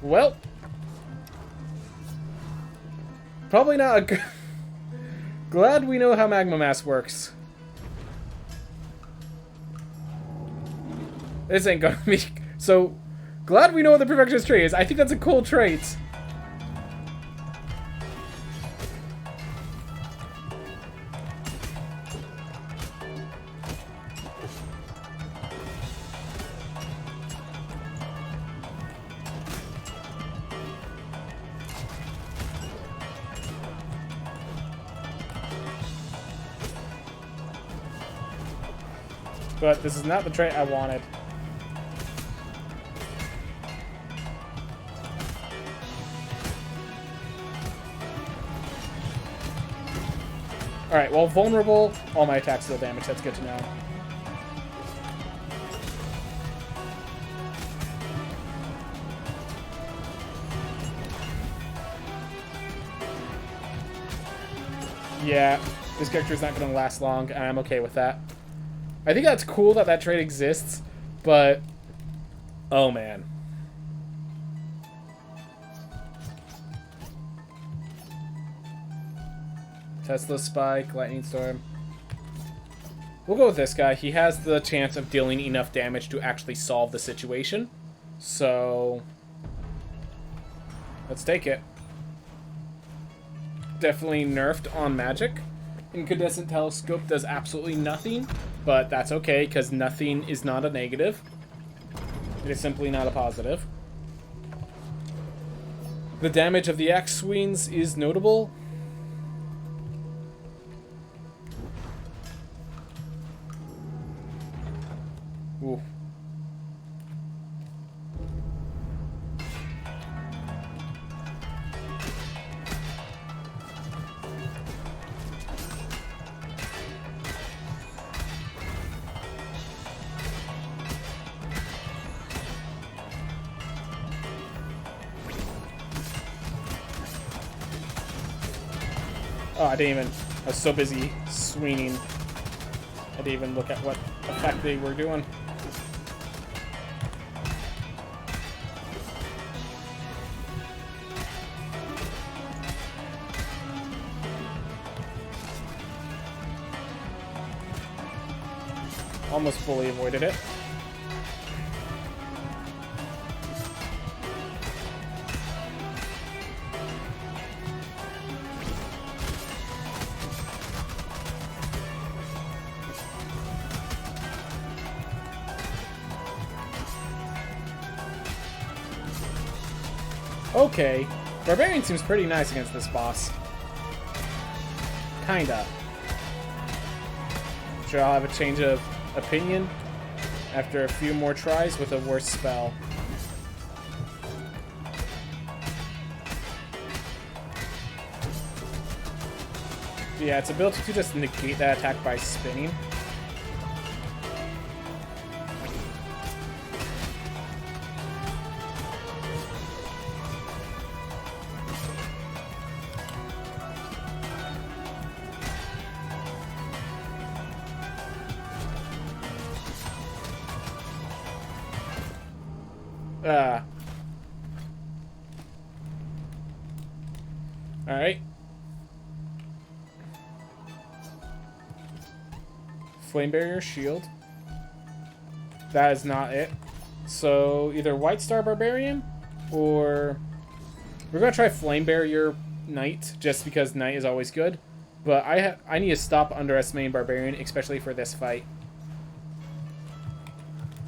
Speaker 1: Well. Probably not a good... Glad we know how Magma Mass works. This ain't gonna be... So, glad we know what the perfectionist trait is. I think that's a cool trait. But this is not the trait I wanted. Alright, well, vulnerable, all my attacks deal damage. That's good to know. Yeah, this character's not going to last long, and I'm okay with that. I think that's cool that that trait exists, but... Oh, man. Tesla Spike, Lightning Storm. We'll go with this guy. He has the chance of dealing enough damage to actually solve the situation. So... let's take it. Definitely nerfed on magic. Incandescent Telescope does absolutely nothing, but that's okay, because nothing is not a negative. It is simply not a positive. The damage of the axe swings is notable. Ooh. Oh, I didn't even... I was so busy swinging. I didn't even look at what effect they were doing. Almost fully avoided it. Okay. Barbarian seems pretty nice against this boss. Kinda. Sure, I'll have a change of opinion after a few more tries with a worse spell. Yeah, its ability to just negate that attack by spinning. Alright. Flame Barrier Shield. That is not it. So, either White Star Barbarian, or... we're gonna try Flame Barrier Knight, just because Knight is always good. But I need to stop underestimating Barbarian, especially for this fight.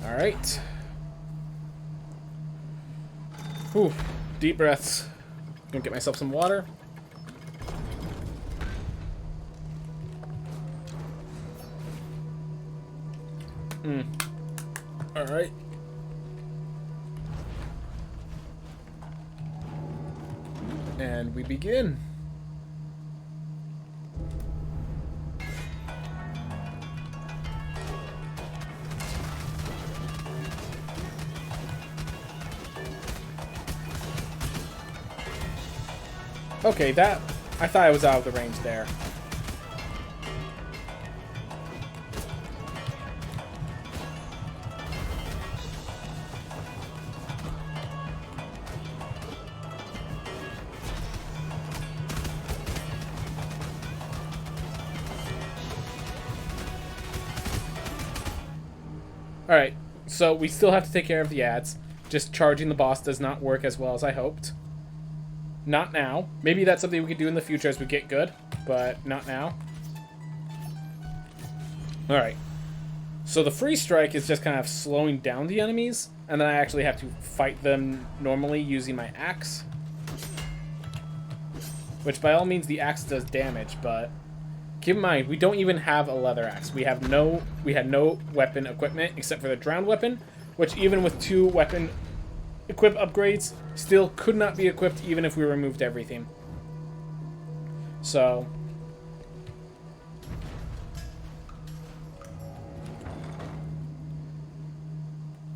Speaker 1: Alright. Whew. Deep breaths. Gonna get myself some water. Alright. And we begin. Okay, that... I thought I was out of the range there. Alright, So we still have to take care of the ads. Just charging the boss does not work as well as I hoped. Not now. Maybe that's something we could do in the future as we get good, but not now. Alright. So the free strike is just kind of slowing down the enemies, and then I actually have to fight them normally using my axe. Which by all means the axe does damage, but keep in mind, we don't even have a leather axe. We had no weapon equipment except for the drowned weapon, which even with 2 weapon equip upgrades, still could not be equipped even if we removed everything. So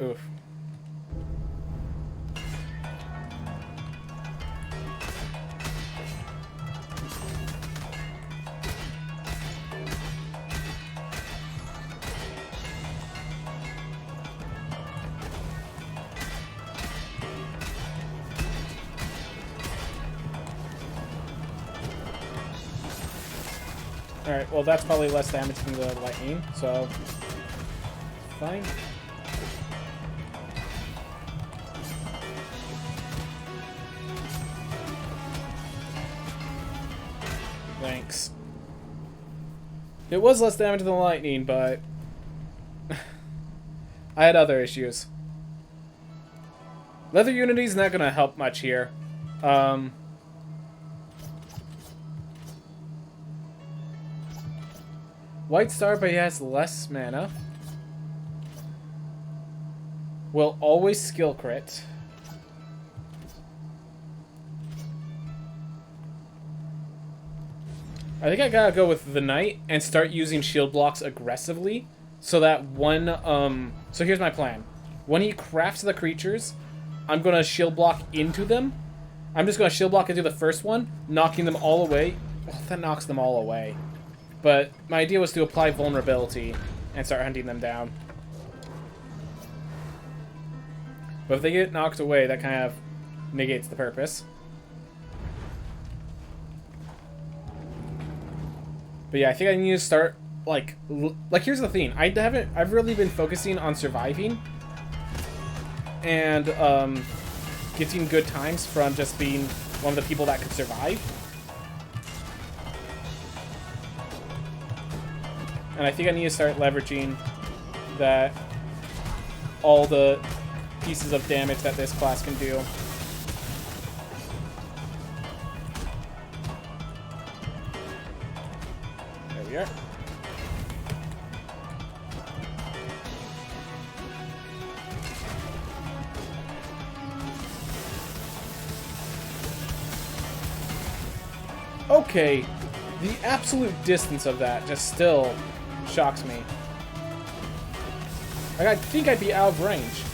Speaker 1: oof. Alright, well that's probably less damage than the lightning, so fine. Thanks. It was less damage than the lightning, but I had other issues. Leather Unity's not gonna help much here. White Star, but he has less mana. Will always skill crit. I think I gotta go with the Knight and start using shield blocks aggressively, so that one, so here's my plan. When he crafts the creatures, I'm gonna shield block into them. I'm just gonna shield block into the first one, knocking them all away. Well, that knocks them all away. But my idea was to apply vulnerability and start hunting them down. But if they get knocked away, that kind of negates the purpose. But yeah, I think I need to start, like here's the thing. I've really been focusing on surviving and getting good times from just being one of the people that could survive. And I think I need to start leveraging that all the pieces of damage that this class can do. There we are. Okay, the absolute distance of that just still shocks me. Like, I think I'd be out of range.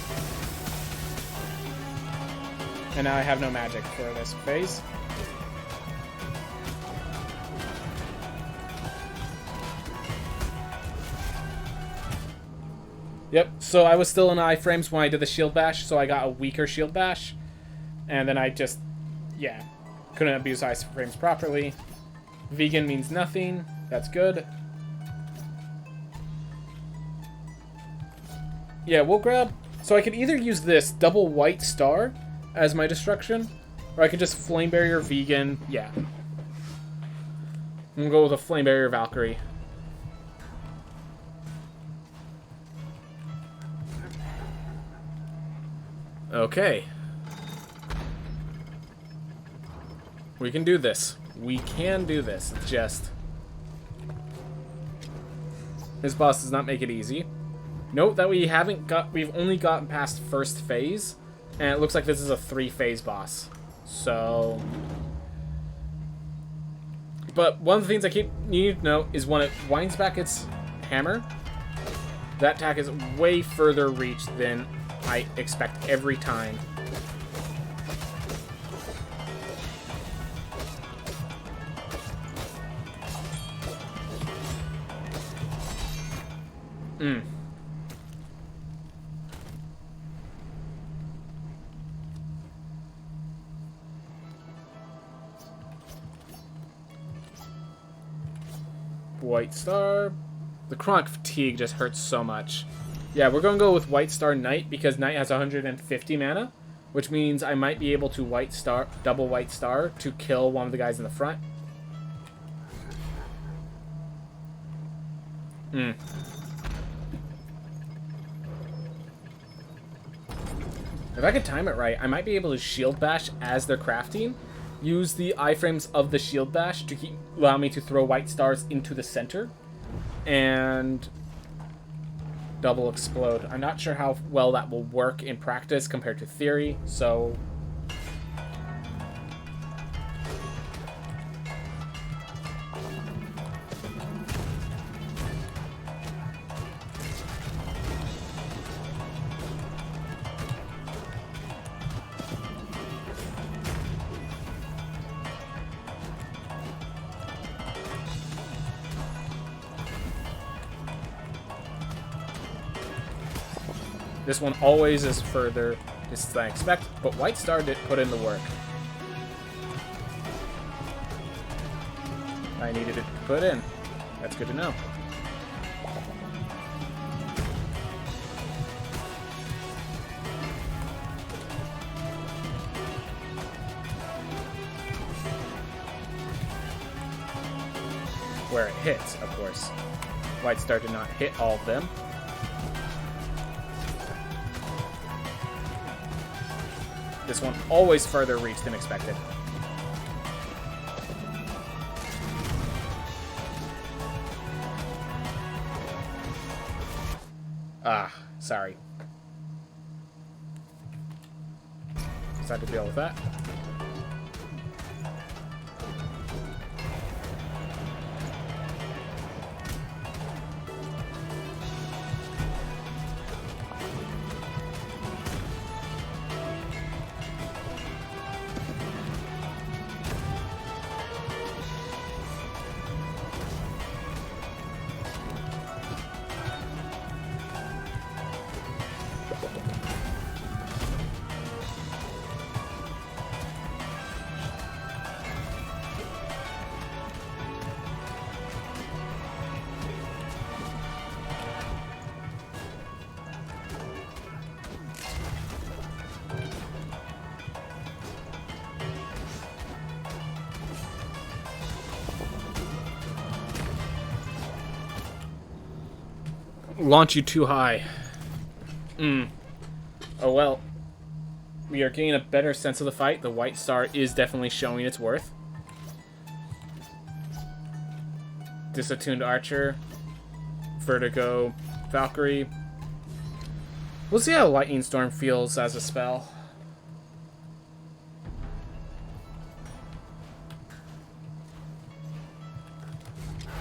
Speaker 1: And now I have no magic for this phase. Yep, so I was still in iframes when I did the shield bash, so I got a weaker shield bash. And then I just, yeah, couldn't abuse iframes properly. Vegan means nothing. That's good. Yeah, we'll grab... So I could either use this double white star as my destruction, or I could just flame barrier vegan. Yeah. I'm gonna go with a flame barrier Valkyrie. Okay. We can do this. We can do this. It's just... This boss does not make it easy. Note that we've only gotten past first phase, and it looks like this is a 3-phase boss. So... But one of the things I keep needing to know is when it winds back its hammer, that attack is way further reach than I expect every time. White star. The chronic fatigue just hurts so much. Yeah, we're going to go with White Star Knight because Knight has 150 mana, which means I might be able to double White Star to kill one of the guys in the front. If I could time it right, I might be able to Shield Bash as they're crafting. Use the iframes of the Shield Bash to allow me to throw White Stars into the center. And double explode. I'm not sure how well that will work in practice compared to theory, so... This one always is further distance than I expect, but White Star did put in the work. I needed it to put in. That's good to know. Where it hits, of course. White Star did not hit all of them. This one always further reach than expected. Ah, sorry. Just had to deal with that. Launch you too high. Oh well. We are getting a better sense of the fight. The White Star is definitely showing its worth. Disattuned Archer. Vertigo. Valkyrie. We'll see how Lightning Storm feels as a spell.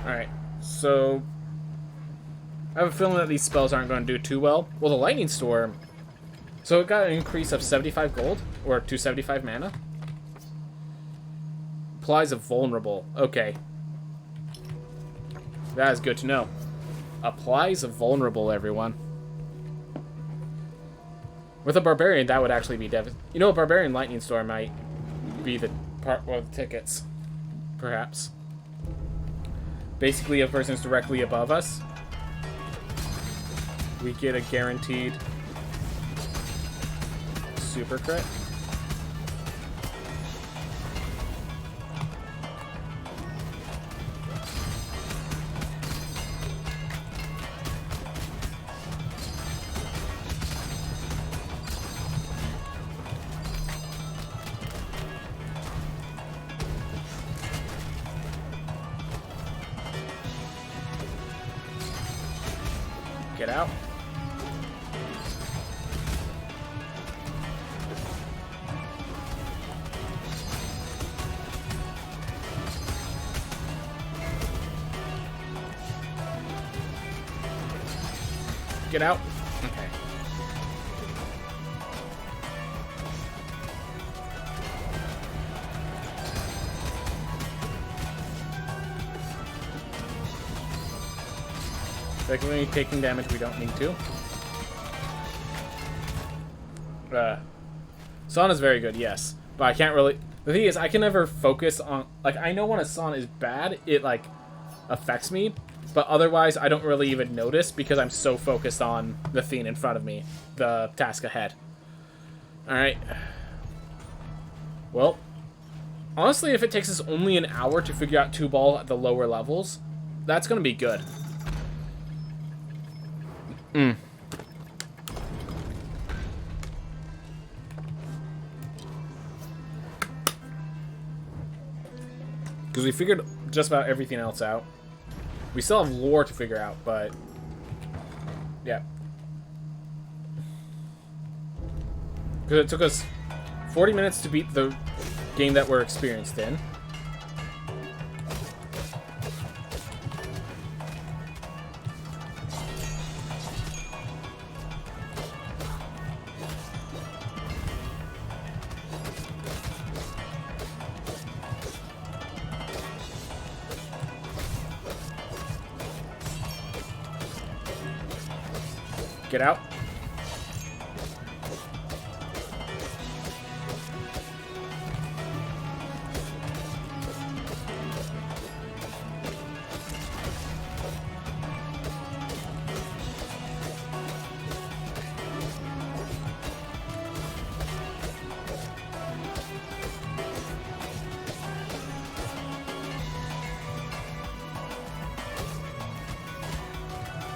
Speaker 1: Alright, so... I have a feeling that these spells aren't going to do too well. Well, the Lightning Storm... So it got an increase of 75 gold, or 275 mana. Applies a vulnerable. Okay. That is good to know. Applies a vulnerable, everyone. With a Barbarian, that would actually be devastating. You know, a Barbarian Lightning Storm might be the part of the tickets. Perhaps. Basically, if a person's directly above us, we get a guaranteed super crit. Get out. Get out. Okay. Regularly taking damage we don't need to. Son is very good, yes. But I can't really... The thing is, I can never focus on... Like, I know when a Son is bad, it, like, affects me. But otherwise, I don't really even notice because I'm so focused on the thing in front of me, the task ahead. Alright. Well, honestly, if it takes us only an hour to figure out 2-ball at the lower levels, that's going to be good. Because we figured just about everything else out. We still have lore to figure out, but... yeah. Because it took us 40 minutes to beat the game that we're experienced in. Get out.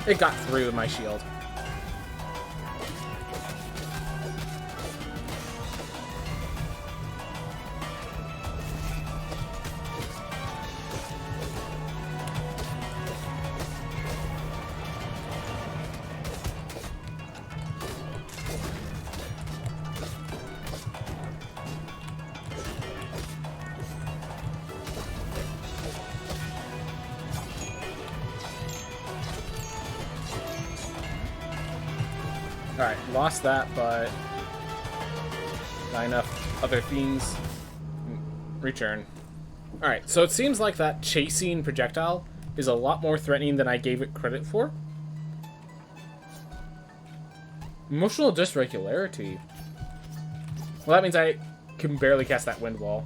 Speaker 1: It got through with my shield. Alright, lost that, but not enough other things. Return. Alright, so it seems like that chasing projectile is a lot more threatening than I gave it credit for. Emotional dysregularity. Well, that means I can barely cast that wind wall.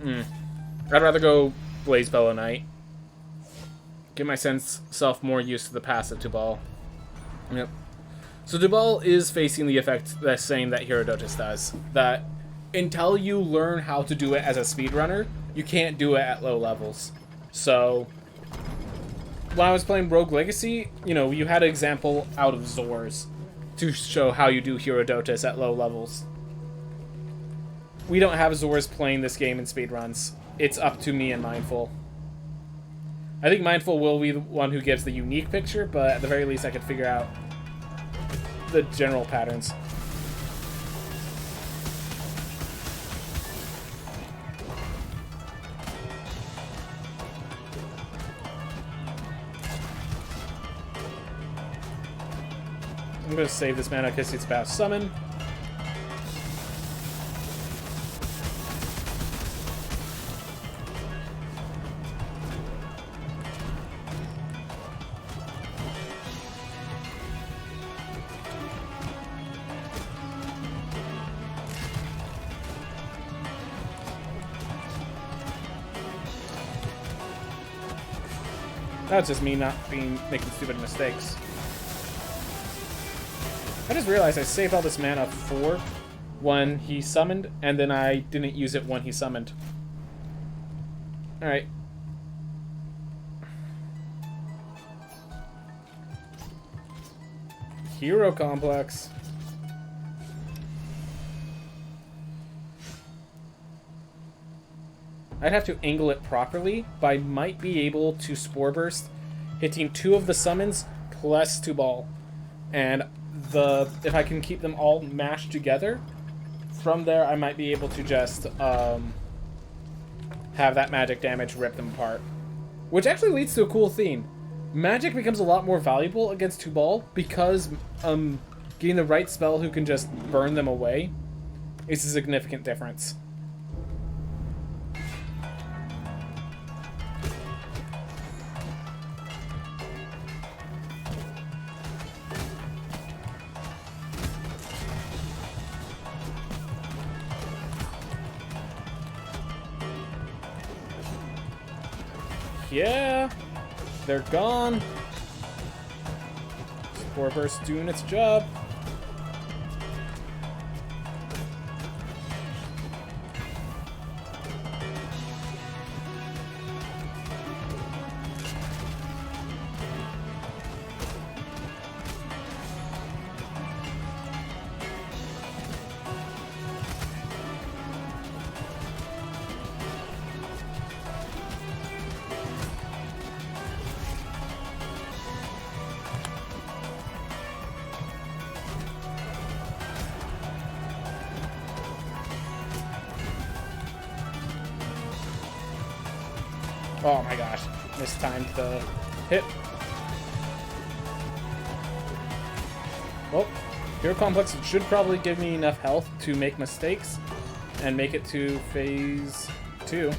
Speaker 1: I'd rather go Blaze Bellow Knight. Give my self more used to the passive Tubal. Yep. So Tubal is facing the effect that's saying that Herodotus does. That until you learn how to do it as a speedrunner, you can't do it at low levels. So when I was playing Rogue Legacy, you know, you had an example out of Zors to show how you do Herodotus at low levels. We don't have Zors playing this game in speedruns. It's up to me and Mindful. I think Mindful will be the one who gives the unique picture, but at the very least I could figure out the general patterns. I'm going to save this mana because it's about to summon. That's just me not making stupid mistakes. I just realized I saved all this mana for when he summoned, and then I didn't use it when he summoned. Alright. Hero Complex. I'd have to angle it properly, but I might be able to Spore Burst, hitting 2 of the summons plus Tubal. And if I can keep them all mashed together, from there I might be able to just have that magic damage rip them apart. Which actually leads to a cool theme. Magic becomes a lot more valuable against Tubal because getting the right spell who can just burn them away is a significant difference. yeah. They're gone. Spore Burst doing its job. Oh my gosh, mistimed the hit. Well, Hero Complex should probably give me enough health to make mistakes and make it to phase 2.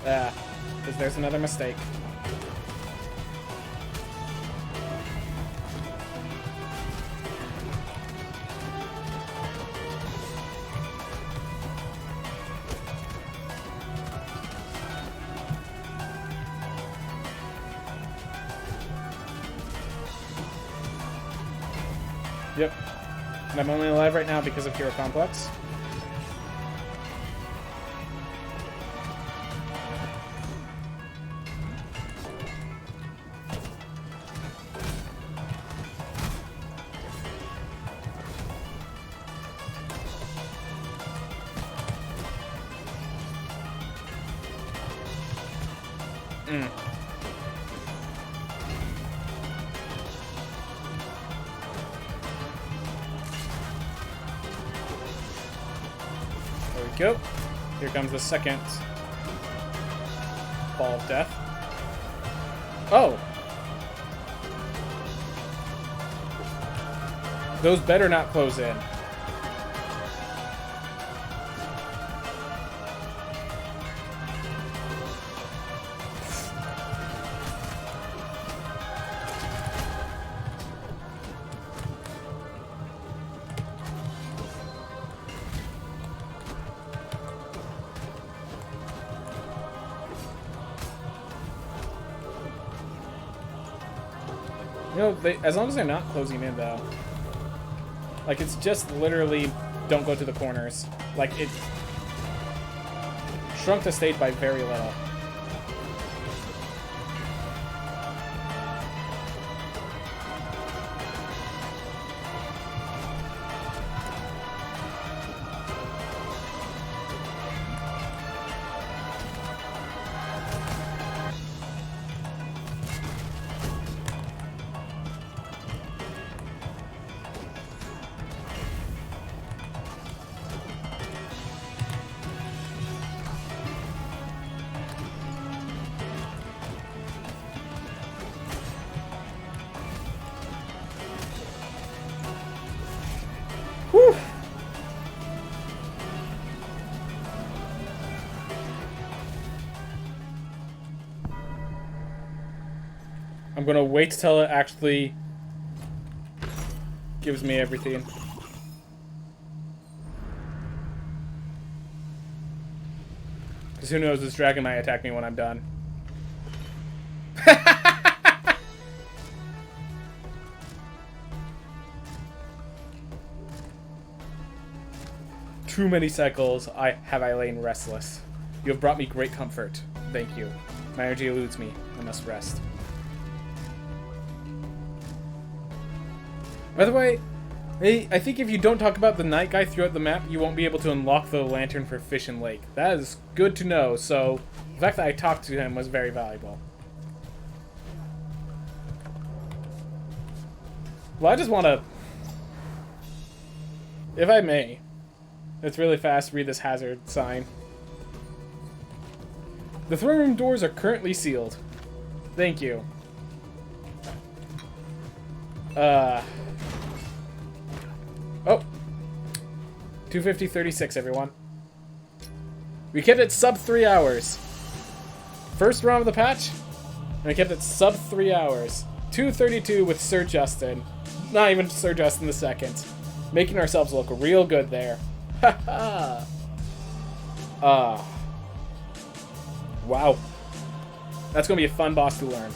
Speaker 1: Because there's another mistake. Yep. And I'm only alive right now because of Hero Complex. There we go. Here comes the second ball of death. Oh! Those better not close in. You know, as long as they're not closing in, though. Like, it's just literally don't go to the corners. Like, it shrunk the stage by very little. Whew. I'm gonna wait till it actually gives me everything. Because who knows, this dragon might attack me when I'm done. Too many cycles have I lain restless. You have brought me great comfort. Thank you. My energy eludes me. I must rest. By the way, I think if you don't talk about the night guy throughout the map, you won't be able to unlock the lantern for Fish and Lake. That is good to know, so the fact that I talked to him was very valuable. Well, I just want to, if I may, it's really fast, read this hazard sign. The throne room doors are currently sealed. Thank you. Oh. 250.36, everyone. We kept it sub 3 hours. First round of the patch, and we kept it sub 3 hours. 2:32 with Sir Justin. Not even Sir Justin the second. Making ourselves look real good there. Haha. Wow. That's gonna be a fun boss to learn.